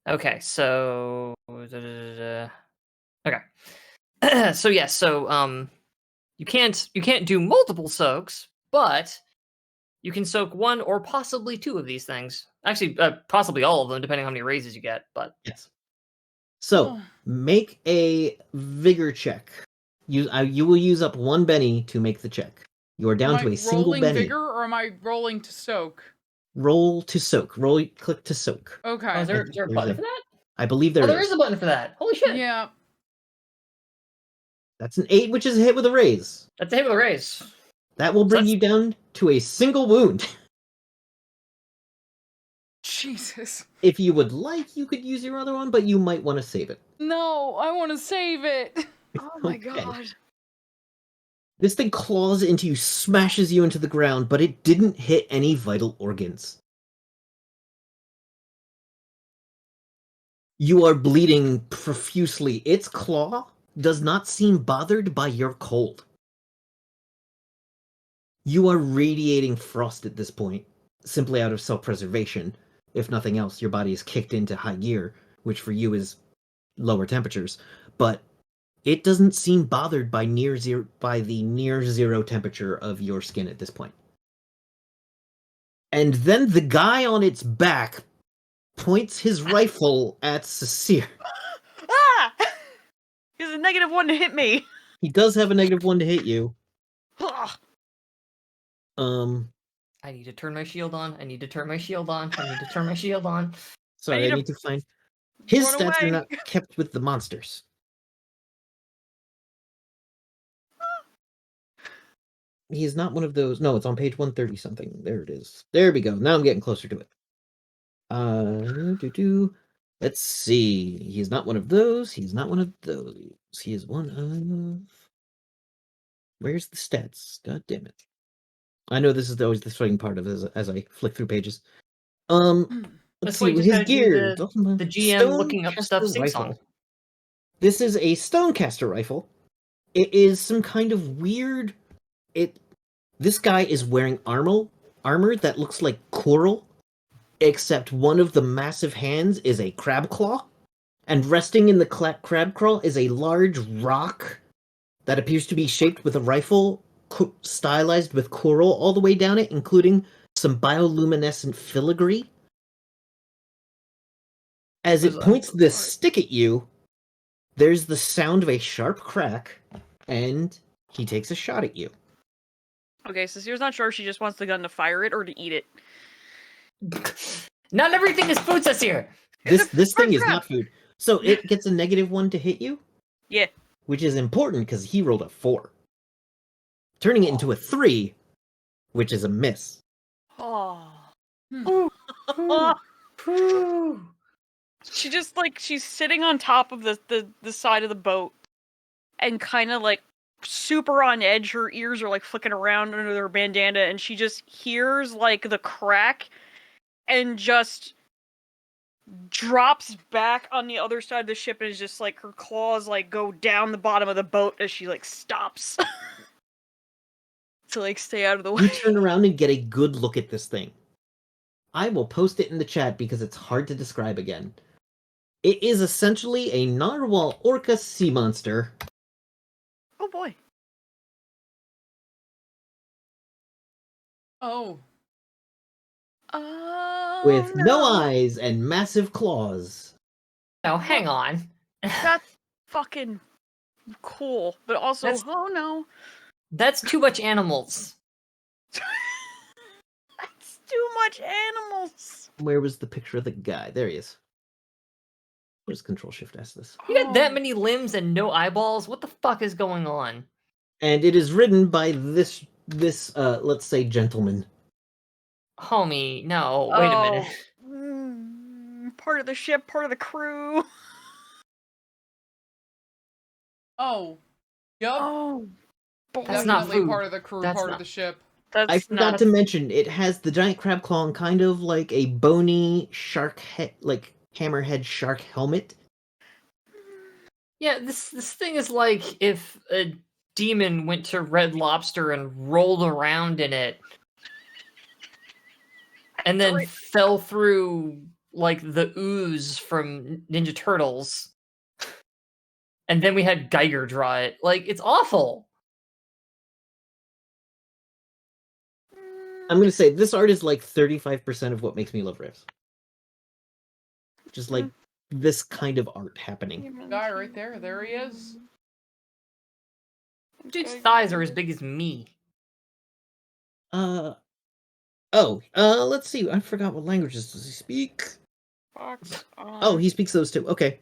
Okay, so okay. So you can't do multiple soaks, but you can soak 1 or possibly 2 of these things. Actually, possibly all of them, depending on how many raises you get. But yes. So make a vigor check. You will use up 1 Benny to make the check. You are down to a single Benny. Rolling vigor, or am I rolling to soak? Roll to soak. Click to soak. Okay. Oh, is there a button for that? I believe there is. There is a button for that. Holy shit! Yeah. That's an 8, which is a hit with a raise. That's a hit with a raise. That will bring that's- you down to a single wound. Jesus. If you would like, you could use your other one, but you might want to save it. No, I want to save it. Oh my Okay. god. This thing claws into you, smashes you into the ground, but it didn't hit any vital organs. You are bleeding profusely. Its claw does not seem bothered by your cold. You are radiating frost at this point, simply out of self-preservation. If nothing else, your body is kicked into high gear, which for you is lower temperatures, but it doesn't seem bothered by the near zero temperature of your skin at this point. And then the guy on its back points his rifle at Cecile. Ah! He has a -1 to hit me. He does have a -1 to hit you. Ugh. I need to turn my shield on. I need to turn my shield on. I need to turn my shield on. Sorry, I need to find... His Run stats away. are not kept with the monsters. He is not one of those... No, it's on page 130 something. There it is. There we go. Now I'm getting closer to it. Let's see. He's not one of those. He's not one of those. He is one of... Where's the stats? God damn it. I know this is always the frustrating part of it as I flick through pages. Let's That's why see. you just His gotta do gear. the GM looking up stuff syncs on. This is a Stonecaster rifle. It is some kind of weird... This guy is wearing armor that looks like coral, except one of the massive hands is a crab claw, and resting in the crab claw is a large rock that appears to be shaped with a rifle, stylized with coral all the way down it, including some bioluminescent filigree. As it points this stick at you, there's the sound of a sharp crack, and he takes a shot at you. Okay, so Sears not sure if she just wants the gun to fire it or to eat it. Not everything is food, says here. This thing is crap. not food. So it gets a -1 to hit you? Yeah. Which is important because he rolled a 4. Turning it into a 3, which is a miss. Oh. Whew. She just she's sitting on top of the side of the boat and kind of super on edge. Her ears are flicking around under her bandana, and she just hears the crack and just drops back on the other side of the ship, and is just her claws go down the bottom of the boat as she stops to stay out of the way. You turn around and get a good look at this thing. I will post it in the chat because it's hard to describe again. It is essentially a narwhal orca sea monster. Oh boy. Oh. With no eyes and massive claws. Now, hang on. That's fucking cool, but also, That's- oh no. That's too much animals. That's too much animals. Where was the picture of the guy? There he is. Where's Control-Shift-S this? You got that many limbs and no eyeballs? What the fuck is going on? And it is written by this let's say gentleman. Homie, no, wait a minute. Part of the ship, part of the crew. Oh. Yup. Oh, boy. That's not Definitely food. part of the crew, That's part not- of the ship. That's I forgot not to mention, it has the giant crab claw and kind of like a bony shark head, hammerhead shark helmet. Yeah, this thing is like if a demon went to Red Lobster and rolled around in it, and then fell through the ooze from Ninja Turtles, and then we had Geiger draw it. It's awful. I'm gonna say this art is 35% of what makes me love Riffs. Just this kind of art happening. Guy right there. There he is. Dude's thighs are as big as me. Let's see. I forgot what languages does he speak. Fox. Oh, he speaks those too. Okay.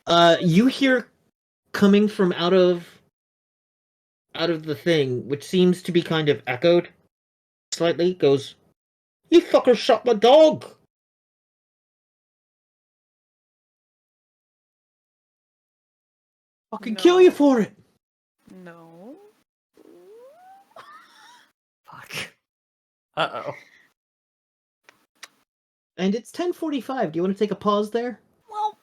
You hear coming from out of the thing, which seems to be kind of echoed slightly, goes, "You fucker shot my dog!" Fucking kill you No. for it! No. Fuck. Uh-oh. And it's 10:45. Do you want to take a pause there? Well,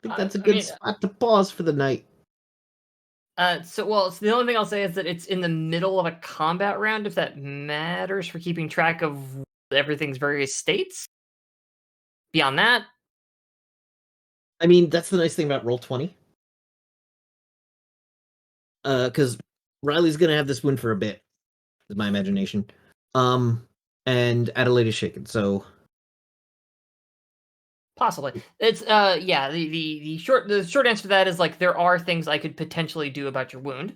I think that's a I good mean, spot to pause for the night. So the only thing I'll say is that it's in the middle of a combat round, if that matters for keeping track of everything's various states. Beyond that, I mean, that's the nice thing about Roll20. Because Riley's gonna have this win for a bit, is my imagination. And Adelaide is shaken, so possibly. It's yeah, the short answer to that is like there are things I could potentially do about your wound.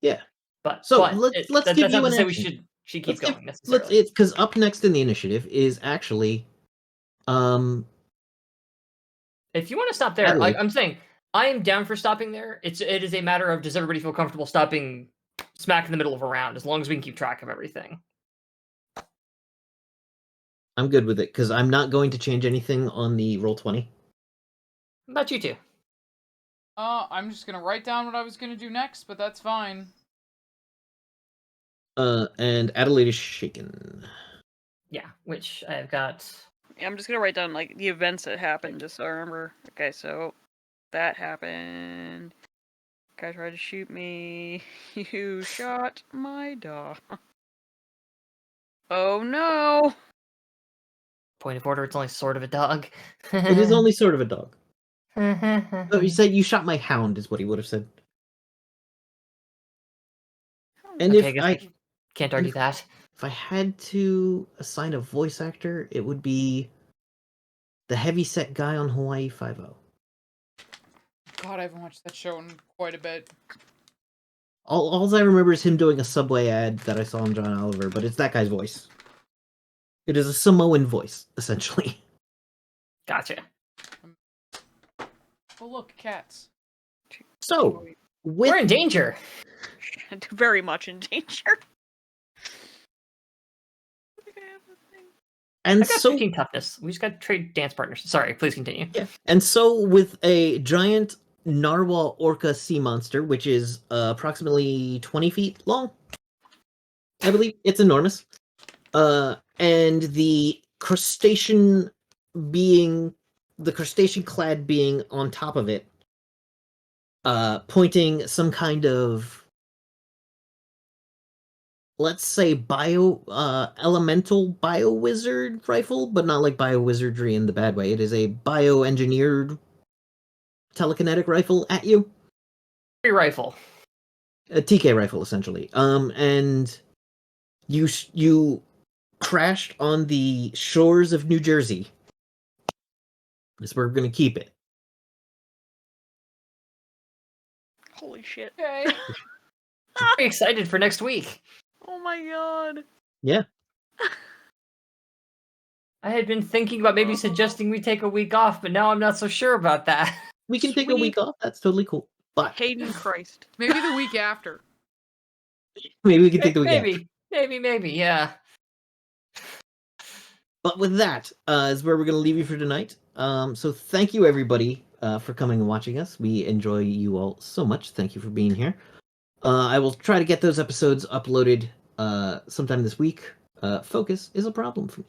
yeah. But So but let's give that's you not to an say we action. should keep Let's give going let's necessarily. it's because up next in the initiative is actually If you want to stop there, Adelaide. I'm saying I am down for stopping there. It is a matter of does everybody feel comfortable stopping smack in the middle of a round as long as we can keep track of everything. I'm good with it because I'm not going to change anything on the Roll20. How about you two? I'm just gonna write down what I was gonna do next, but that's fine. And Adelaide is shaken. Yeah, which I've got. yeah, I'm just gonna write down like the events that happened, just so I remember. Okay, so that happened. Guy tried to shoot me. You shot my dog. Oh no! Point of order, it's only sort of a dog. It is only sort of a dog. Oh, you Mm-hmm. said you shot my hound, is what he would have said. And Okay, I if guess we can't argue that. if I had to assign a voice actor, it would be the heavyset guy on Hawaii Five-0. God, I haven't watched that show in quite a bit. All I remember is him doing a Subway ad that I saw on John Oliver, but it's that guy's voice. It is a Samoan voice, essentially. Gotcha. Oh look, cats. So, We're in danger. Very much in danger. and I got so 15 toughness. We just got to trade dance partners. Sorry, please continue. yeah, and so with a giant narwhal orca sea monster, which is approximately 20 feet long, I believe it's enormous. And the crustacean clad being on top of it, pointing some kind of, let's say, elemental bio wizard rifle, but not like bio wizardry in the bad way. It is a bio-engineered telekinetic rifle at you. Free rifle. A TK rifle, essentially. And you crashed on the shores of New Jersey. That's where we're gonna keep it. Holy shit. Okay. Very excited for next week. Oh my god. Yeah. I had been thinking about maybe suggesting we take a week off, but now I'm not so sure about that. We can take a week off. That's totally cool. But Hayden Christ. Maybe the week after. maybe we can take the week after. Maybe, yeah. But with that, is where we're going to leave you for tonight. So thank you, everybody, for coming and watching us. We enjoy you all so much. Thank you for being here. I will try to get those episodes uploaded sometime this week. Focus is a problem for me.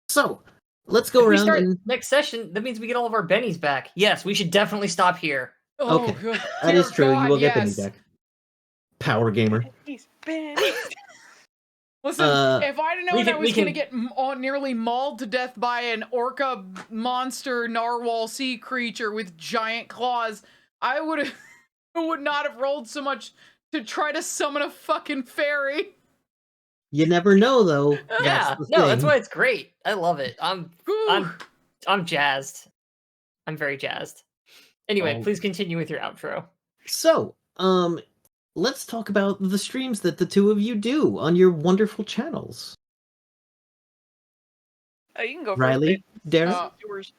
So let's go If we around start and next session, that means we get all of our bennies back. Yes, we should definitely stop here. Oh, Okay, good. that is true. God, You will get yes. the back. Power gamer. Listen, if I'd have known I was we going to get nearly mauled to death by an orca monster narwhal sea creature with giant claws, I would not have rolled so much to try to summon a fucking fairy. You never know, though. Yeah, that's why it's great. I love it. I'm jazzed. I'm very jazzed. Anyway, please continue with your outro. So, let's talk about the streams that the two of you do on your wonderful channels. Oh, you can go Riley, first. Darren. Yours.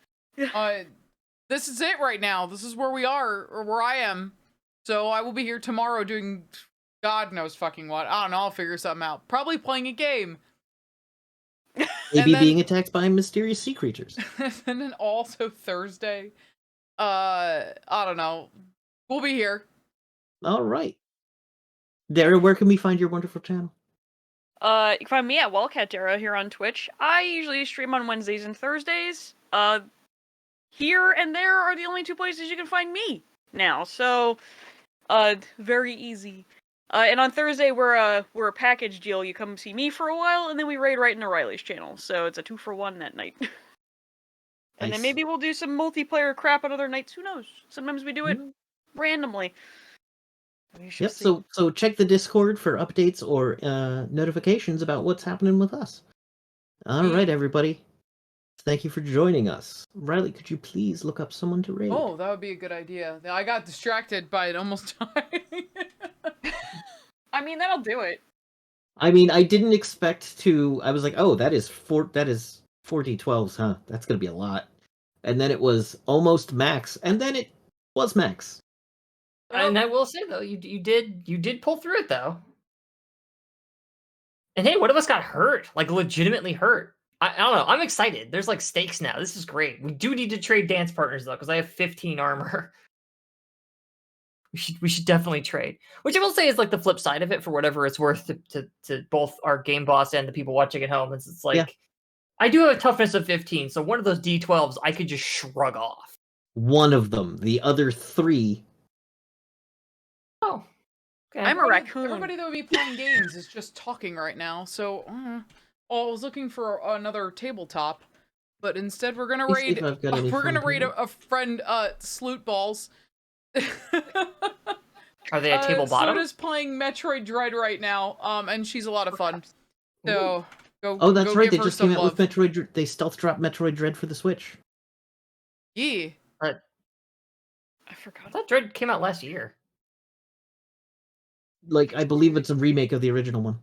this is it right now. This is where we are, or where I am. So I will be here tomorrow doing God knows fucking what. I don't know. I'll figure something out. Probably playing a game. Maybe then, being attacked by mysterious sea creatures. And then also Thursday, I don't know. We'll be here. All right. Dara, where can we find your wonderful channel? You can find me at Wildcat Dara here on Twitch. I usually stream on Wednesdays and Thursdays. Here and there are the only two places you can find me now, so very easy. And on Thursday we're a package deal. You come see me for a while, and then we raid right into Riley's channel. So it's a 2-for-1 that night. And then Nice. maybe we'll do some multiplayer crap on other nights. Who knows? Sometimes we do it randomly. We shall Yep. see. So check the Discord for updates or notifications about what's happening with us. All right, everybody. Thank you for joining us. Riley, could you please look up someone to raid? Oh, that would be a good idea. I got distracted by it almost dying. I mean, that'll do it. I mean, I didn't expect to. I was like, oh, that is 4d12s, huh? That's gonna be a lot. And then it was almost max, and then it was max. And I will say though, you did pull through it though. And hey, one of us got hurt, like legitimately hurt. I don't know. I'm excited. There's like stakes now. This is great. We do need to trade dance partners though, because I have 15 armor. We should definitely trade. Which I will say is like the flip side of it for whatever it's worth to both our game boss and the people watching at home. It's like I do have a toughness of 15, so one of those D12s I could just shrug off. One of them. The other 3. Oh. Okay. I'm a raccoon. Everybody that would be playing games is just talking right now, so I was looking for another tabletop, but instead we're gonna raid. We're gonna raid a friend, Sloot Balls. Are they a table bottom? Soda's playing Metroid Dread right now, and she's a lot of fun. So go. Oh, that's go right. give They her just came out love. with Metroid. They stealth dropped Metroid Dread for the Switch. Yeah. I forgot. I thought Dread came out last year. Like, I believe it's a remake of the original one.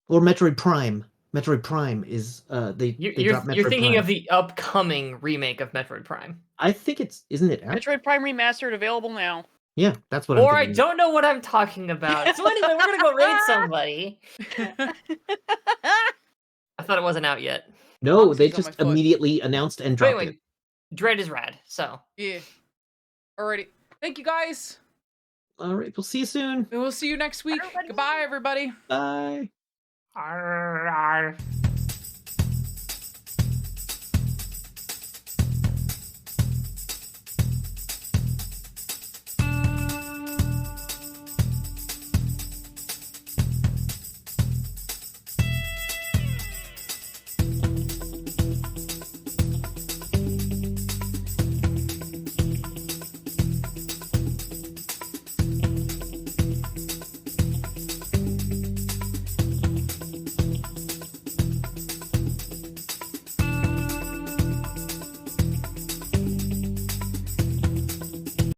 Or Metroid Prime. Metroid Prime is they dropped Metroid You're thinking Prime. of the upcoming remake of Metroid Prime. I think isn't it out? Metroid Prime Remastered available now. Yeah, that's what Or I'm I thinking. don't know what I'm talking about. So anyway, we're gonna go raid somebody. I thought it wasn't out yet. No, they Foxy's on my just foot. immediately announced and dropped it. Dread is rad, so. Yeah. Alrighty. Thank you guys. All right, we'll see you soon. And we'll see you next week. Goodbye, everybody. Bye. Arr, arr.